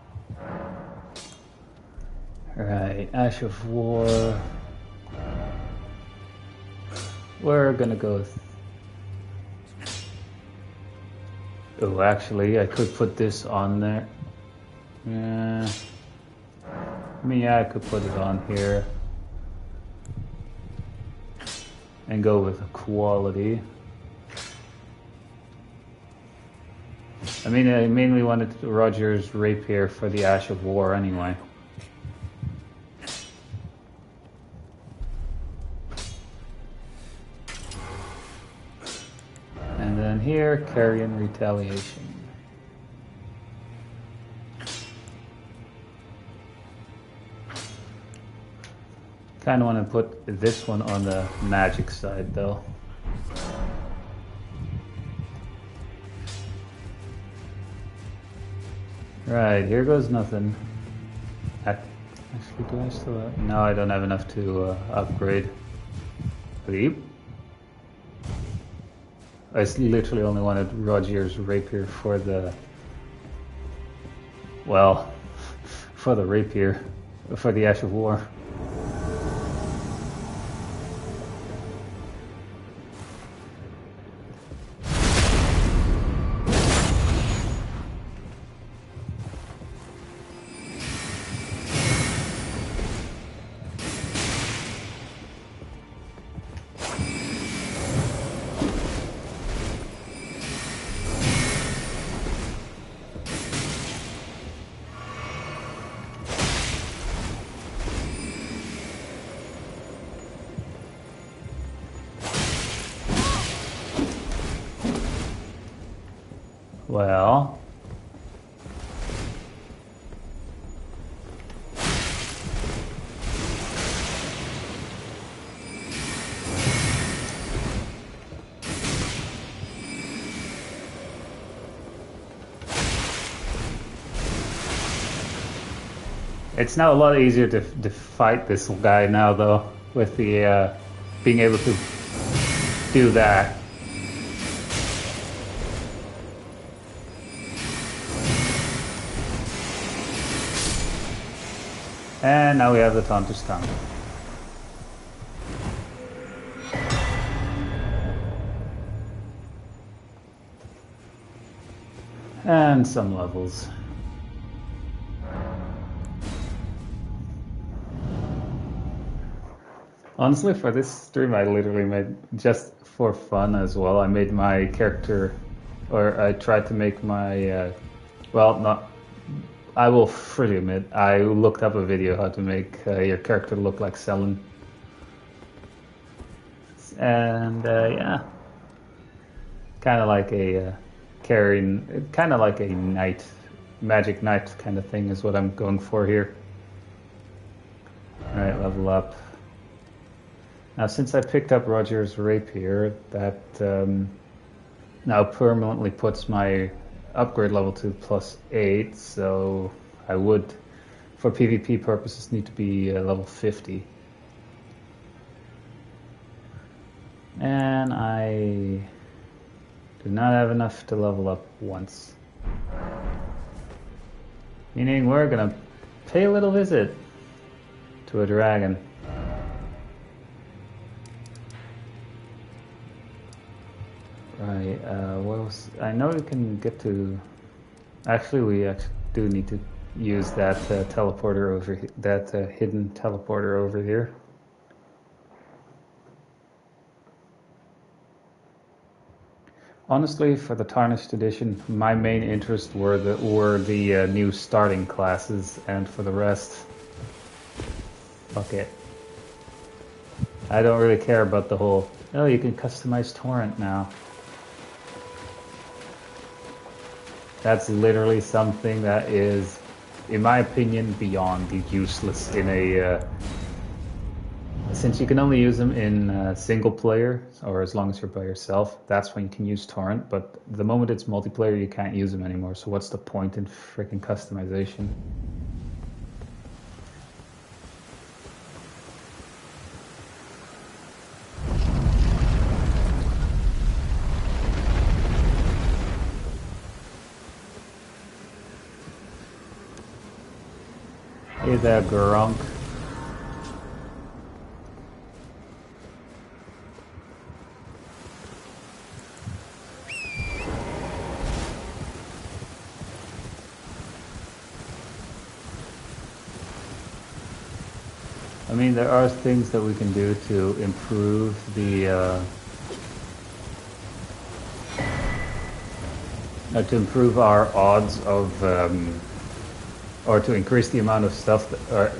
Right, Ash of War. We're gonna go with... Oh, actually, I could put this on there. Yeah. I mean, yeah, I could put it on here. And go with quality. I mean, I mainly wanted Roger's Rapier for the Ash of War anyway. And then here, Carrion Retaliation. Kind of want to put this one on the magic side though. Right, here goes nothing. Actually, do I still have... No, I don't have enough to upgrade. Leap. I literally only wanted Roger's Rapier for the... Well, for the Rapier. For the Ash of War. Well... It's now a lot easier to fight this guy now, though, with the being able to do that. And now we have the Taunter's Tongue. And some levels. Honestly, for this stream, I literally made, just for fun as well, I made my character, or I tried to make my, well, not, I will freely admit, I looked up a video how to make your character look like Selen. And, yeah. Kind of like a carrying, kind of like a knight, magic knight kind of thing is what I'm going for here. Alright, level up. Now, since I picked up Roger's rapier, that now permanently puts my upgrade level to +8, so I would, for PvP purposes, need to be level 50. And I do not have enough to level up once. Meaning we're gonna pay a little visit to a dragon. Right, what else? I know we can get to... Actually, we do need to use that teleporter over here, that hidden teleporter over here. Honestly, for the Tarnished Edition, my main interest were the new starting classes, and for the rest, fuck it. I don't really care about the whole, oh, you can customize Torrent now. That's literally something that is, in my opinion, beyond useless in a... since you can only use them in single player, or as long as you're by yourself, that's when you can use Torrent, but the moment it's multiplayer you can't use them anymore, so what's the point in freaking customization? Hey there, Grunk. I mean, there are things that we can do to improve the to improve our odds of or to increase the amount of stuff that,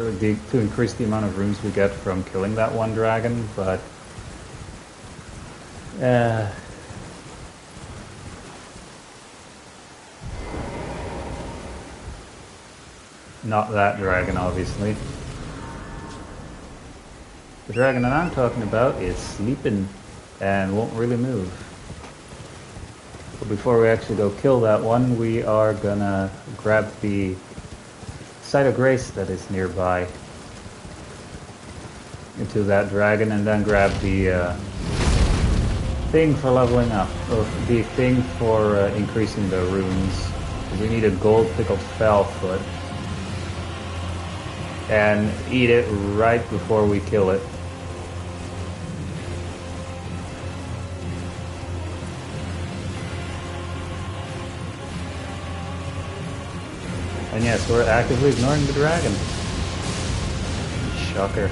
to increase the amount of runes we get from killing that one dragon, but not that dragon, obviously. The dragon that I'm talking about is sleeping and won't really move. But before we actually go kill that one, we are gonna grab the Site of Grace that is nearby into that dragon, and then grab the thing for leveling up, or the thing for increasing the runes. We need a gold pickled fowl-foot, and eat it right before we kill it. And yes, we're actively ignoring the dragon. Shocker.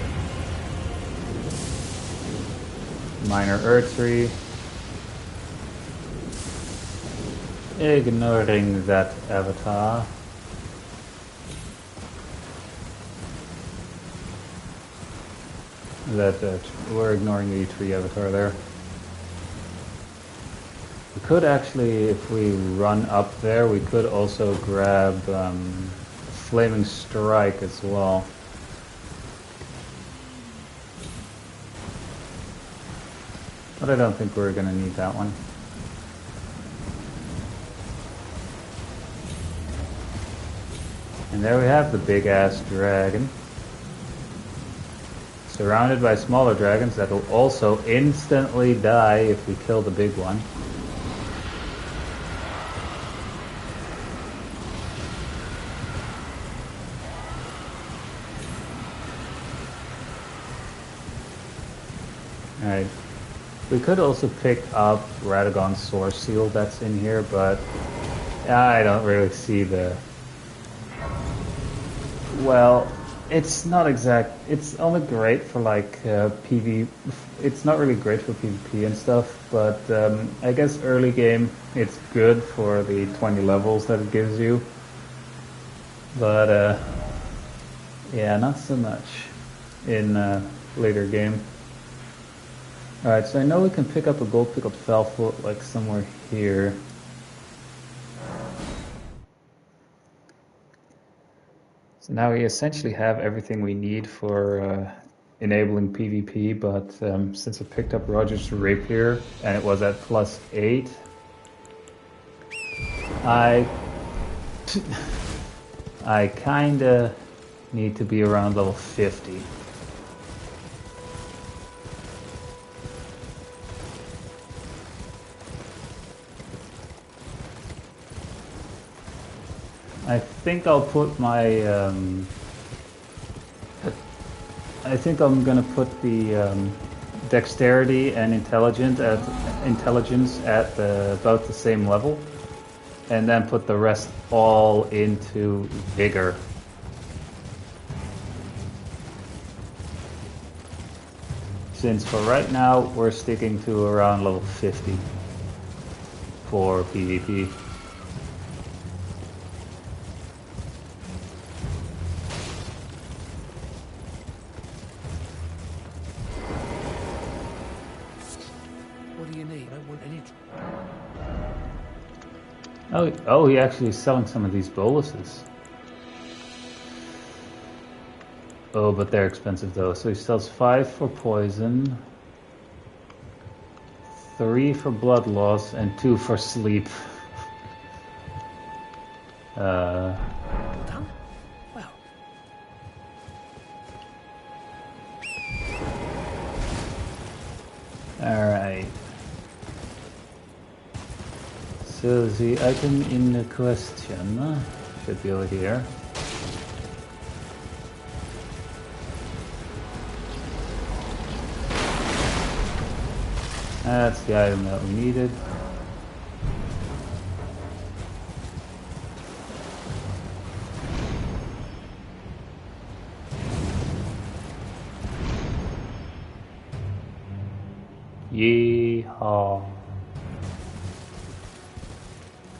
Minor Earthtree. Ignoring that avatar. We're ignoring the tree avatar there. We could actually, if we run up there, we could also grab Flaming Strike as well. But I don't think we're going to need that one. And there we have the big-ass dragon. Surrounded by smaller dragons that will also instantly die if we kill the big one. Alright. We could also pick up Radagon's Source Seal that's in here, but I don't really see the... Well, it's not exact... It's only great for like PV... It's not really great for PvP and stuff, but I guess early game it's good for the 20 levels that it gives you. But yeah, not so much in later game. Alright, so I know we can pick up a gold pickled fowl-foot like somewhere here. So now we essentially have everything we need for enabling PvP, but since I picked up Roger's Rapier and it was at +8, I kinda need to be around level 50. I think I'll put my I think I'm gonna put the dexterity and intelligence at about the same level, and then put the rest all into vigor. Since for right now we're sticking to around level 50 for PvP. What do you need? I don't want any. Oh, he actually is selling some of these boluses. Oh, but they're expensive though. So he sells 5 for poison, 3 for blood loss, and 2 for sleep. Done? Well. Alright. So the item in question should be over here. That's the item that we needed. Yeehaw.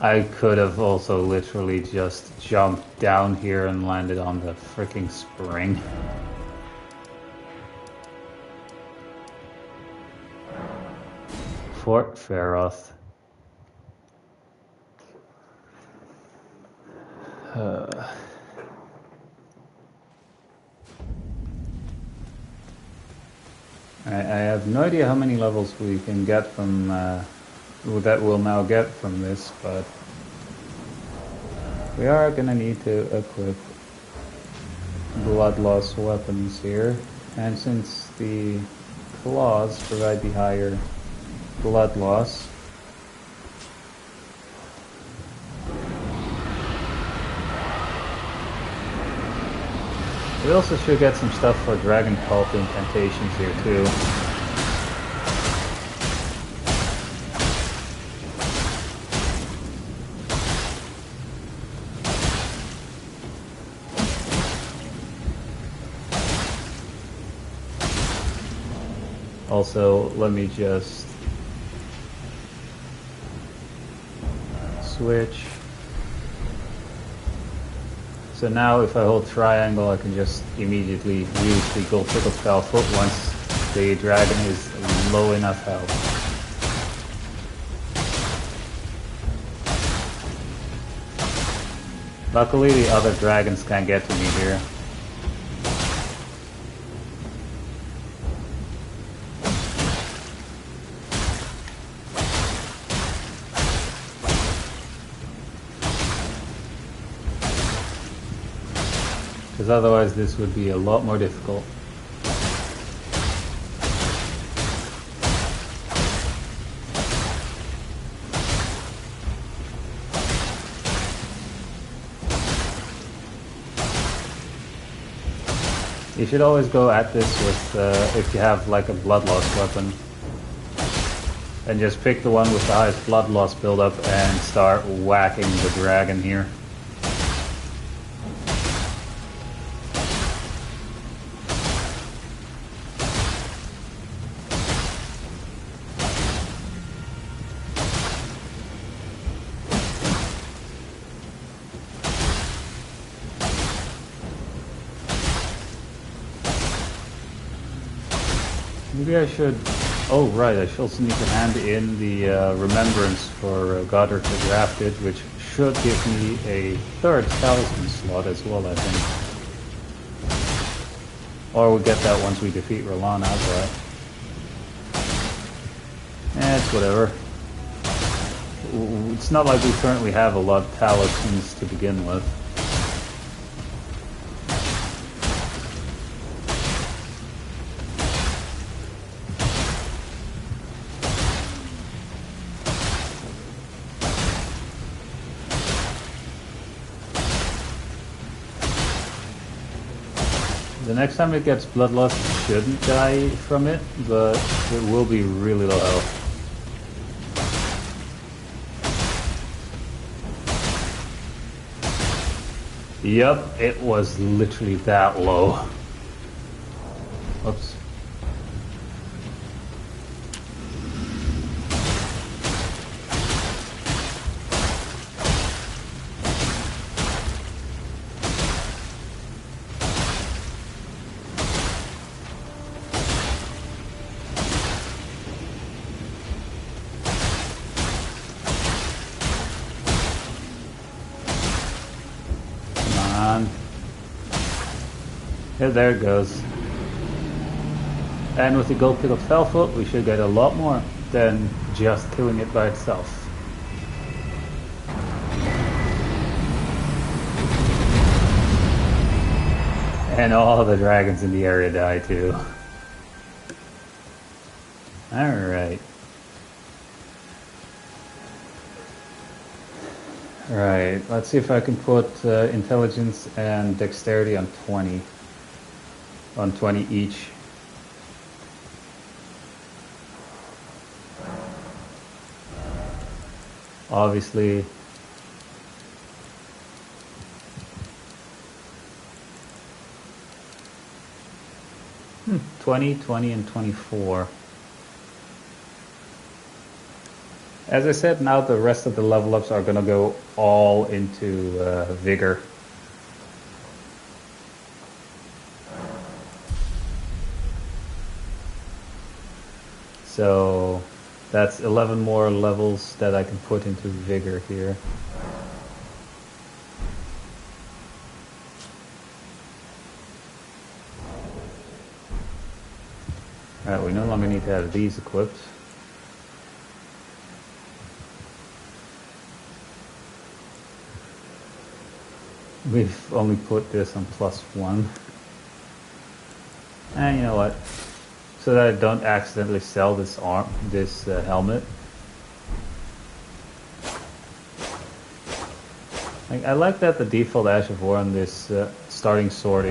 I could have also literally just jumped down here and landed on the freaking spring. Fort Feroth. I have no idea how many levels we can get from that we'll now get from this, but we are gonna need to equip blood loss weapons here, and since the claws provide the higher blood loss, we also should get some stuff for dragon cult incantations here too. Also, let me just switch. So now if I hold triangle, I can just immediately use the gold pickle spell foot once the dragon is low enough health. Luckily the other dragons can't get to me here. Because otherwise this would be a lot more difficult. You should always go at this with, if you have like a blood loss weapon, and just pick the one with the highest blood loss buildup and start whacking the dragon here. Maybe I should... Oh right, I should also need to hand in the remembrance for Godric the Grafted, which should give me a third talisman slot as well, I think. Or we get that once we defeat Roland outright. It's whatever. It's not like we currently have a lot of talismans to begin with. The next time it gets bloodlust, it shouldn't die from it, but it will be really low health. Yep, it was literally that low. Whoops. Yeah, there it goes. And with the gold pickled fellfoot, we should get a lot more than just killing it by itself. And all the dragons in the area die too. Alright. Right, let's see if I can put intelligence and dexterity on 20. On 20 each. Obviously. 20, 20, and 24. As I said, now the rest of the level ups are gonna go all into vigor. So that's 11 more levels that I can put into vigor here. Alright, we no longer need to have these equipped. We've only put this on +1. And you know what? So that I don't accidentally sell this helmet. I like that the default Ash of War on this starting sword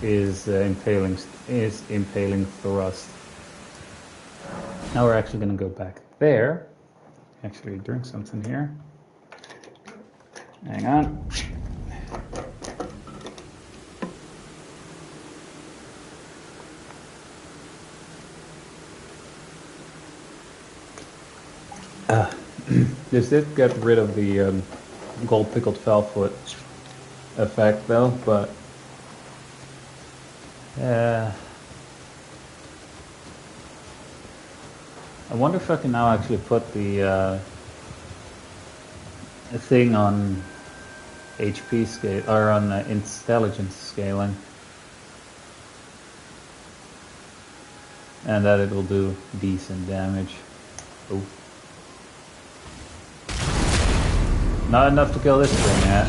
is impaling thrust. Now we're actually going to go back there. Actually, drink something here. Hang on. This did get rid of the gold pickled fellfoot effect though, but I wonder if I can now actually put the thing on HP scale or on intelligence scaling, and that it will do decent damage. Ooh. Not enough to kill this thing yet.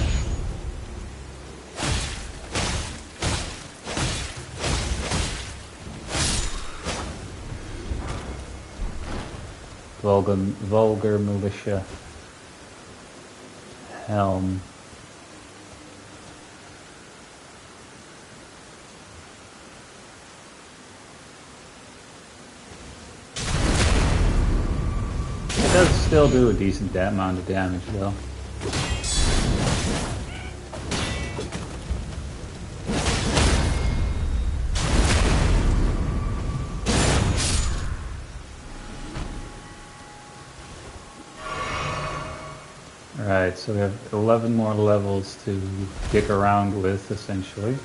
Vulgar militia helm. It does still do a decent amount of damage though. Alright, so we have 11 more levels to dick around with, essentially.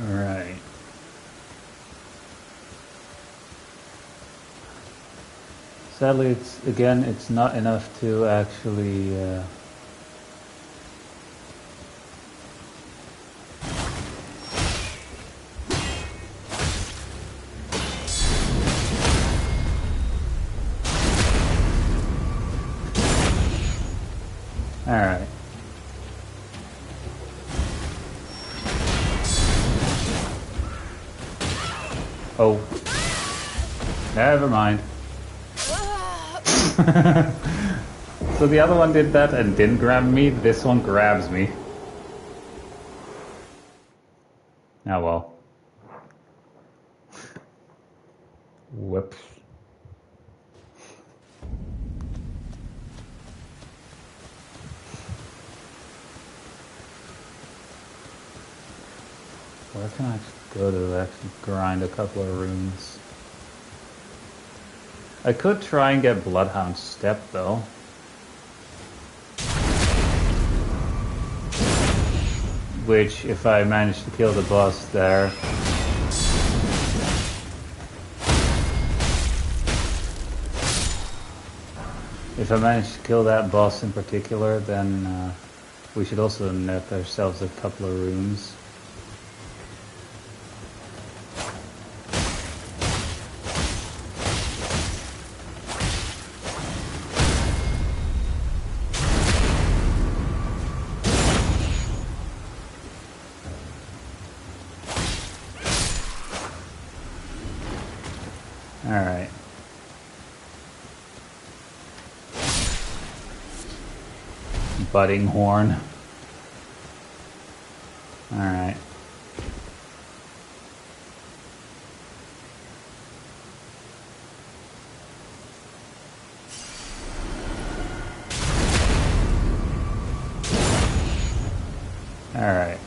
Right. Sadly, it's not enough to actually Alright. Oh. Never mind. So the other one did that and didn't grab me, this one grabs me. Oh well. Whoops. Where can I go to actually grind a couple of runes? I could try and get Bloodhound Step though. Which, if I manage to kill the boss there... If I manage to kill that boss in particular, then we should also net ourselves a couple of runes. Alright. Budding horn. Alright. Alright.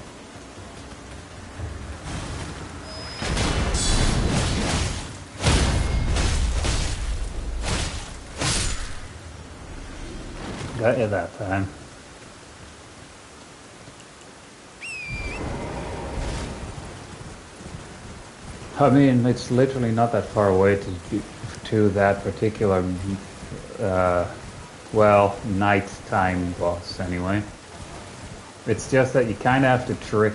Got you that time. I mean, it's literally not that far away to that particular, well, nighttime boss anyway. It's just that you kind of have to trick,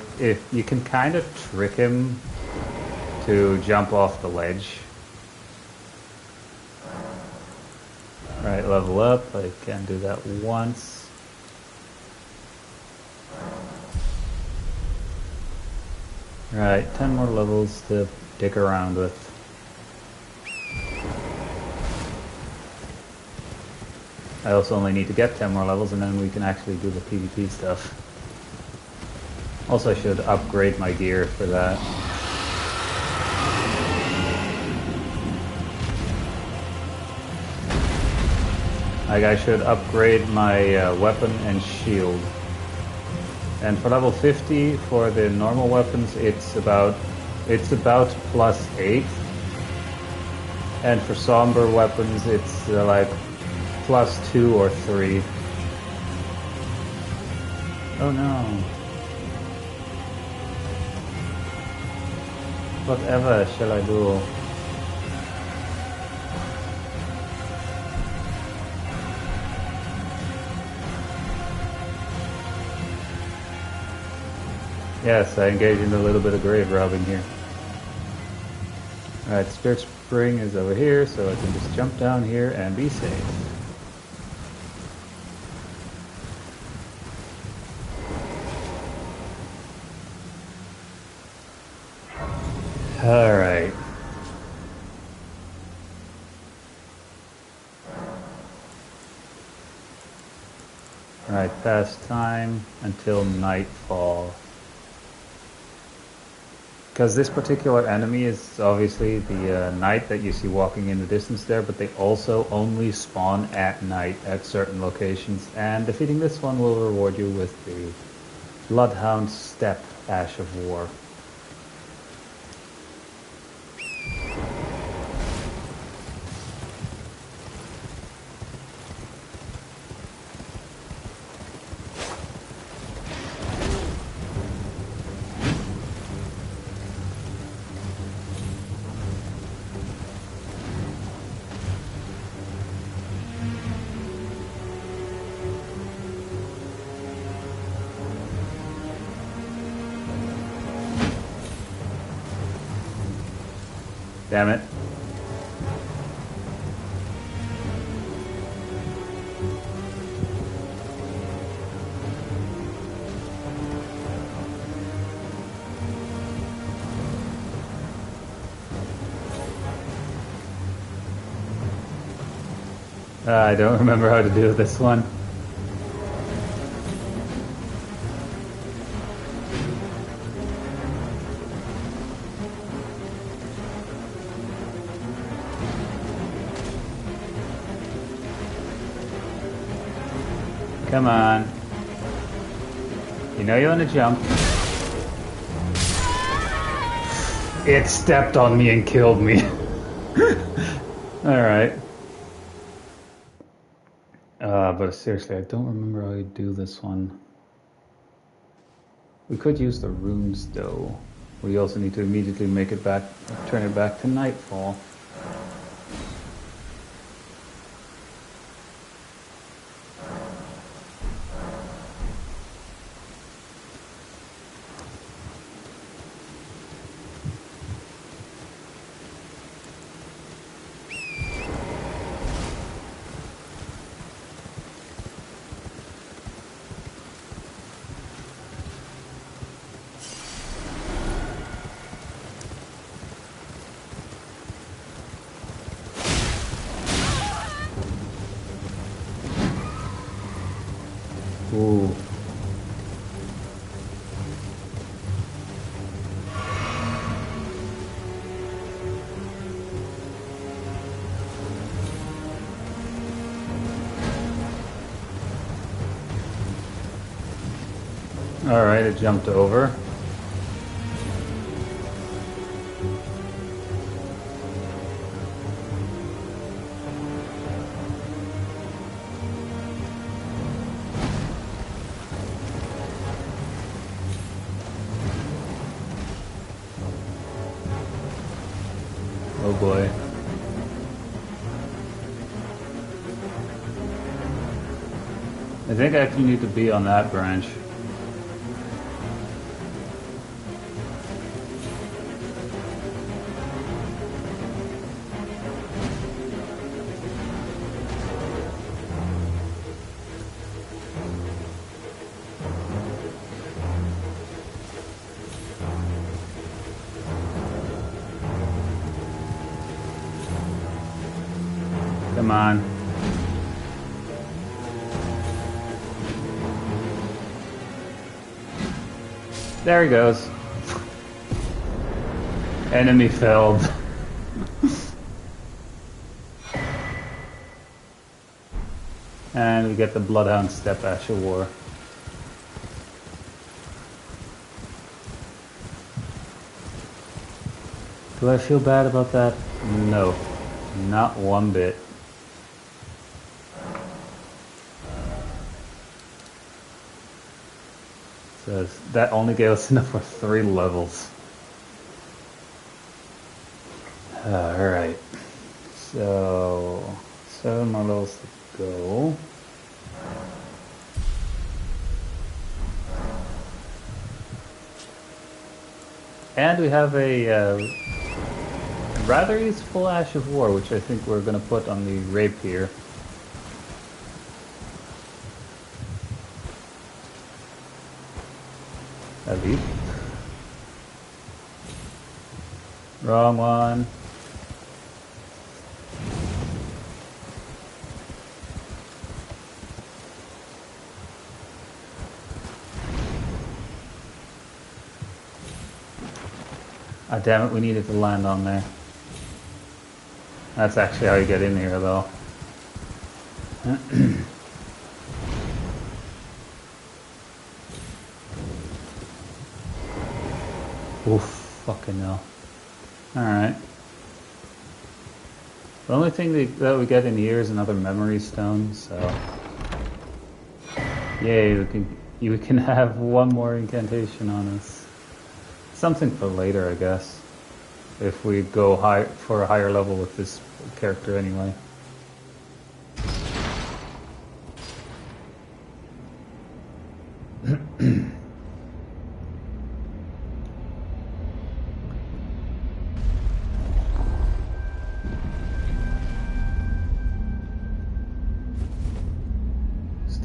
you can kind of trick him to jump off the ledge. Right, level up, I can do that once. Right, 10 more levels to dick around with. I also only need to get 10 more levels and then we can actually do the PvP stuff. Also, I should upgrade my gear for that. Like, I should upgrade my weapon and shield. And for level 50, for the normal weapons, it's about +8. And for somber weapons, it's like +2 or 3. Oh no. Whatever shall I do? Yes, I engaged in a little bit of grave robbing here. Alright, Spirit Spring is over here, so I can just jump down here and be safe. Alright. Alright, past time until nightfall. Because this particular enemy is obviously the knight that you see walking in the distance there, but they also only spawn at night at certain locations, and defeating this one will reward you with the Bloodhound Step Ash of War. Damn it. I don't remember how to do this one. Come on. You know you want to jump. It stepped on me and killed me. Alright. But seriously, I don't remember how you do this one. We could use the runes though. We also need to immediately make it back, turn it back to nightfall. Ooh. Alright, it jumped over. Oh boy. I think I actually need to be on that branch. Come on. There he goes. Enemy felled. And we get the Bloodhound Step Ash of War. Do I feel bad about that? No. Not one bit. So that only gave us enough for 3 levels. Alright. So 7 more levels to go. And we have a rather useful Ash of War, which I think we're going to put on the rapier. Heavy. Wrong one. Ah, damn it, we needed to land on there. That's actually how you get in here, though. Oof, fucking hell. Alright. The only thing that we get in here is another memory stone, so... Yay, we can have one more incantation on us. Something for later, I guess. If we go high for a higher level with this character anyway.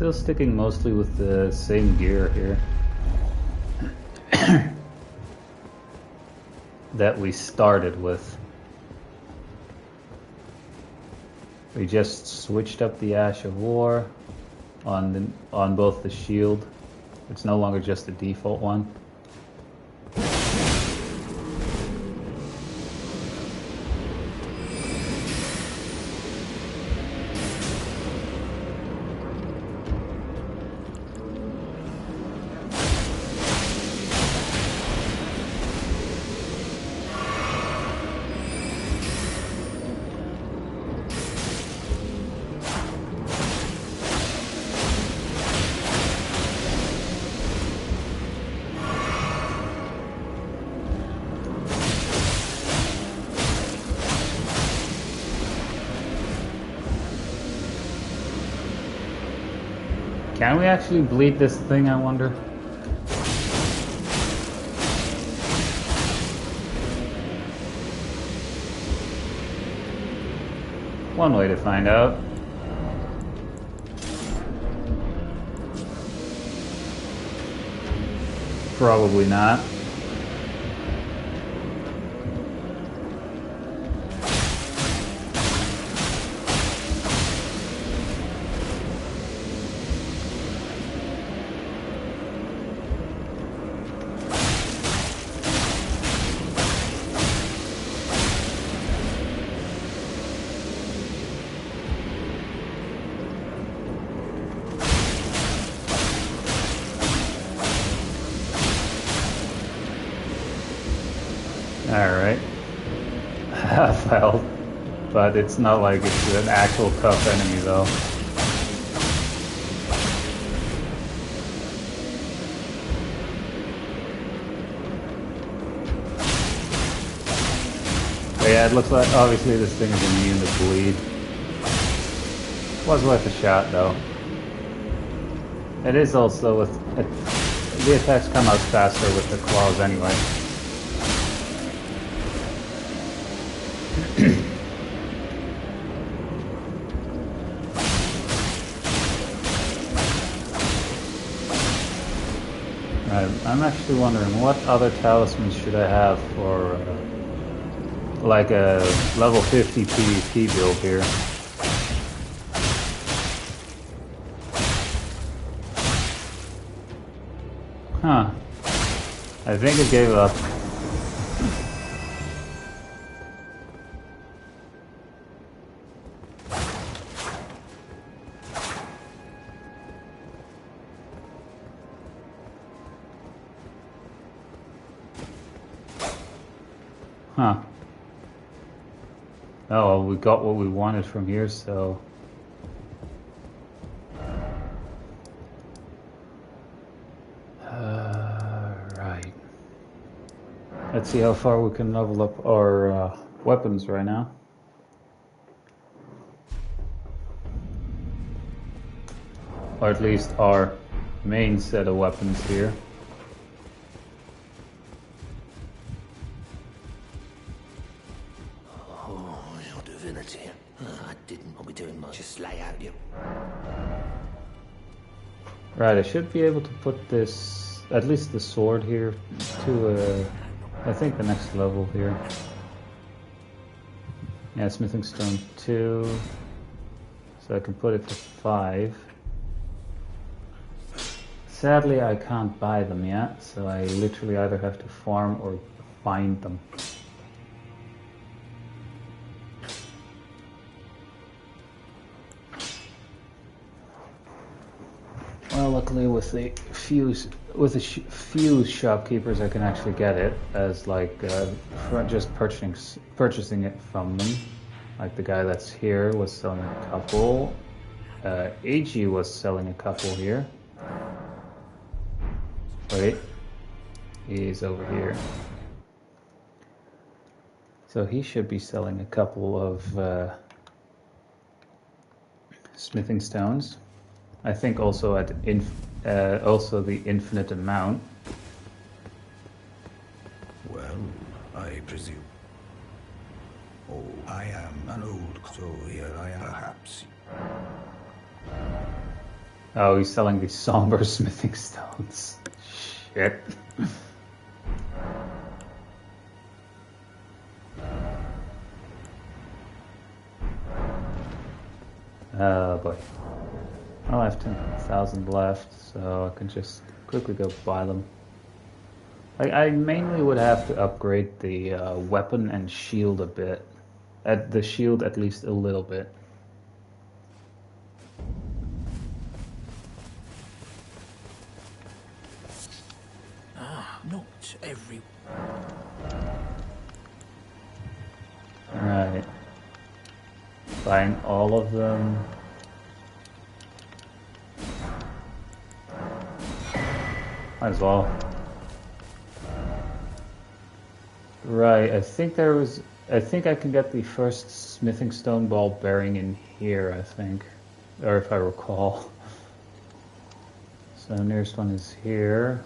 Still sticking mostly with the same gear here that we started with. We just switched up the Ash of War on both the shield. It's no longer just the default one. Can we actually bleed this thing, I wonder? One way to find out. Probably not. Alright. Half health. But it's not like it's an actual tough enemy though. But yeah, it looks like obviously this thing is immune to bleed. Was worth a shot though. It is also with the attacks come out faster with the claws anyway. I'm actually wondering what other talismans should I have for like a level 50 PvP build here. Huh. I think it gave up. Huh. Oh, well, we got what we wanted from here, so... right. Let's see how far we can level up our weapons right now. Or at least our main set of weapons here. Right, I should be able to put this, at least the sword here, to I think the next level here. Yeah, smithing stone 2, so I can put it to 5. Sadly, I can't buy them yet, so I literally either have to farm or find them. Well, luckily with the few shopkeepers, I can actually get it as like just purchasing it from them. Like the guy that's here was selling a couple. AG was selling a couple here. Wait, he's over here. So he should be selling a couple of smithing stones. I think also at also the infinite amount. Well, I presume. Oh, I am an old, so here I am, perhaps. Oh, he's selling these somber smithing stones. Shit. Oh boy. Well, I have 10,000 left, so I can just quickly go buy them. I mainly would have to upgrade the weapon and shield a bit. At the shield at least a little bit. Not every... Alright. Buying all of them. Might as well. Right, I think I can get the first smithing stone ball bearing in here, I think. Or if I recall. So nearest one is here.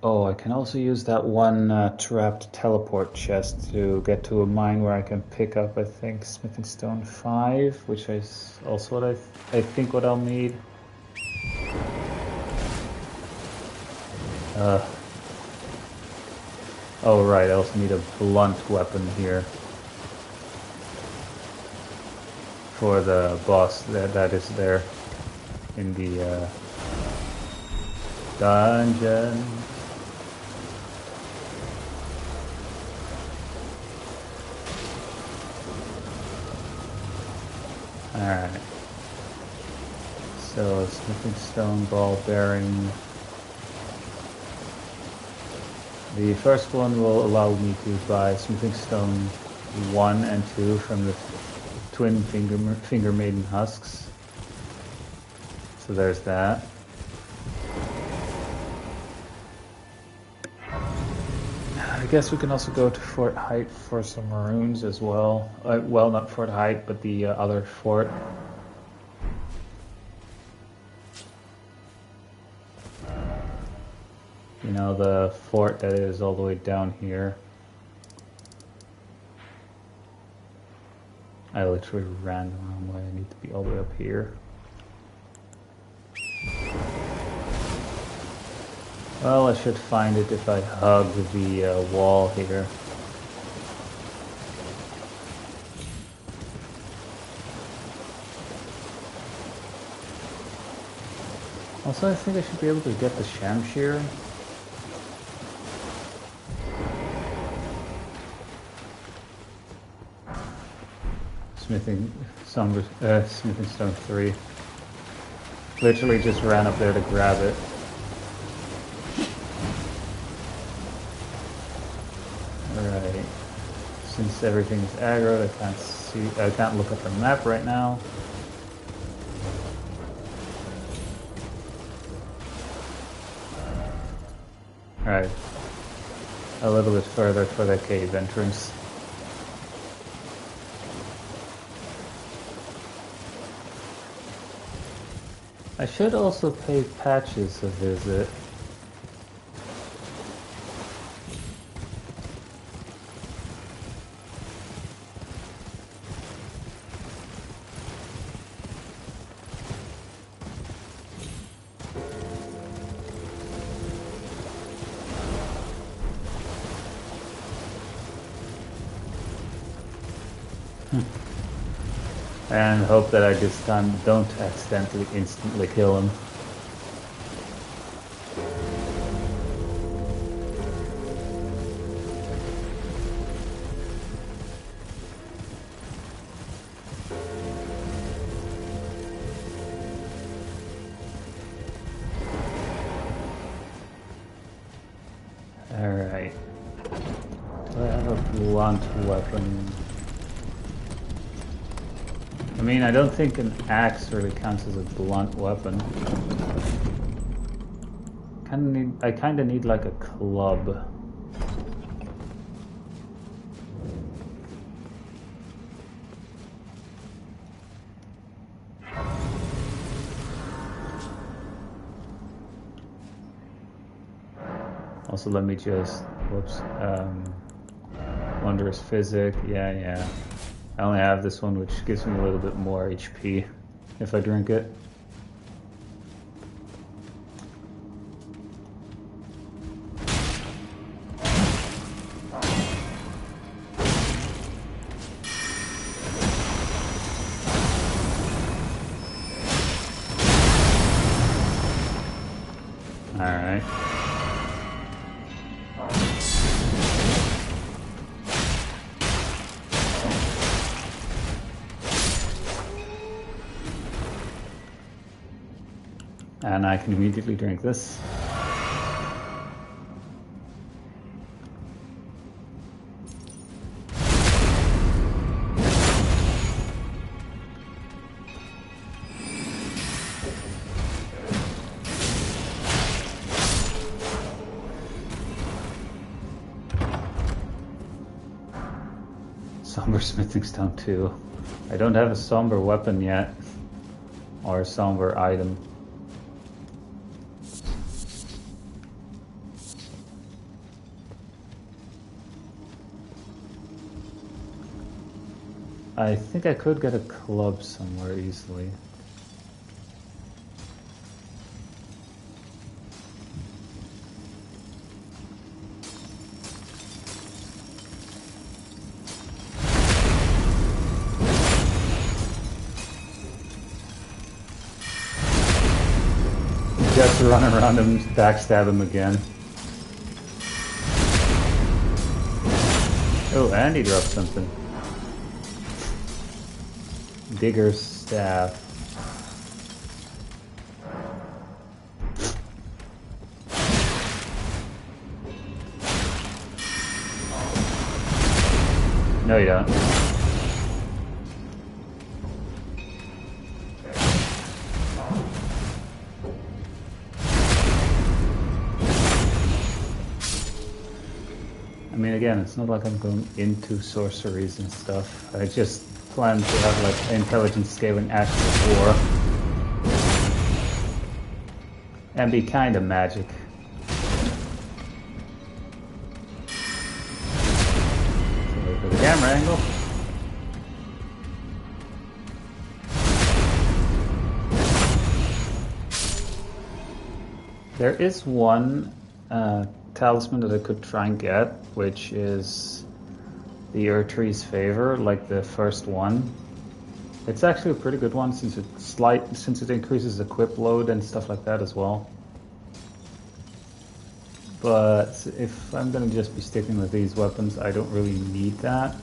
Oh, I can also use that one trapped teleport chest to get to a mine where I can pick up, I think, smithing stone 5, which is also what I think what I'll need. Oh right, I also need a blunt weapon here for the boss that is there in the dungeon. Alright. So, smithing stone ball bearing. The first one will allow me to buy smithing stone 1 and 2 from the twin finger maiden husks. So there's that. I guess we can also go to Fort Height for some runes as well. Well, not Fort Height, but the other fort. You know, the fort that is all the way down here. I literally ran the wrong way. I need to be all the way up here. Well, I should find it if I hug the wall here. Also, I think I should be able to get the Shamshir. Smithing Stone 3. Literally just ran up there to grab it. Alright. Since everything's aggroed, I can't look at the map right now. Alright. A little bit further for the cave entrance. I should also pay Patches a visit. And hope that I this time don't accidentally instantly kill him. Alright. Do I have a blunt weapon? I mean, I don't think an axe really counts as a blunt weapon. I kinda need like a club. Also, let me just, whoops, Wondrous Physic, yeah. I only have this one, which gives me a little bit more HP if I drink it. Alright. And I can immediately drink this. Somber smithing stone too. I don't have a somber weapon yet, or a somber item. I think I could get a club somewhere easily. Just run around him, backstab him again. Oh, and he dropped something. Digger's staff. No, you don't. I mean, again, it's not like I'm going into sorceries and stuff. I just plan to have like intelligence scaling Ash of War and be kind of magic. So look at the camera angle. There is one talisman that I could try and get, which is the Erdtree's Favor, like the first one. It's actually a pretty good one since it increases equip load and stuff like that as well. But if I'm gonna just be sticking with these weapons, I don't really need that.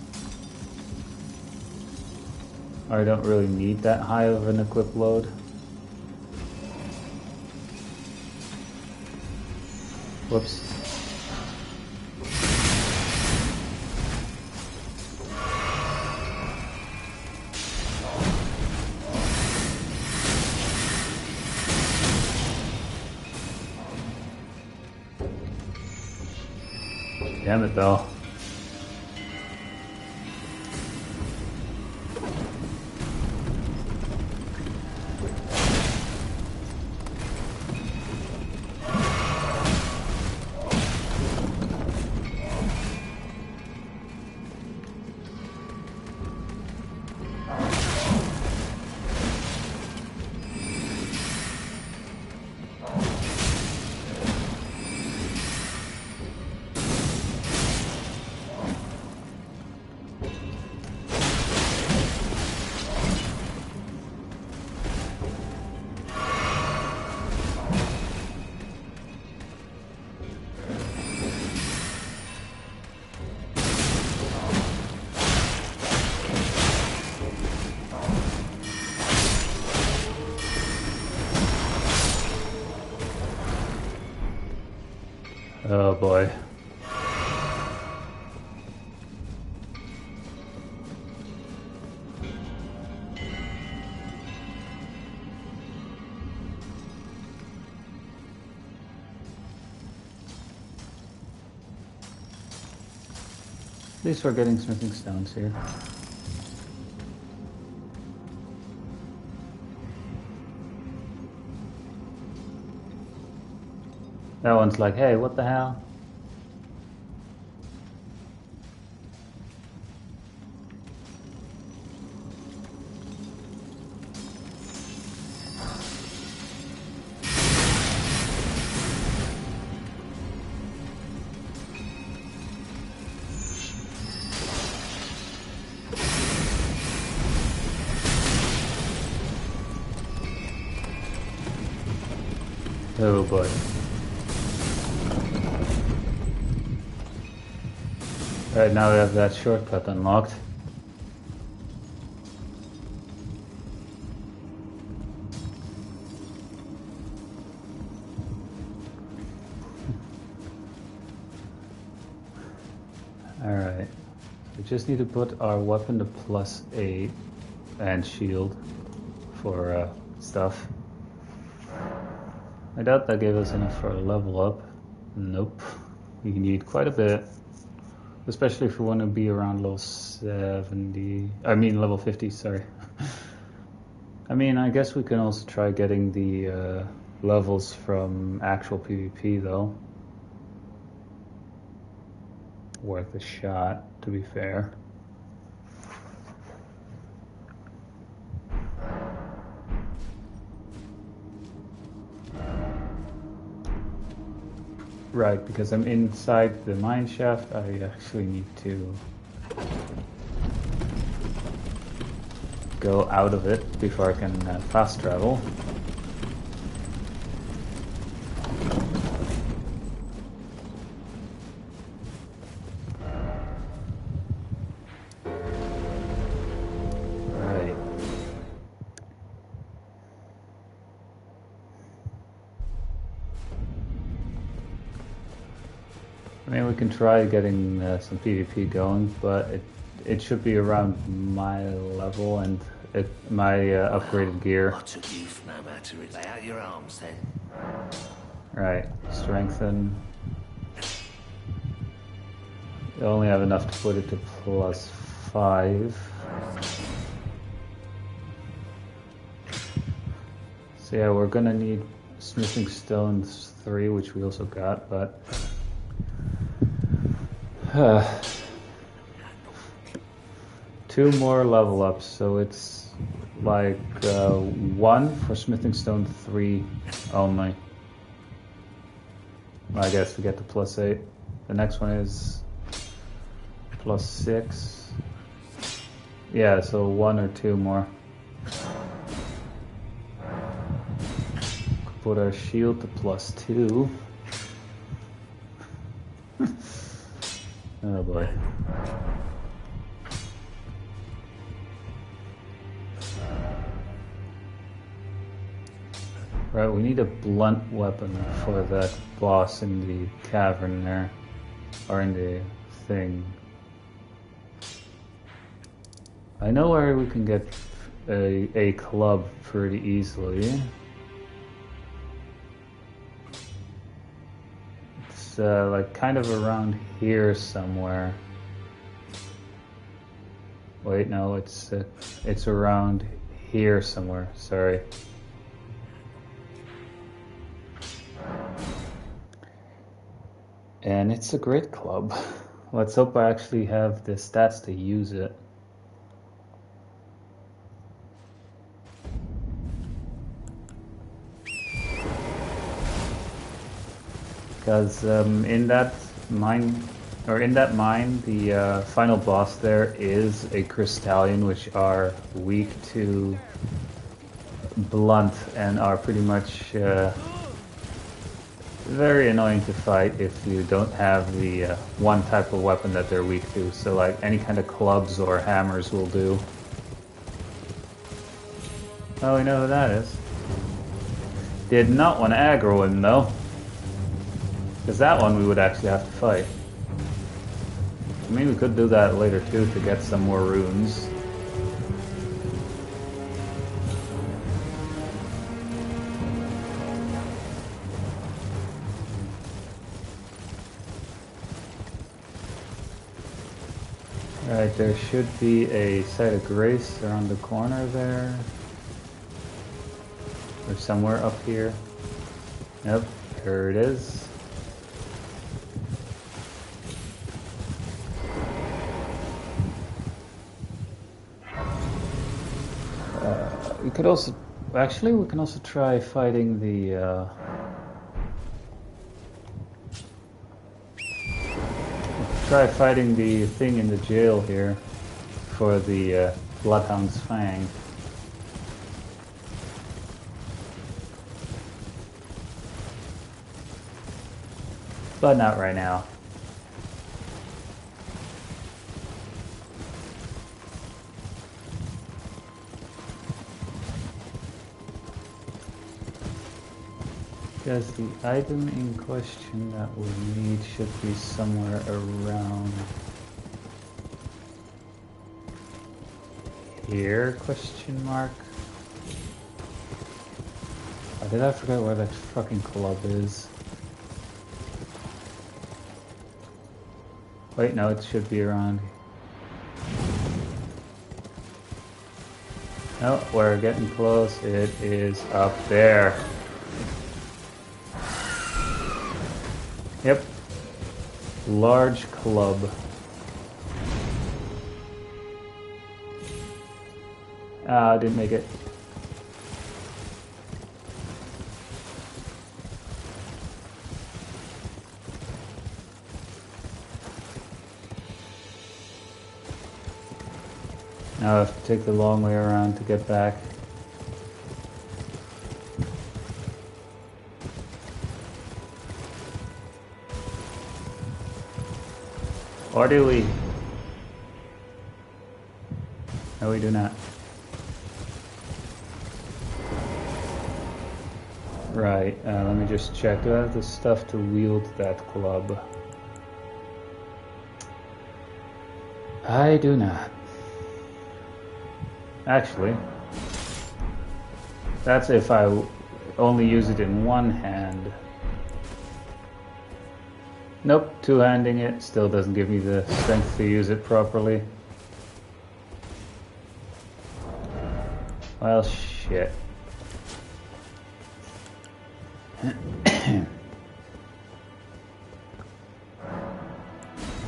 I don't really need that high of an equip load. Whoops. Damn it, though. Oh boy. At least we're getting smithing stones here. That one's like, hey, what the hell? Oh boy. Alright, now we have that shortcut unlocked. Alright. We just need to put our weapon to +8 and shield for stuff. I doubt that gave us enough for a level up. Nope. We need quite a bit. Especially if we want to be around level 70. I mean level 50, sorry. I mean, I guess we can also try getting the levels from actual PvP though. Worth a shot, to be fair. Right, because I'm inside the mine shaft, I actually need to go out of it before I can fast travel. I mean, we can try getting some PvP going, but it should be around my level and my upgraded gear. What a youth, no matter it. Lay out your arms then. Right, strengthen. I only have enough to put it to +5. So yeah, we're gonna need smithing stones 3, which we also got, but 2 more level ups, so it's like 1 for smithing stone 3 only. Well, I guess we get to +8. The next one is +6. Yeah, so 1 or 2 more. Put our shield to +2. Oh boy. Right, we need a blunt weapon for that boss in the cavern there. Or in the thing. I know where we can get a club pretty easily. It's like kind of around here somewhere. Wait, no, it's around here somewhere. Sorry. And it's a great club. Let's hope I actually have the stats to use it. Because in that mine, the final boss there is a Crystallion, which are weak to blunt and are pretty much very annoying to fight if you don't have the one type of weapon that they're weak to. So like any kind of clubs or hammers will do. Oh, we know who that is. Did not want to aggro him though. Because that one we would actually have to fight. I mean, we could do that later too to get some more runes. Alright, there should be a site of grace around the corner there. Or somewhere up here. Yep, there it is. We could also, actually, we can also try fighting the, thing in the jail here for the Bloodhound's Fang. But not right now. Because the item in question that we need should be somewhere around here, question mark. Oh, did I forget where that fucking club is? Wait, no, it should be around. No, we're getting close. It is up there. Yep. Large club. Ah, I didn't make it. Now I have to take the long way around to get back. Or do we? No, we do not. Right, let me just check. Do I have the stuff to wield that club? I do not. Actually, that's if I only use it in one hand. Nope, two-handing it still doesn't give me the strength to use it properly. Well, shit.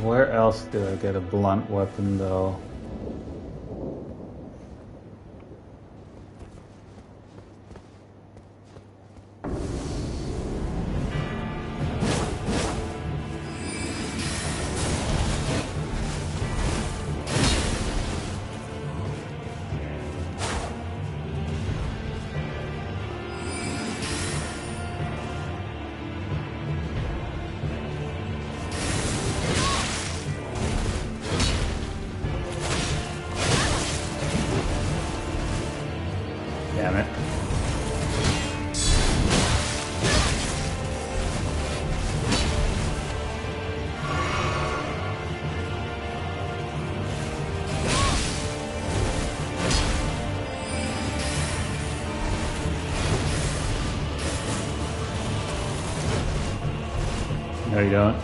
Where else do I get a blunt weapon, though? Damn it. No, you don't.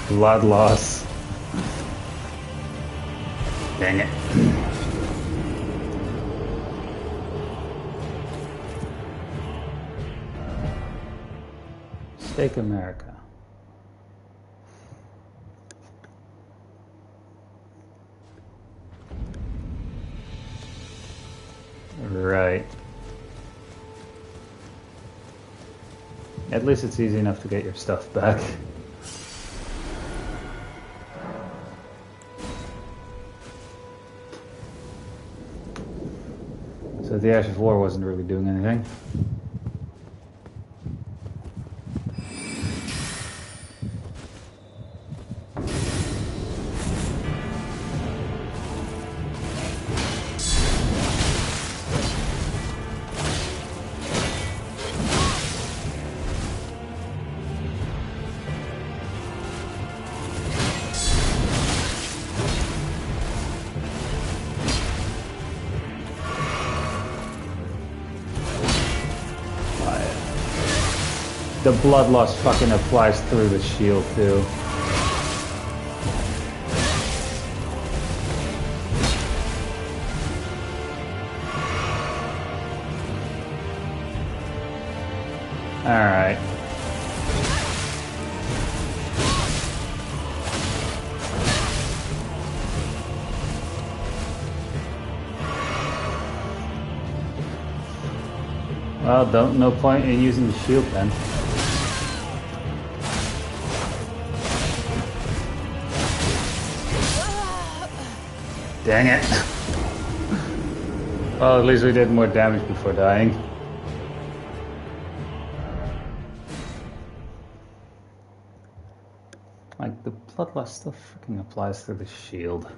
Blood loss. Dang it. Steak America. Right. At least it's easy enough to get your stuff back. So the Ash of War wasn't really doing anything. The blood loss fucking applies through the shield too. Alright. Well, no point in using the shield then. Dang it. Well, at least we did more damage before dying. Like, the bloodlust still freaking applies to the shield.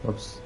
Whoops.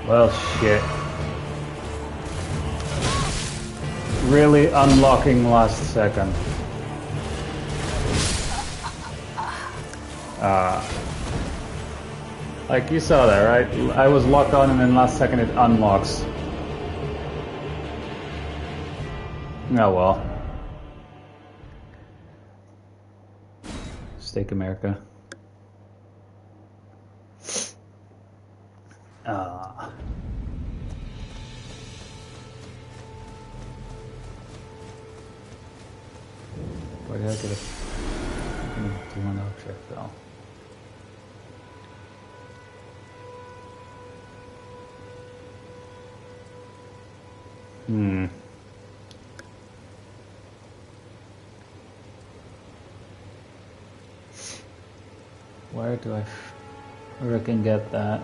Well, shit. Really unlocking last second. Like you saw that, right? I was locked on and then last second it unlocks. Oh well. Steak America. Where did I get a do one object though? Where do I frickin' get that?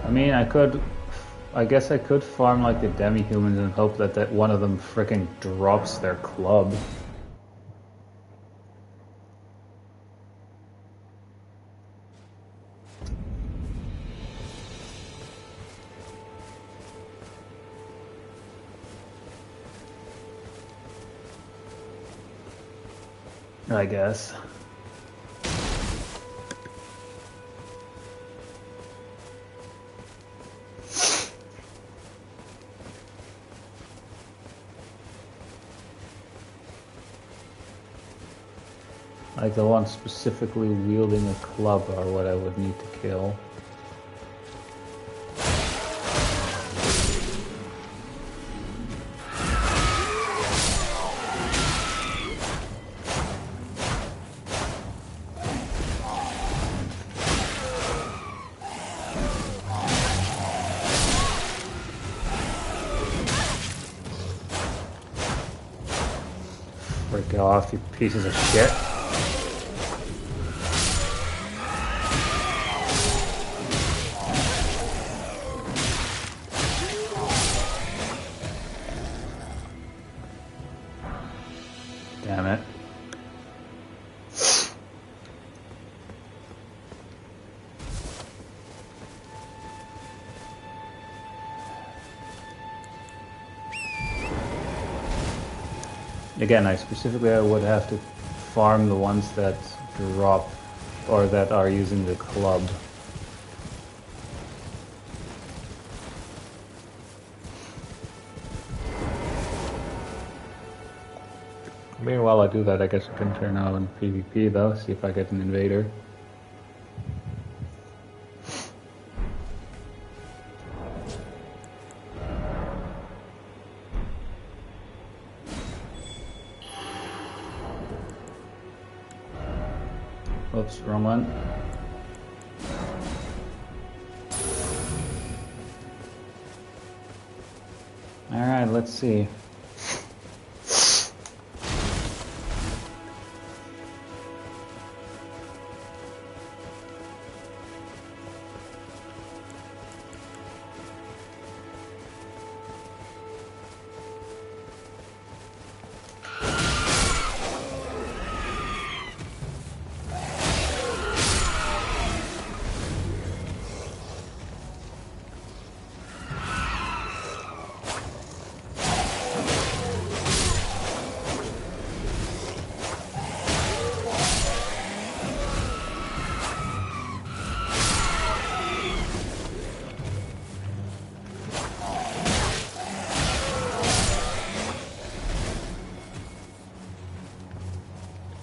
I mean, I guess I could farm like the demi-humans and hope that one of them frickin' drops their club. I guess. Like the one specifically wielding a club are what I would need to kill. Frick off, you pieces of shit. Damn it. Again, I would have to farm the ones that drop or that are using the club. Meanwhile I do that, I guess I can turn on PvP though, see if I get an invader. Oops, wrong one. Alright, let's see.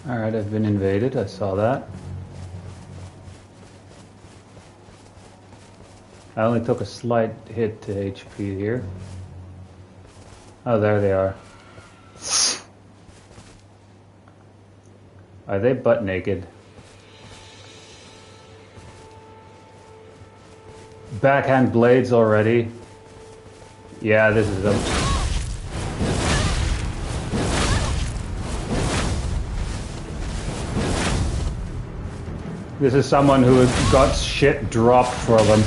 Alright, I've been invaded, I saw that. I only took a slight hit to HP here. Oh, there they are. Are they butt naked? Backhand blades already? Yeah, this is them. This is someone who has got shit dropped for them.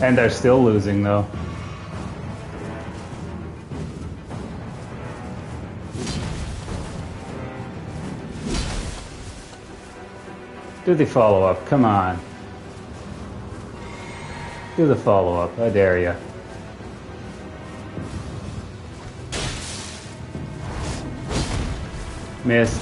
And they're still losing though. Do the follow-up, come on. Do the follow-up, I dare ya. Missed.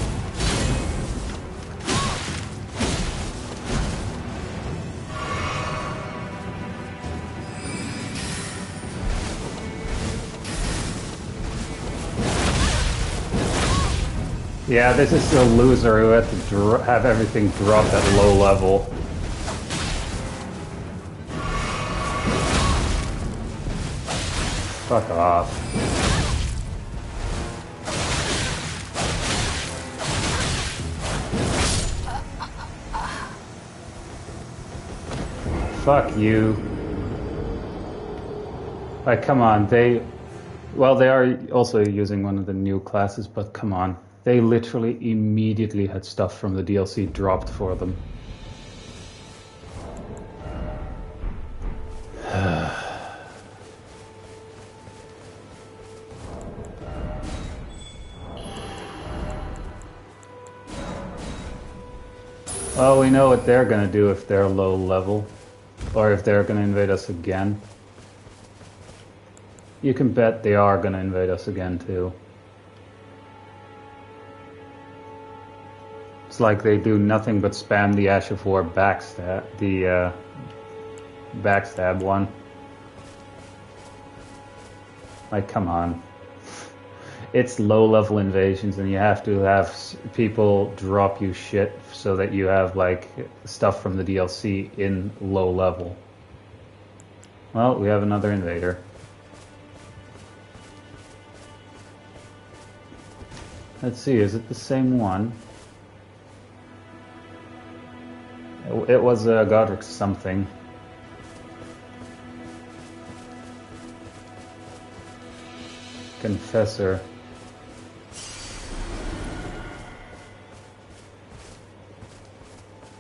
Yeah, this is a loser who had to have everything dropped at low level. Fuck off. Fuck you. Like, come on, well, they are also using one of the new classes, but come on. They literally immediately had stuff from the DLC dropped for them. Well, we know what they're gonna do if they're low level. Or if they're gonna invade us again. You can bet they are gonna invade us again too. It's like they do nothing but spam the Ash of War backstab, the backstab one. Like, come on. It's low-level invasions and you have to have people drop you shit so that you have, like, stuff from the DLC in low level. Well, we have another invader. Let's see, is it the same one? It was Godric something. Confessor.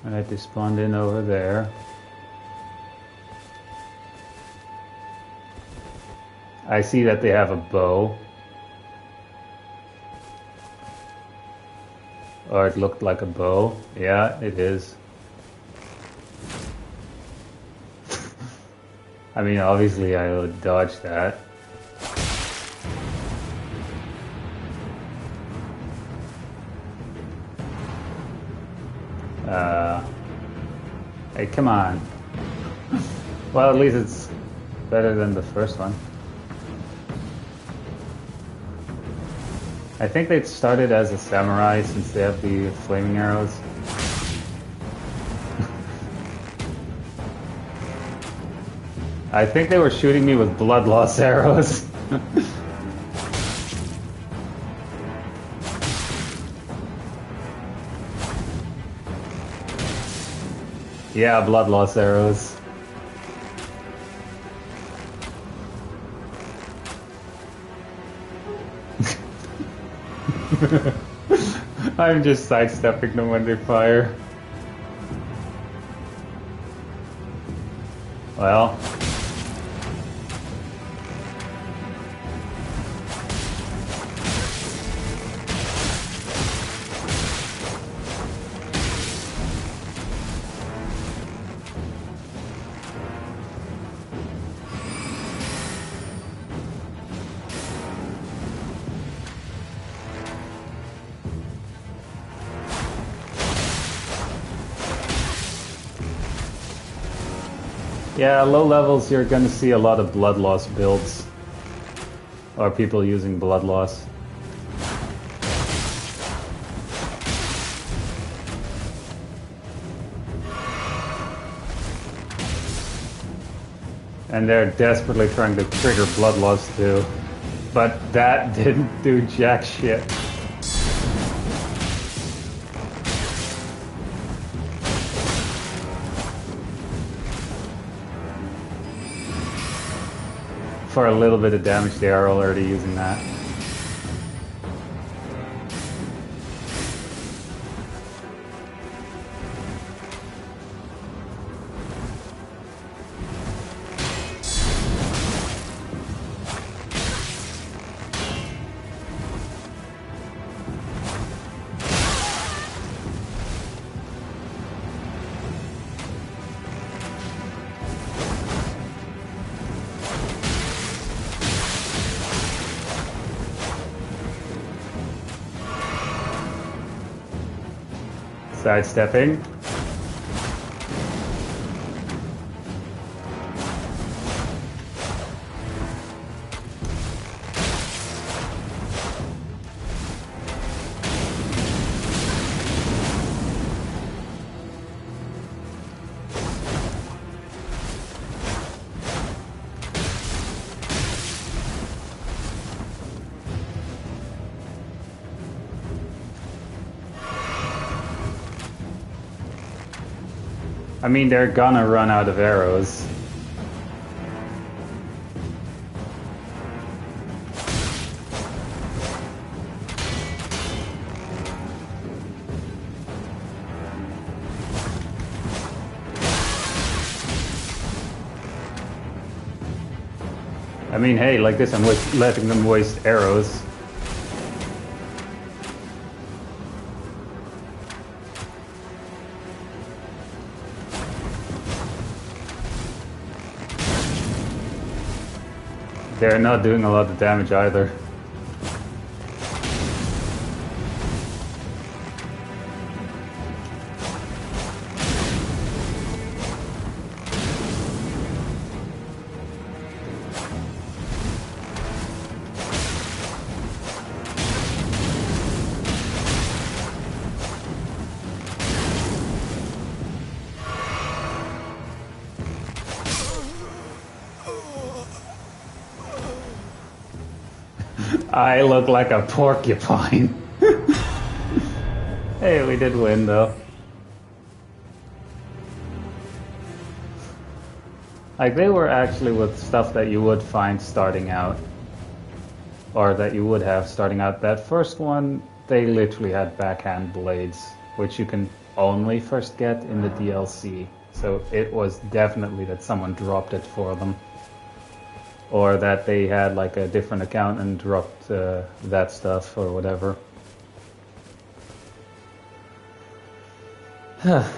Alright, they spawned in over there. I see that they have a bow. Or it looked like a bow. Yeah, it is. I mean, obviously I would dodge that. Hey, come on. Well, at least it's better than the first one. I think they started as a samurai since they have the flaming arrows. I think they were shooting me with blood loss arrows. Yeah, blood loss arrows. I'm just sidestepping them when they fire. Well. Yeah, low levels you're gonna see a lot of blood loss builds. Or people using blood loss. And they're desperately trying to trigger blood loss too. But that didn't do jack shit. For a little bit of damage, they are already using that. Sidestepping. I mean, they're gonna run out of arrows. I mean, hey, like this, I'm letting them waste arrows. They're not doing a lot of damage either. I look like a porcupine. Hey, we did win though. Like, they were actually with stuff that you would find starting out. Or that you would have starting out. That first one, they literally had backhand blades, which you can only first get in the DLC. So it was definitely that someone dropped it for them. Or that they had like a different account and dropped that stuff or whatever. Oh,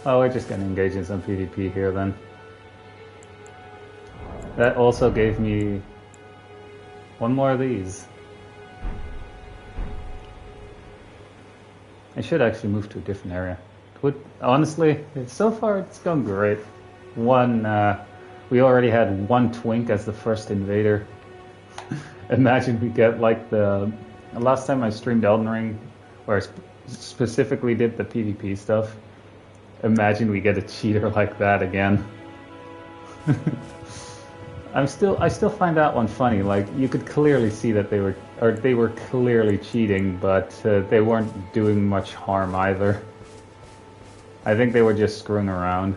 we're just gonna engage in some PvP here then. That also gave me one more of these. I should actually move to a different area. Honestly, so far it's going great. We already had one twink as the first invader. Imagine we get like the the last time I streamed Elden Ring, where I specifically did the PvP stuff, imagine we get a cheater like that again. I still find that one funny. Like, you could clearly see that they were clearly cheating, but they weren't doing much harm either. I think they were just screwing around.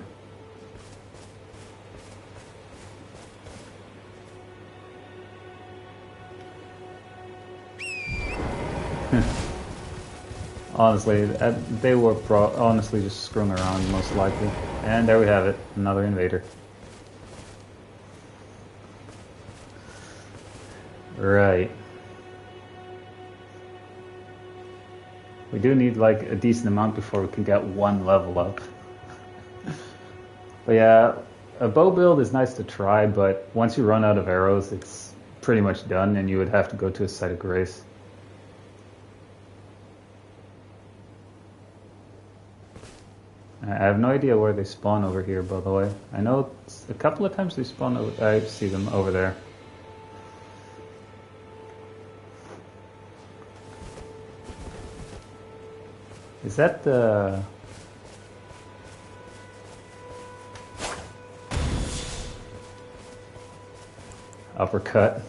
Honestly, they were honestly just screwing around, most likely. And there we have it, another invader. Right. We do need like a decent amount before we can get one level up. But yeah, a bow build is nice to try, but once you run out of arrows, it's pretty much done, and you would have to go to a site of grace. I have no idea where they spawn over here, by the way. I know a couple of times they spawn over, I see them over there. Is that the... uppercut?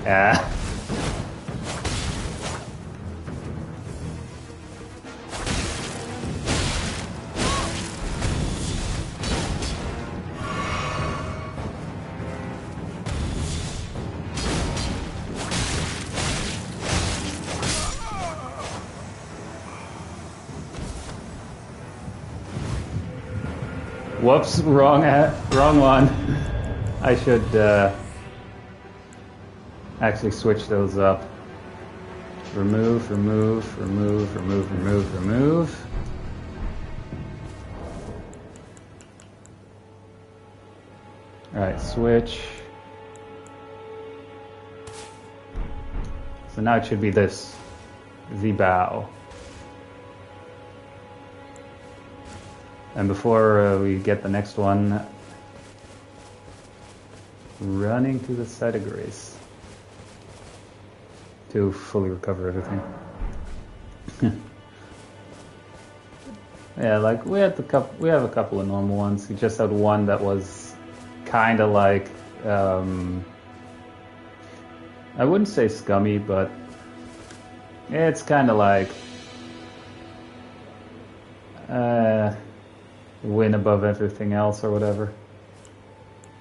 Ah. Whoops, wrong one. I should actually switch those up. Remove, remove, remove, remove, remove, remove. Alright, switch. So now it should be this. The bow. And before we get the next one, running to the site of grace to fully recover everything. Yeah, like we have a couple of normal ones. We just had one that was kind of like I wouldn't say scummy, but it's kind of like win above everything else or whatever,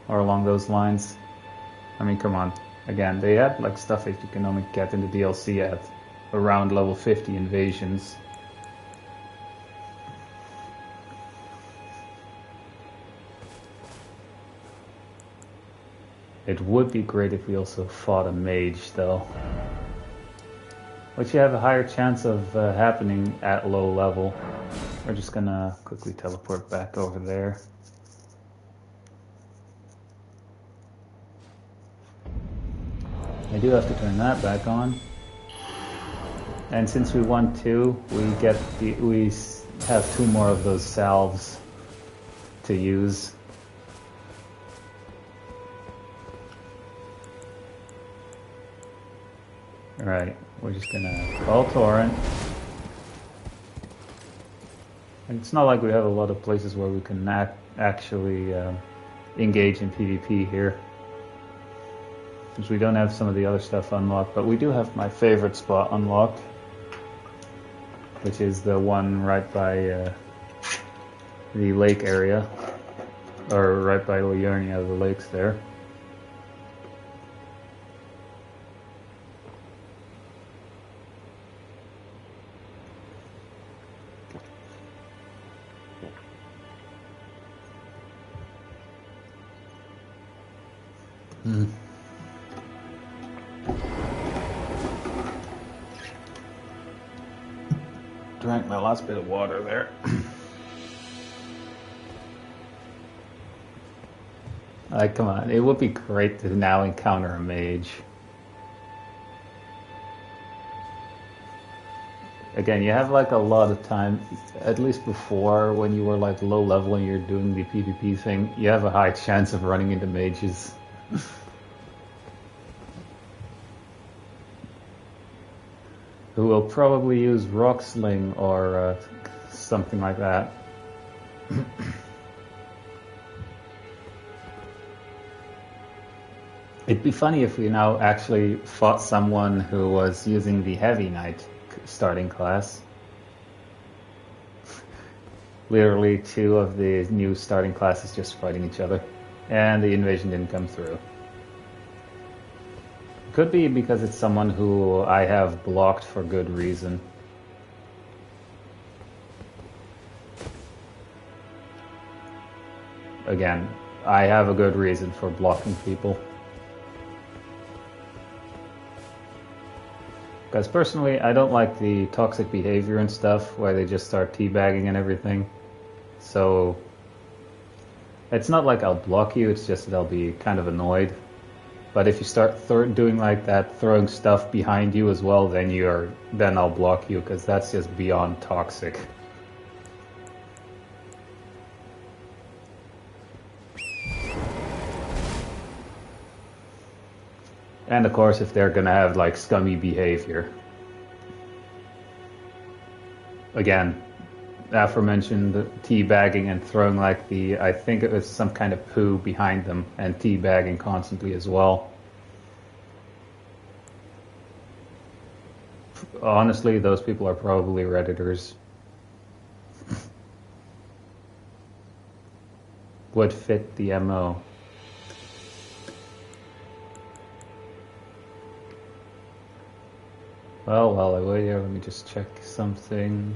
or along those lines. I mean, come on. Again, they had like stuff that you can only get in the DLC at around level 50 invasions. It would be great if we also fought a mage, though, which you have a higher chance of happening at low level. We're just gonna quickly teleport back over there. I do have to turn that back on. And since we won 2, we have 2 more of those salves to use. Alright, we're just gonna call Torrent. And it's not like we have a lot of places where we can actually engage in PvP here, since we don't have some of the other stuff unlocked. But we do have my favorite spot unlocked, which is the one right by the lake area, or right by Liurnia, the lakes there. Drank my last bit of water there. Like, come on, it would be great to now encounter a mage. again, you have like a lot of time, at least before when you were like low level and you're doing the PvP thing, you have a high chance of running into mages. Who will probably use Rock Sling or something like that. It'd be funny if we now actually fought someone who was using the Heavy Knight starting class. Literally 2 of the new starting classes just fighting each other. And the invasion didn't come through. Could be because it's someone who I have blocked for good reason. Again, I have a good reason for blocking people. Because personally, I don't like the toxic behavior and stuff, where they just start teabagging and everything. So, it's not like I'll block you, it's just that I'll be kind of annoyed. But if you start doing like that, throwing stuff behind you as well, then I'll block you, because that's just beyond toxic. And of course, if they're gonna have like scummy behavior. Again, aforementioned teabagging and throwing like I think it was some kind of poo behind them and teabagging constantly as well. Honestly, those people are probably Redditors. Would fit the MO. Well, while I wait here, let me just check something.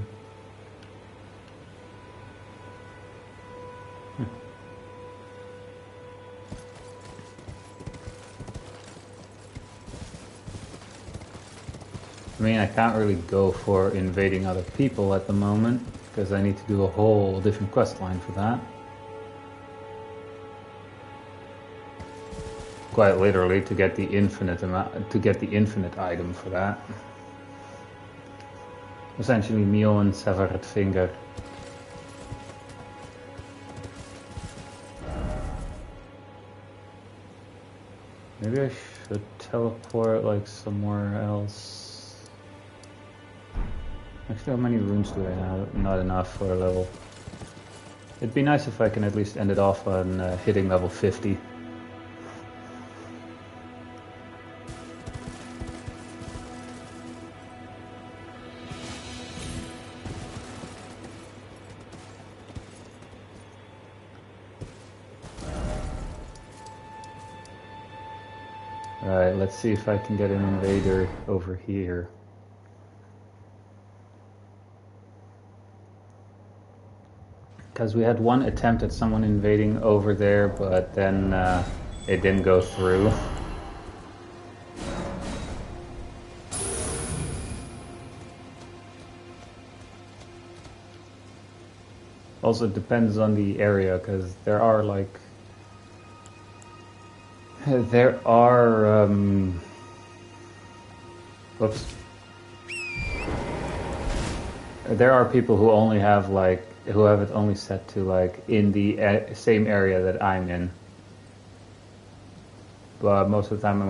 I mean, I can't really go for invading other people at the moment, because I need to do a whole different quest line for that. Quite literally, to get the infinite item for that. Essentially, Mjolnir severed finger. Maybe I should teleport like somewhere else. Actually, how many runes do I have? Not enough for a level. It'd be nice if I can at least end it off on hitting level 50. Alright, let's see if I can get an invader over here. Because we had one attempt at someone invading over there, but then it didn't go through. Also, it depends on the area, because there are like... There are, whoops. There are people who only have like, who have it only set to like in the same area that I'm in. But most of the time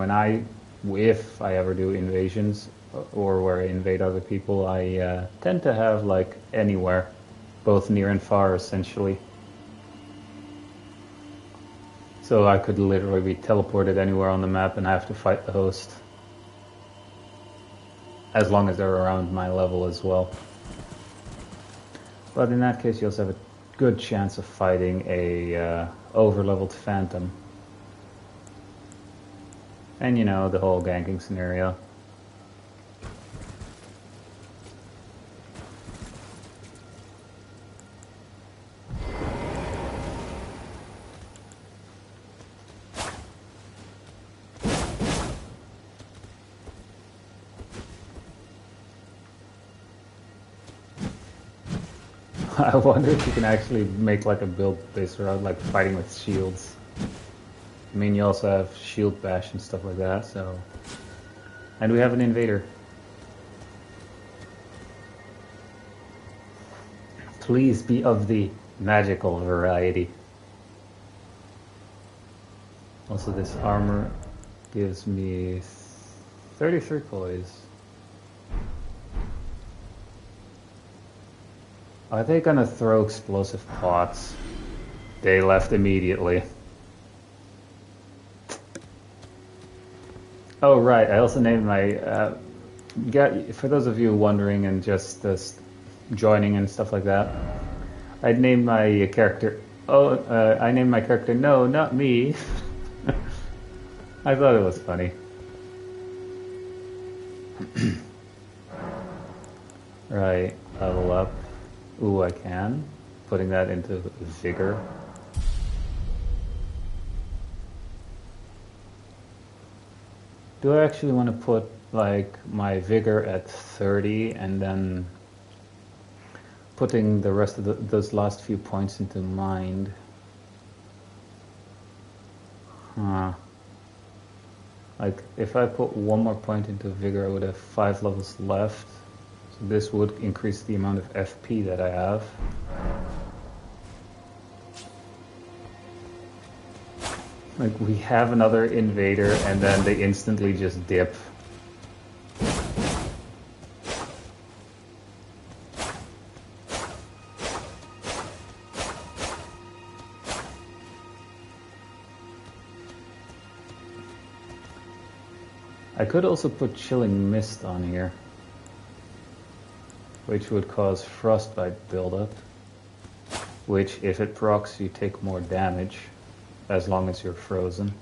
if I ever do invasions or where I invade other people, I tend to have like anywhere, both near and far essentially. So I could literally be teleported anywhere on the map and have to fight the host. As long as they're around my level as well. But in that case you also have a good chance of fighting a over-leveled phantom. And you know, the whole ganking scenario. I wonder if you can actually make like a build based around like fighting with shields. I mean, you also have shield bash and stuff like that, so... And we have an invader. please be of the magical variety. Also, this armor gives me 33 poise. Are they gonna throw explosive pots? They left immediately. Oh right, I also named my... for those of you wondering and just joining and stuff like that, I'd named my character... I named my character No, Not Me. I thought it was funny. Right, level up. Ooh, I can. Putting that into vigor. Do I actually want to put like my vigor at 30 and then putting the rest of those last few points into mind? Huh. Like, if I put one more point into vigor, I would have 5 levels left. So this would increase the amount of FP that I have. Like, we have another invader, and then they instantly just dip. I could also put Chilling Mist on here, which would cause Frostbite buildup, which, if it procs, you take more damage, as long as you're frozen.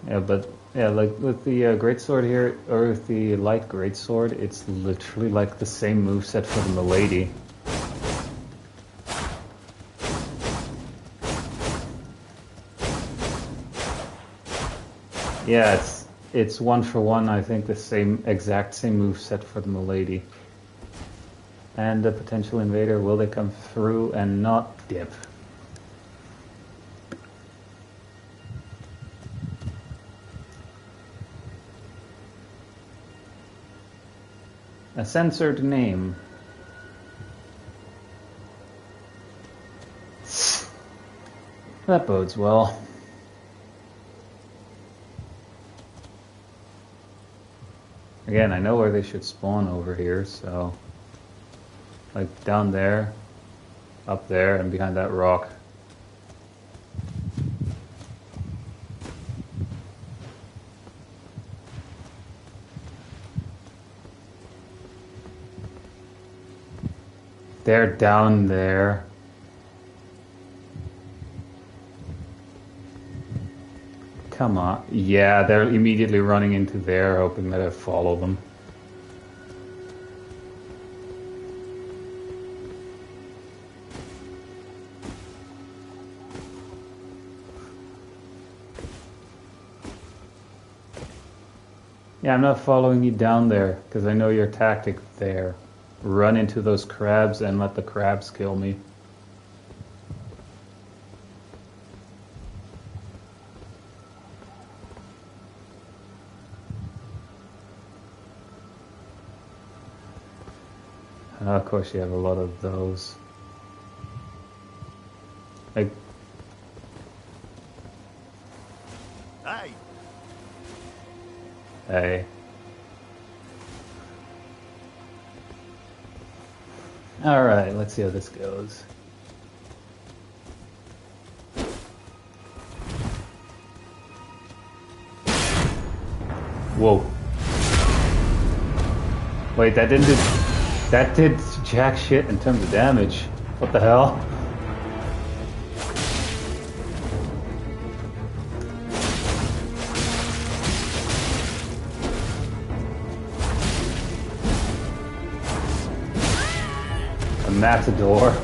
Yeah, but yeah, like with the greatsword here, or with the light greatsword, it's literally like the same moveset for the Milady. Yeah, it's one for one. I think the exact same moveset for the Milady. And the potential invader, will they come through and not dip? A censored name. That bodes well. Again, I know where they should spawn over here, so... like down there, up there, and behind that rock. They're down there. Come on. Yeah, they're immediately running into there, hoping that I follow them. Yeah, I'm not following you down there, because I know your tactic there. Run into those crabs and let the crabs kill me. Of course you have a lot of those. Like... Hey! Hey. Alright, let's see how this goes. Whoa. Wait, that did jack shit in terms of damage. What the hell? A matador.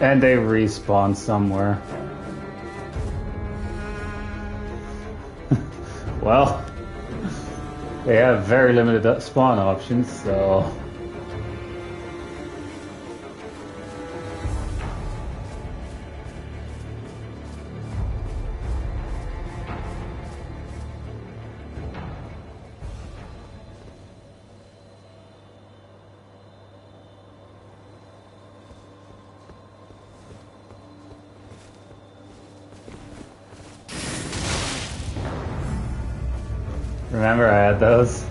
And they respawn somewhere. Well, they have very limited spawn options, so... Remember I had those?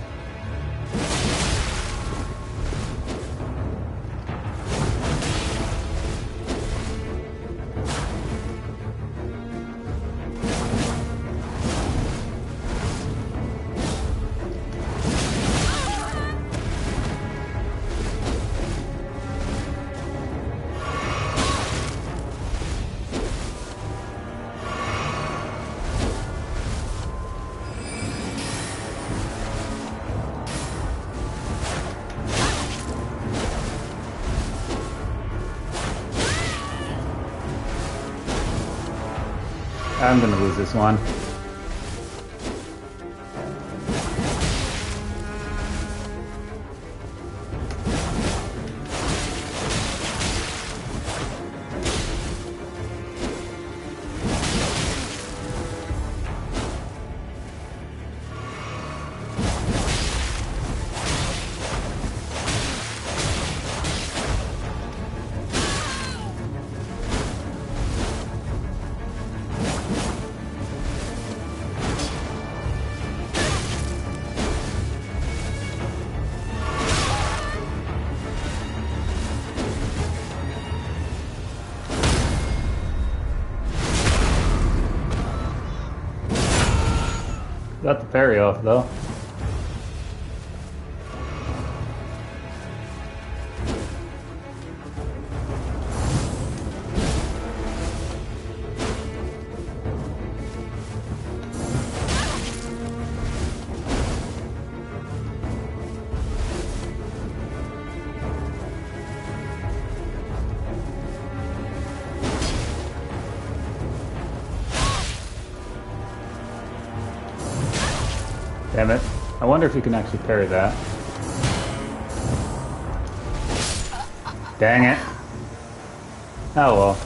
I'm gonna lose this one. Got the parry off though. Damn it. I wonder if you can actually parry that. Dang it. Oh well.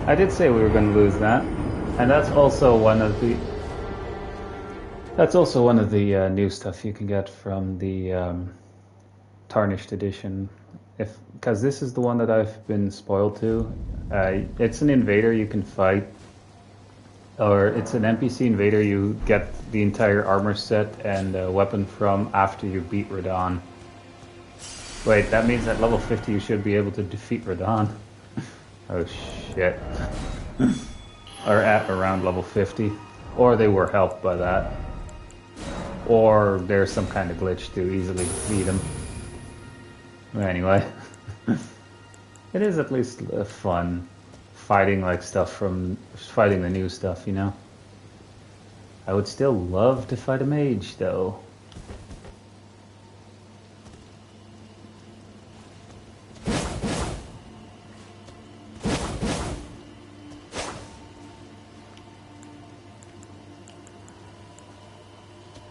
I did say we were going to lose that. And that's also one of the... That's also one of the new stuff you can get from the Tarnished Edition. Because this is the one that I've been spoiled to. It's an invader you can fight. Or it's an NPC invader you get the entire armor set and weapon from after you beat Radahn. Wait, that means at level 50 you should be able to defeat Radahn. Oh shit. Or at around level 50. Or they were helped by that. Or there's some kind of glitch to easily defeat him. Anyway. It is at least fun. Fighting like stuff from fighting the new stuff, you know. I would still love to fight a mage though.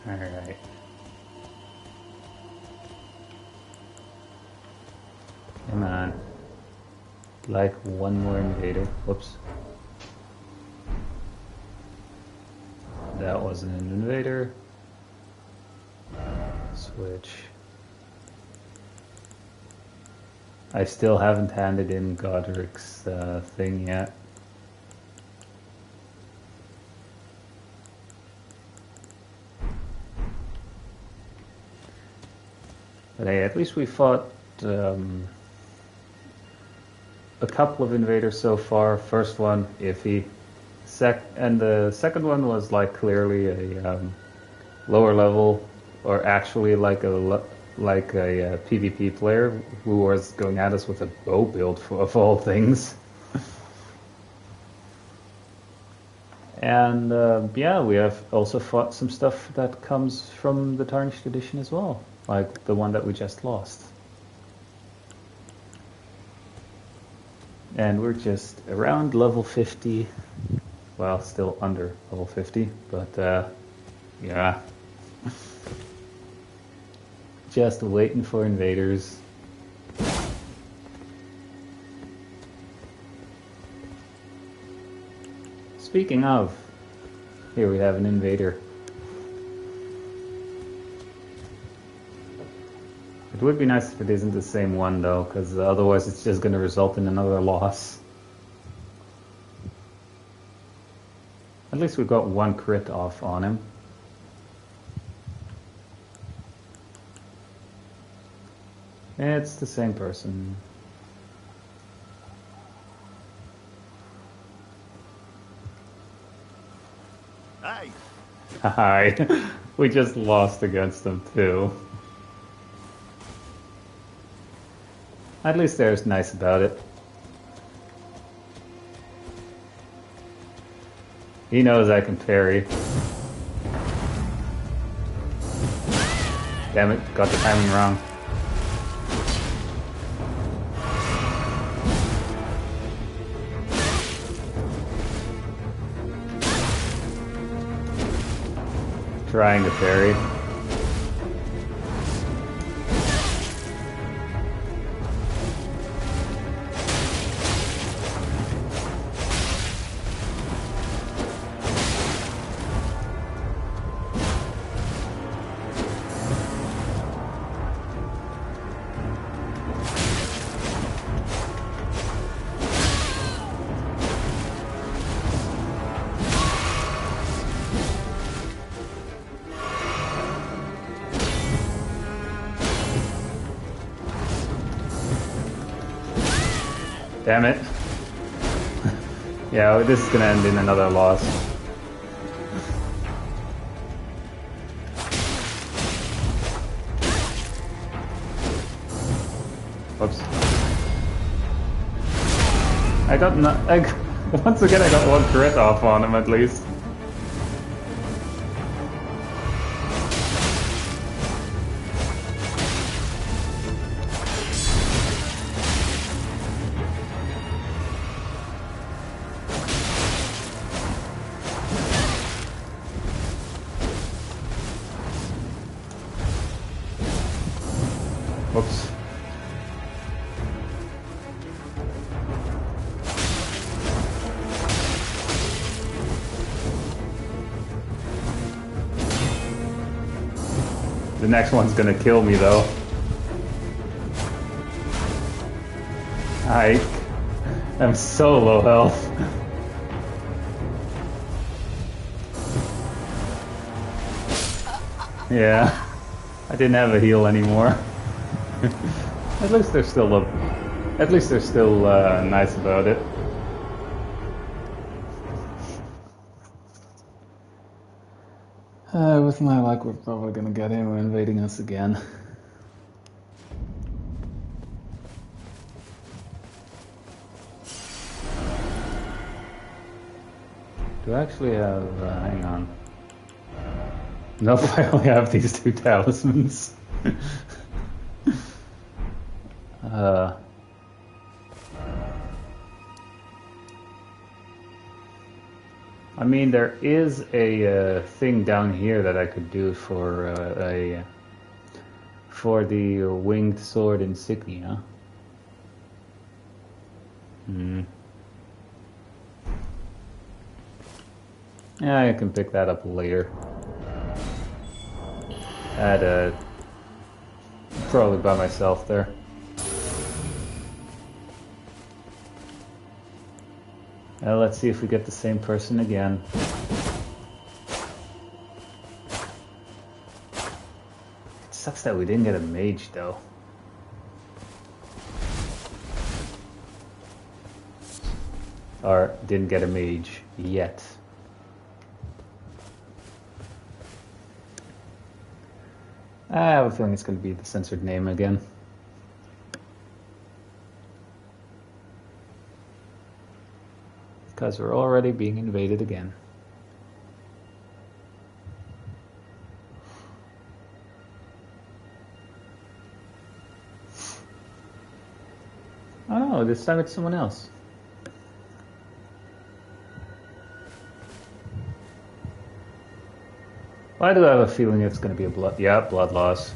Alright. Come on. Like one more invader. Whoops. That wasn't an invader. Switch. I still haven't handed in Godric's thing yet. But hey, at least we fought a couple of invaders so far. First one, iffy. And the second one was like clearly a lower level, or actually like a PvP player who was going at us with a bow build of all things. And yeah, we have also fought some stuff that comes from the Tarnished Edition as well, like the one that we just lost. And we're just around level 50. Well, still under level 50, but yeah. Just waiting for invaders. Speaking of, here we have an invader. It would be nice if it isn't the same one though, because otherwise it's just going to result in another loss. At least we got one crit off on him. It's the same person. Hey! Hi. We just lost against them too. At least they're nice about it. He knows I can parry. Damn it, got the timing wrong. Trying to parry. Damn it. Yeah, this is gonna end in another loss. Whoops. I got once again I got one crit off on him at least. Whoops. The next one's gonna kill me though. I'm so low health. Yeah, I didn't have a heal anymore. At least they're still nice about it. With my luck, we're probably gonna get him invading us again. Do I actually have? Hang on. Nope, I only have these two talismans. I mean, there is a thing down here that I could do for the winged sword insignia. Yeah, I can pick that up later. Probably by myself there. Let's see if we get the same person again. It sucks that we didn't get a mage though. Or didn't get a mage yet. I have a feeling it's going to be the censored name again. Because we're already being invaded again. Oh no, this time it's someone else. Why do I have a feeling it's going to be a blood... Yeah, blood loss.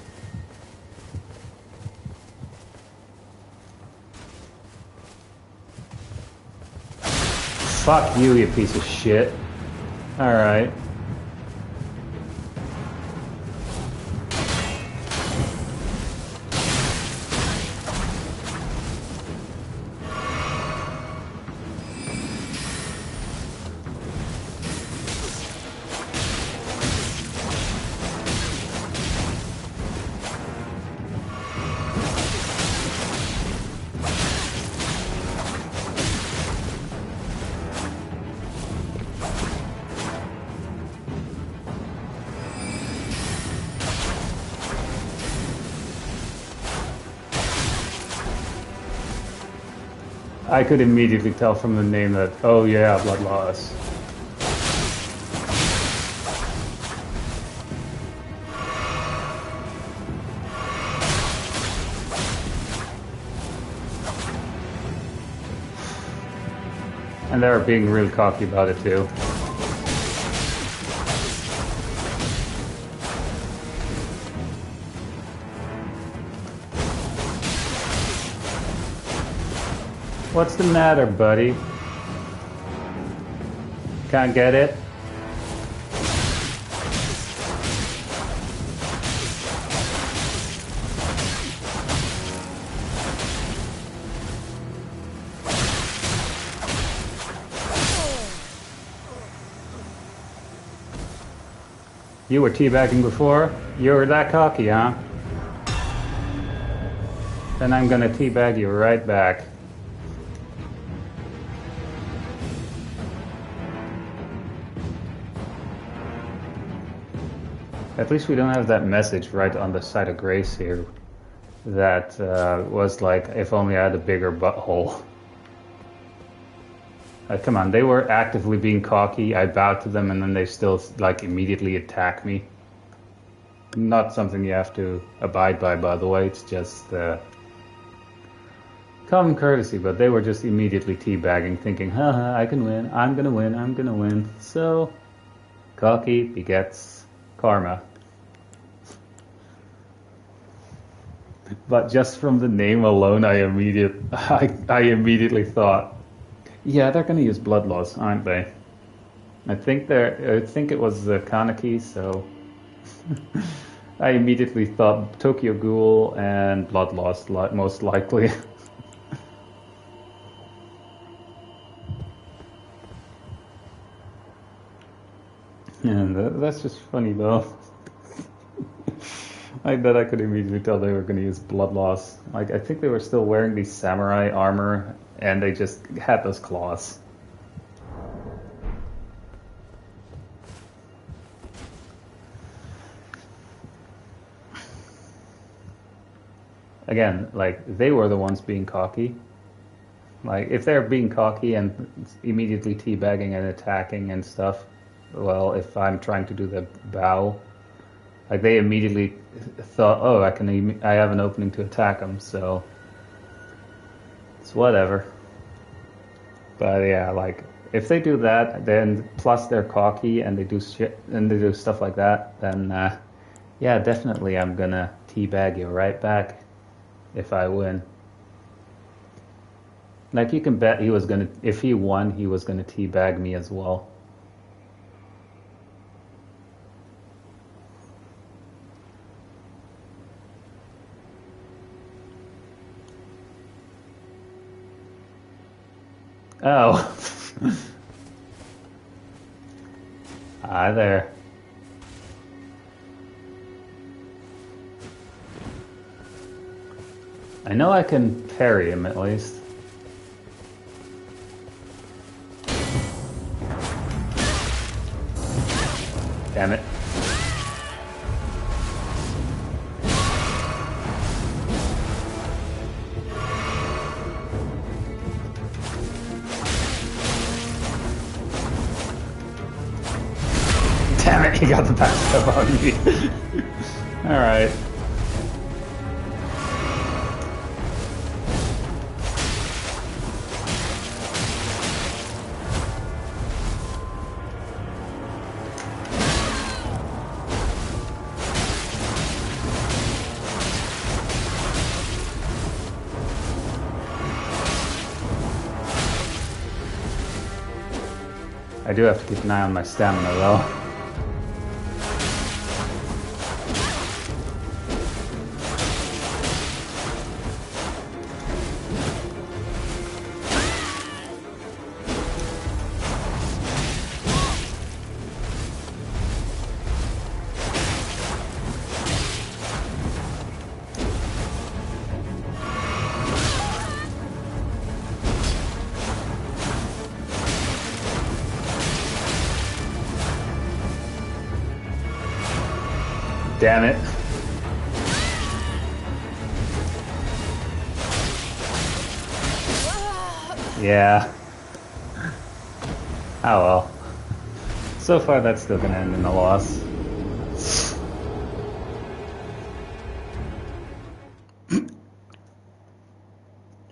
Fuck you, you piece of shit. Alright. I could immediately tell from the name that, oh yeah, blood loss. And they were being real cocky about it too. What's the matter, buddy? Can't get it? You were teabagging before? You were that cocky, huh? Then I'm gonna teabag you right back. At least we don't have that message right on the side of Grace here that was like, if only I had a bigger butthole. Come on, they were actively being cocky, I bowed to them, and then they still like immediately attack me. Not something you have to abide by the way, it's just common courtesy, but they were just immediately teabagging, thinking, haha, I can win, I'm gonna win, I'm gonna win. So, cocky begets karma. But just from the name alone, I immediately thought, yeah, they're gonna use blood loss, aren't they? I think it was Kaneki, so I immediately thought Tokyo Ghoul and blood loss most likely. And that's just funny though. I bet I could immediately tell they were going to use blood loss. Like, I think they were still wearing the samurai armor, and they just had those claws. Again, like, they were the ones being cocky. Like, if they're being cocky and immediately teabagging and attacking and stuff, well, if I'm trying to do the bow, like, they immediately thought, oh, I have an opening to attack them, so it's whatever. But yeah, like, if they do that, then plus they're cocky and they do shit and they do stuff like that, then yeah, definitely I'm gonna teabag you right back if I win. Like, you can bet he was gonna, if he won, he was gonna teabag me as well. Oh. Hi there. I know I can parry him at least. Damn it. Damn it, he got the backstab on me. Alright. I do have to keep an eye on my stamina though. Damn it. Yeah. Oh well. So far that's still gonna end in a loss.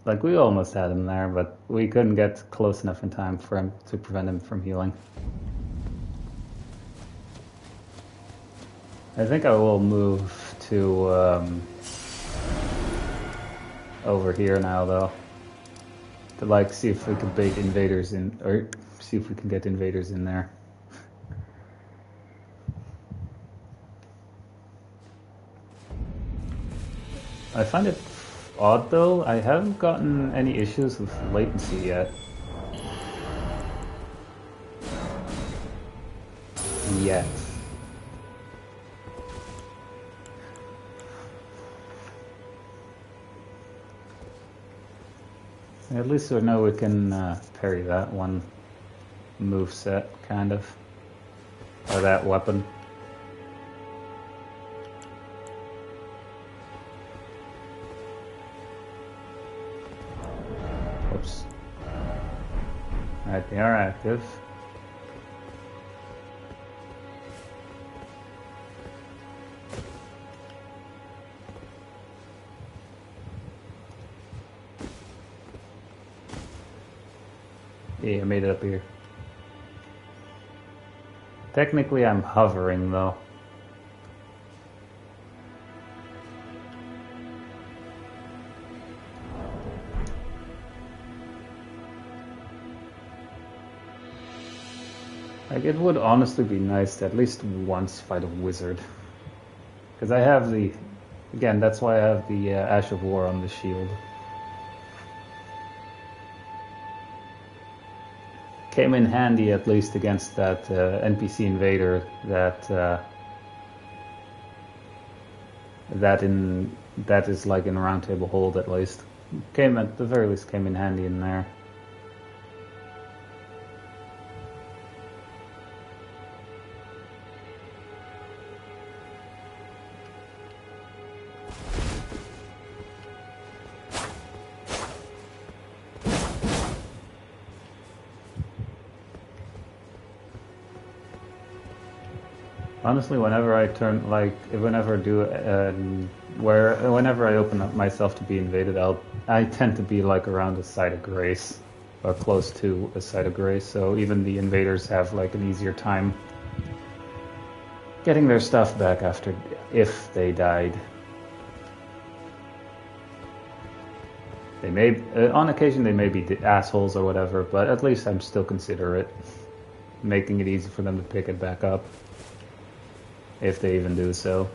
Like, we almost had him there, but we couldn't get close enough in time for him to prevent him from healing. I think I will move to over here now, though, to like see if we can bait invaders in, or see if we can get invaders in there. I find it odd though, I haven't gotten any issues with latency yet. At least we know we can parry that one move set, kind of, or that weapon. Oops. Alright, they are active. Yeah, I made it up here. Technically, I'm hovering, though. Like, it would honestly be nice to at least once fight a wizard. Because I have the... Again, that's why I have the Ash of War on the shield. Came in handy at least against that NPC invader that that is like in Round Table Hold at least. Came at the very least came in handy in there. Honestly, whenever I turn, like, whenever I open up myself to be invaded, I tend to be like around a site of grace, or close to a site of grace. So even the invaders have like an easier time getting their stuff back after, if they died. They may, on occasion, they may be assholes or whatever, but at least I'm still considerate, making it easy for them to pick it back up. If they even do so.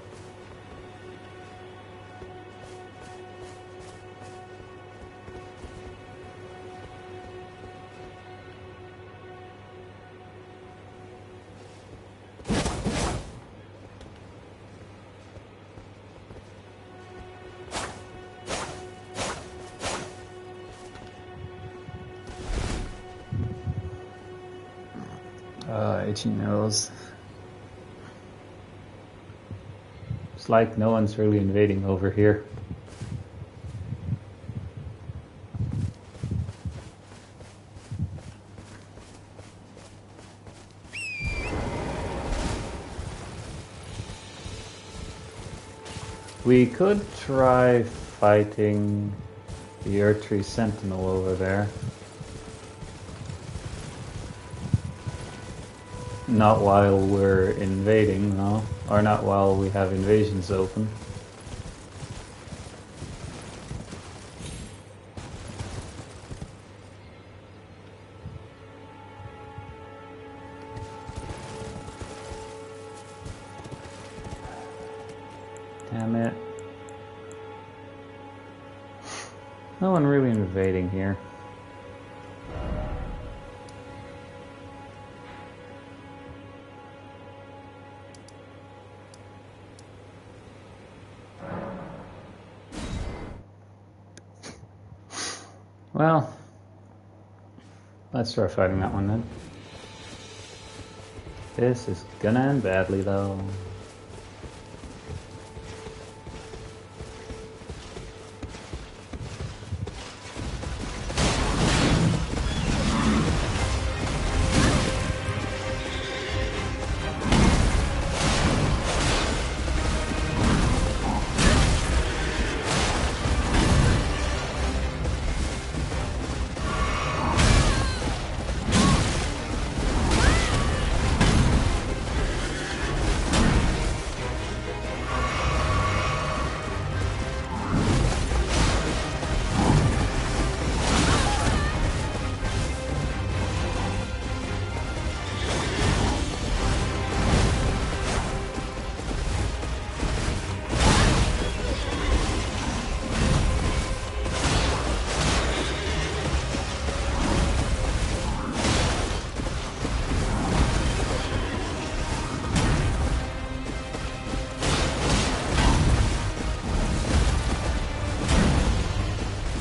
Itchy nose. It's like no one's really invading over here. We could try fighting the Erdtree Sentinel over there. Not while we're invading, no. Or not while we have invasions open. Damn it. No one really invading here. Well, let's try fighting that one then. This is gonna end badly though.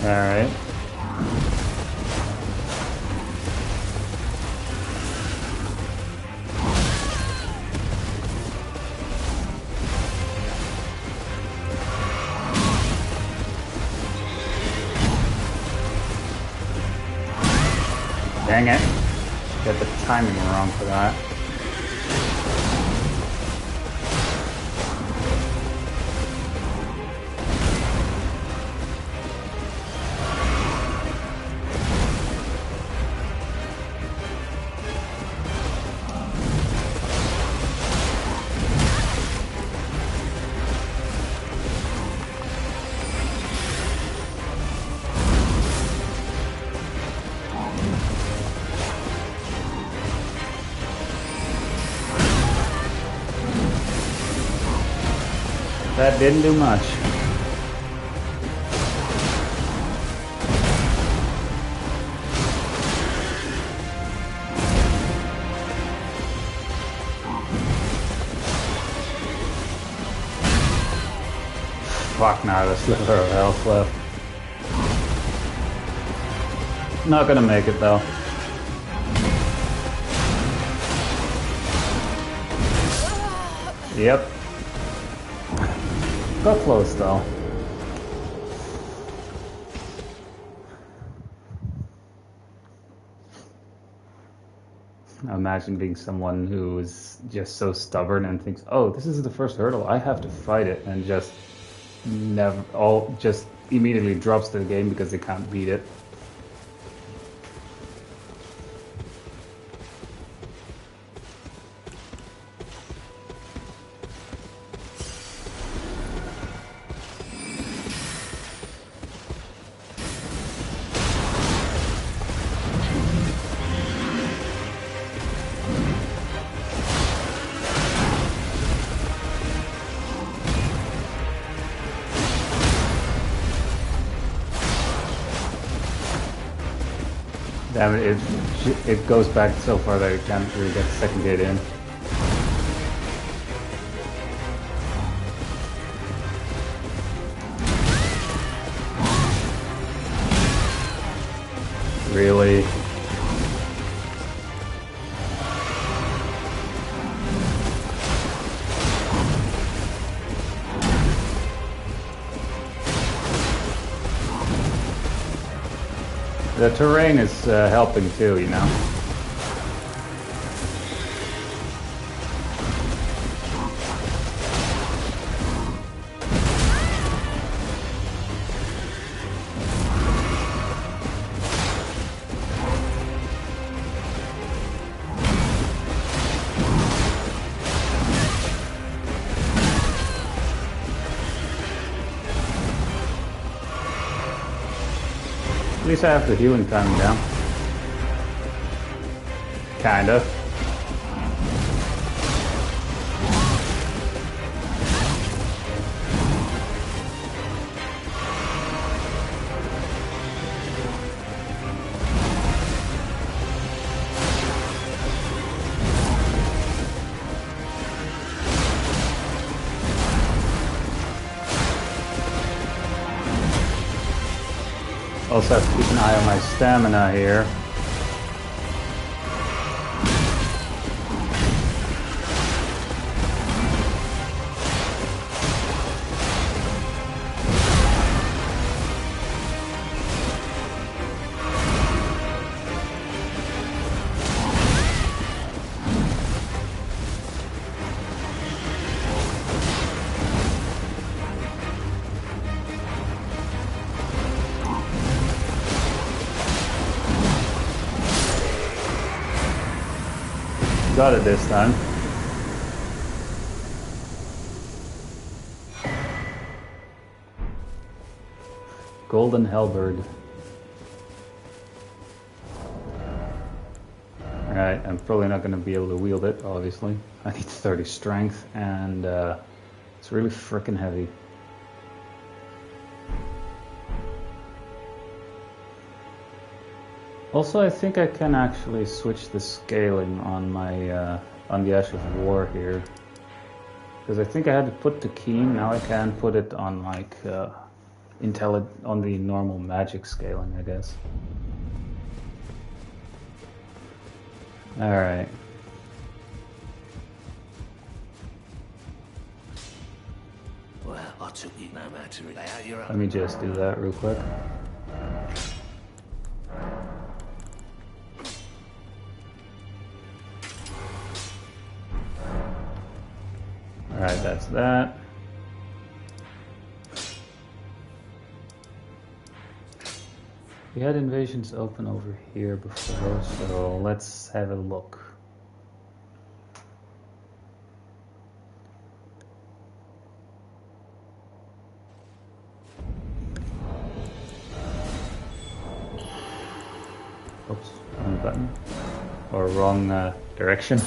Alright. Dang it. Got the timing wrong for that. That didn't do much. Fuck, now there's a sliver of health left. Not gonna make it though. Yep. Got close though. I imagine being someone who is just so stubborn and thinks, oh, this is the first hurdle, I have to fight it, and just just immediately drops the game because they can't beat it. Damn it, it goes back so far that it can't really get the second gate in. Really? The terrain is helping too, you know. At least I have the healing time down. Kinda. Also have to keep an eye on my stamina here. Got it this time. Golden Halberd. Alright, I'm probably not going to be able to wield it, obviously. I need 30 strength, and it's really freaking heavy. Also, I think I can actually switch the scaling on my on the Ash of War here, because I think I had to put the keen. Now I can put it on like on the normal magic scaling, I guess. All right. Well, I took it no matter. Let me just do that real quick. Alright, that's that. We had invasions open over here before, so let's have a look. Oops, wrong button. Or wrong direction.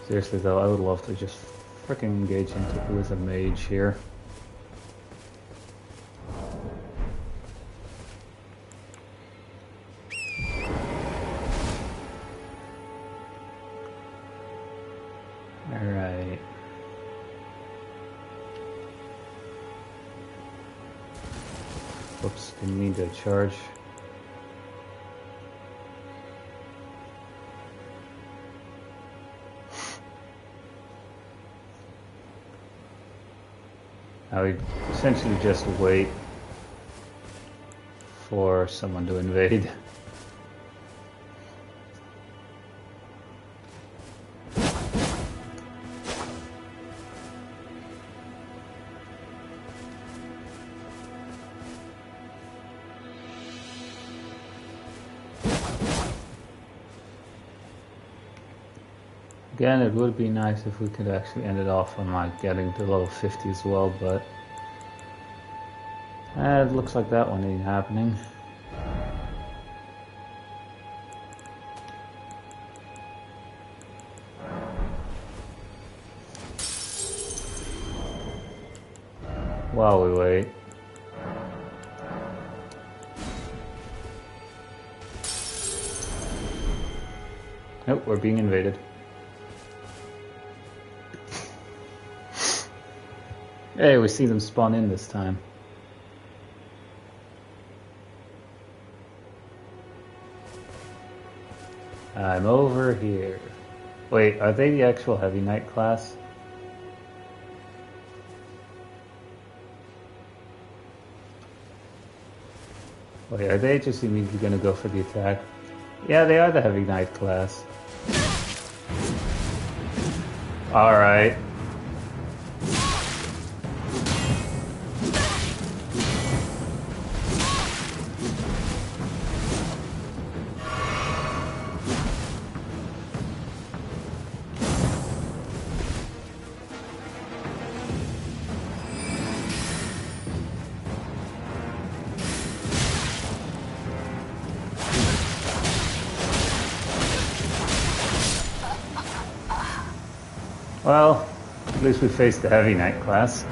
Seriously though, I would love to just freaking engage into it with a mage here. Alright. Whoops, didn't mean to charge. I would essentially just wait for someone to invade. Again, it would be nice if we could actually end it off on like getting to level 50 as well, but it looks like that one ain't happening. While we wait. Nope, we're being invaded. Hey, we see them spawn in this time. I'm over here. Wait, are they the actual Heavy Knight class? Wait, are they just immediately gonna go for the attack? Yeah, they are the Heavy Knight class. Alright. Well, at least we faced the Heavy Knight class.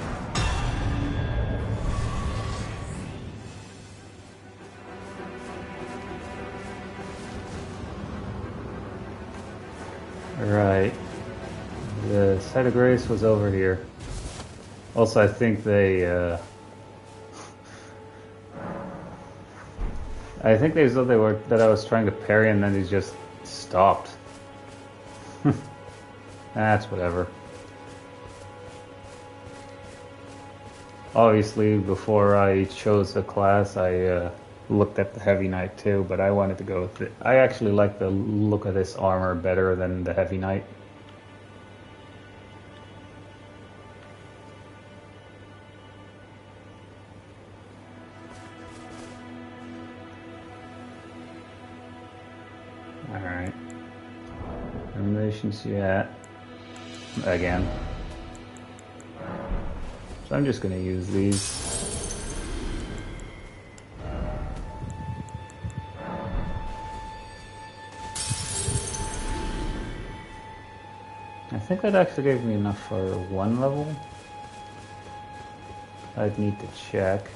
Right. The site of grace was over here. Also, I think they I think they thought that I was trying to parry, and then he just stopped. That's whatever. Obviously, before I chose the class, I looked at the Heavy Knight too, but I wanted to go with it. I actually like the look of this armor better than the Heavy Knight. Alright. Animations, yeah. Again. So I'm just gonna use these. I think that actually gave me enough for one level. I'd need to check.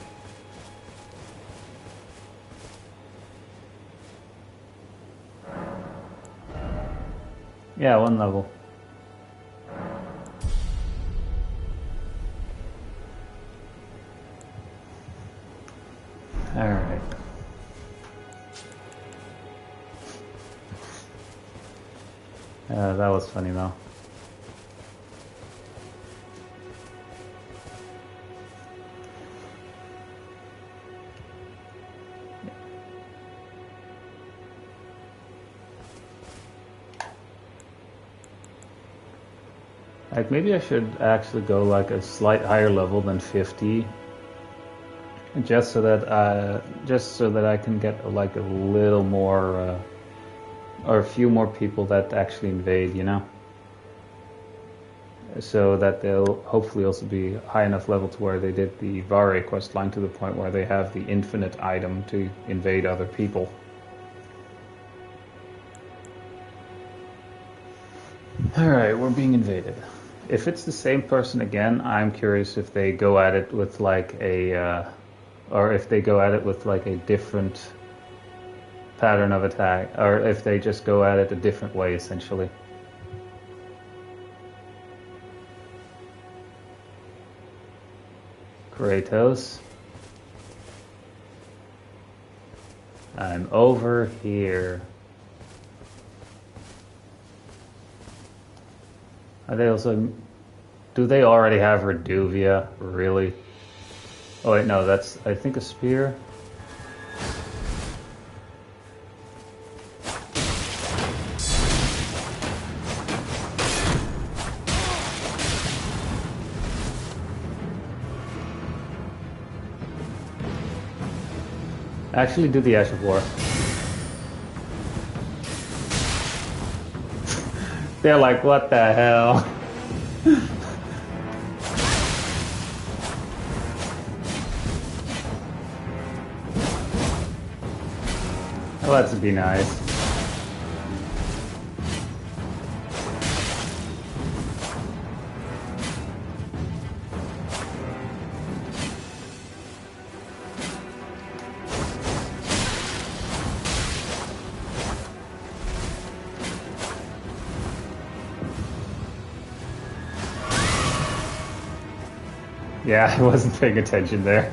Yeah, one level. Alright. That was funny though. Like, maybe I should actually go like a slight higher level than 50, just so that I can get like a little more, or a few more people that actually invade, you know, so that they'll hopefully also be high enough level to where they did the Vare quest line to the point where they have the infinite item to invade other people. Alright, we're being invaded. If it's the same person again, I'm curious if they go at it with like a, or if they go at it with like a different pattern of attack, or if they just go at it a different way, essentially. Kratos. I'm over here. Are they also... Do they already have Reduvia? Really? Oh wait, no, that's, I think, a spear. Actually do the Ash of War. They're like, what the hell? Let's be nice. Yeah, I wasn't paying attention there.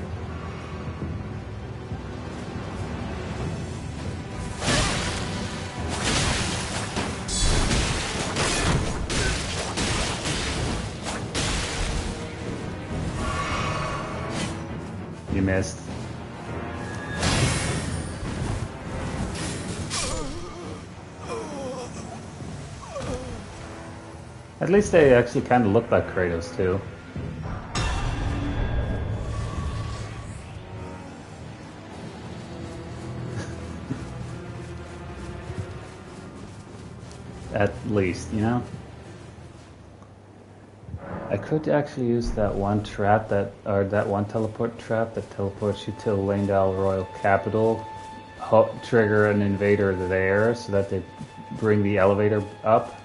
You missed. At least they actually kind of look like Kratos too. At least, you know? I could actually use that one trap that one teleport trap that teleports you to Langdale Royal Capital, trigger an invader there so that they bring the elevator up,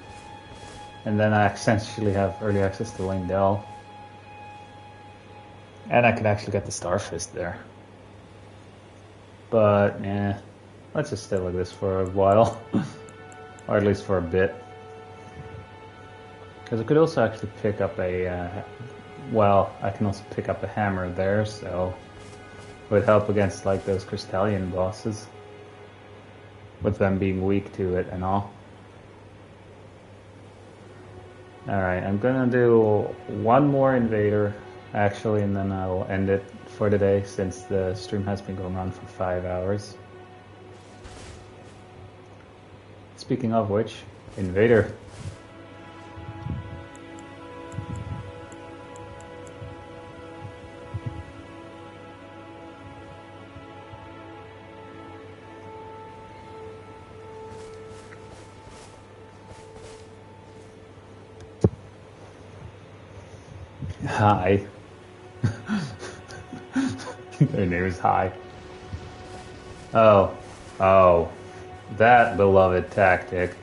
and then I essentially have early access to Langdale. And I could actually get the Starfist there. But, yeah, let's just stay like this for a while. Or at least for a bit. Because I could also actually pick up a, well, I can also pick up a hammer there, so it would help against like those Crystallian bosses, with them being weak to it and all. Alright, I'm gonna do one more invader, actually, and then I'll end it for today, since the stream has been going on for 5 hours. Speaking of which, invader. Hi. Their name is Hi. Oh, that beloved tactic.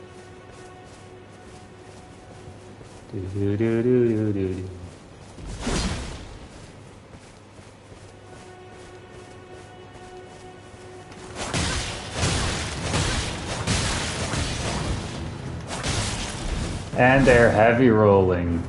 Do do do do do do. And they're heavy rolling.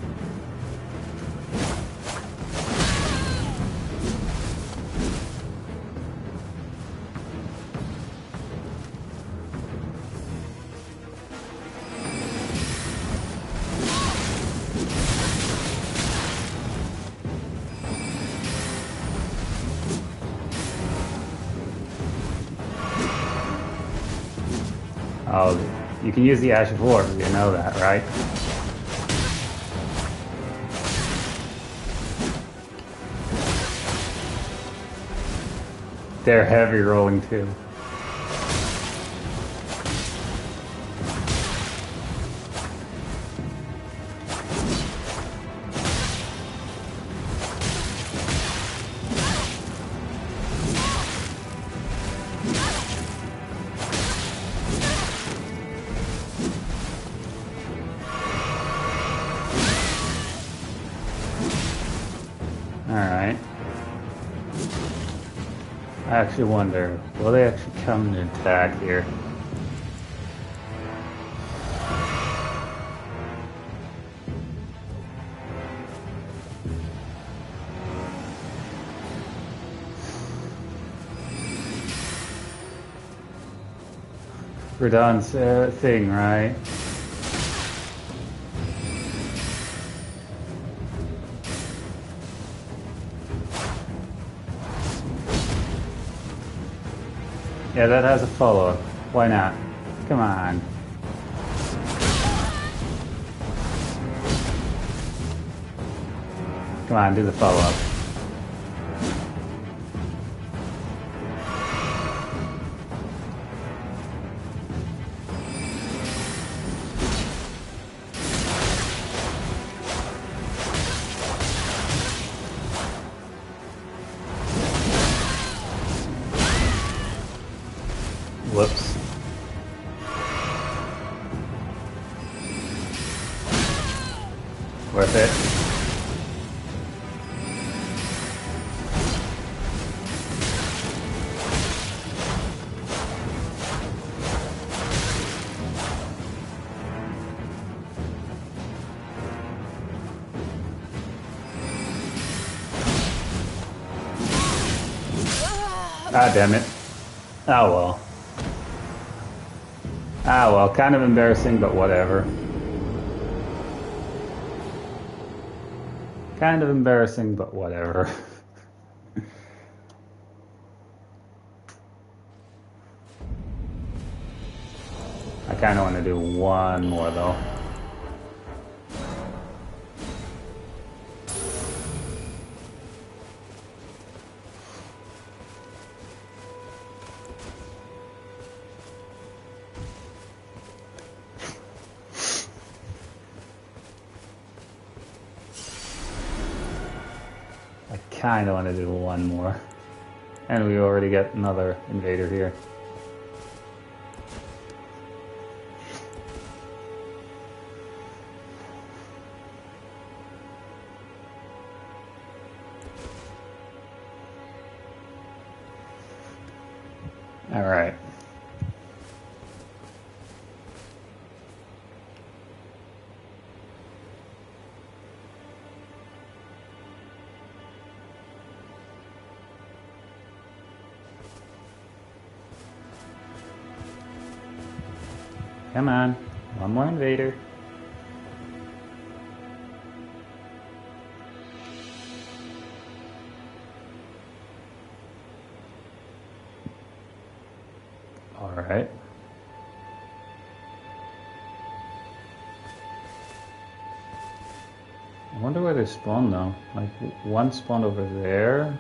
Oh, you can use the Ash of War, you know that, right? They're heavy rolling too. Alright. I actually wonder, will they actually come and attack here? Radon's thing, right? Yeah, that has a follow-up. Why not? Come on. Come on, do the follow-up. Whoops. Worth it. Ah, damn it. Oh well. Ah well, kind of embarrassing, but whatever. Kind of embarrassing, but whatever. I kind of want to do one more though. Kind of want to do one more. And we already get another invader here. All right. Come on. One more invader. Alright. I wonder where they spawn now. Like, one spawned over there.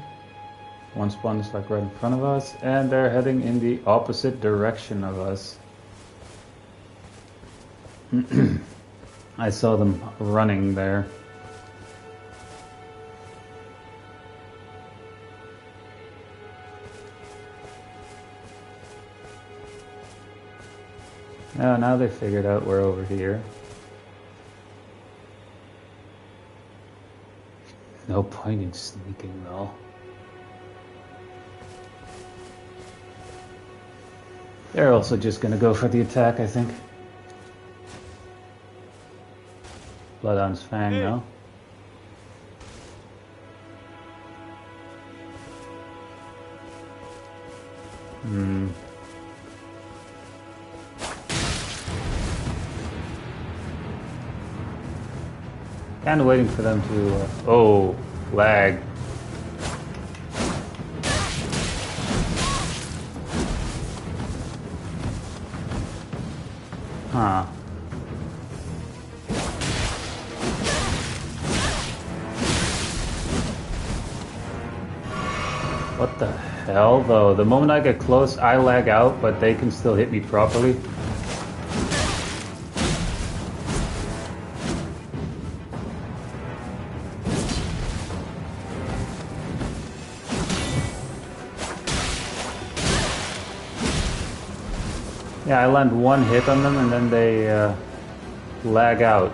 One spawn is like right in front of us. And they're heading in the opposite direction of us. I saw them running there. Oh, now they figured out we're over here. No point in sneaking though. They're also just gonna go for the attack, I think. Bloodhound's Fang, no? Kinda waiting for them to, oh, lag. Huh. What the hell, though? The moment I get close, I lag out, but they can still hit me properly. Yeah, I land one hit on them and then they lag out.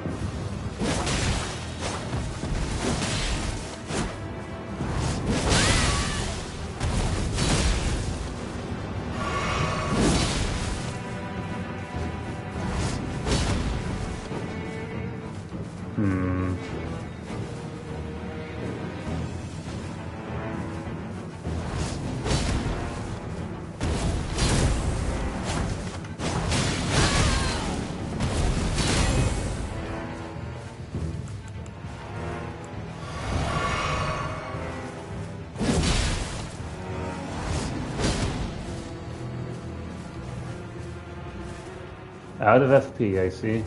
Out of FP, I see.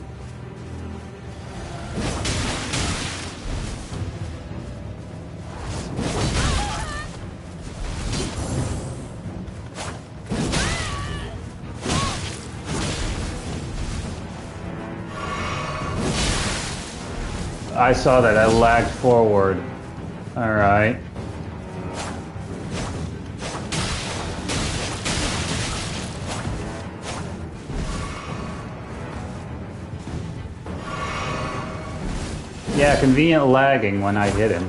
I saw that. I lagged forward. All right. Yeah, convenient lagging when I hit him.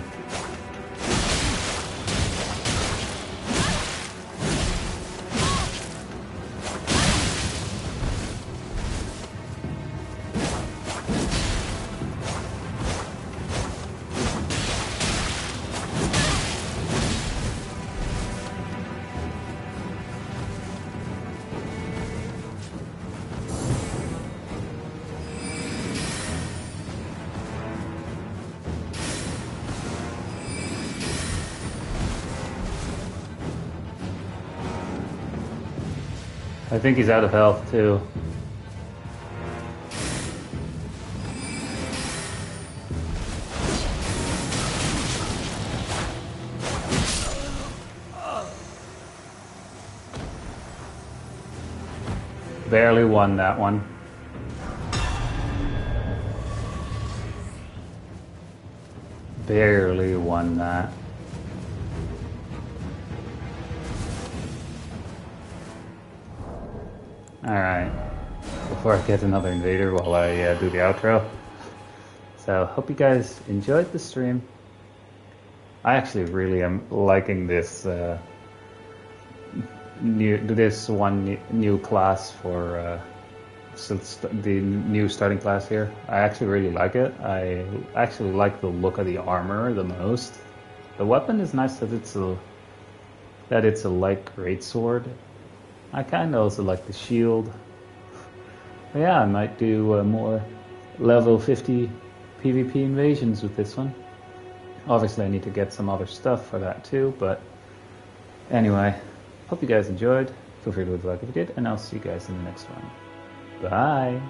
I think he's out of health too. Barely won that one. Barely won that. Alright, before I get another invader while I do the outro. So, hope you guys enjoyed the stream. I actually really am liking this new class for the new starting class here. I actually really like it. I actually like the look of the armor the most. The weapon is nice that it's a light greatsword. I kind of also like the shield. But yeah, I might do more level 50 PvP invasions with this one. Obviously I need to get some other stuff for that too, but anyway, hope you guys enjoyed. Feel free to leave a like if you did, and I'll see you guys in the next one. Bye!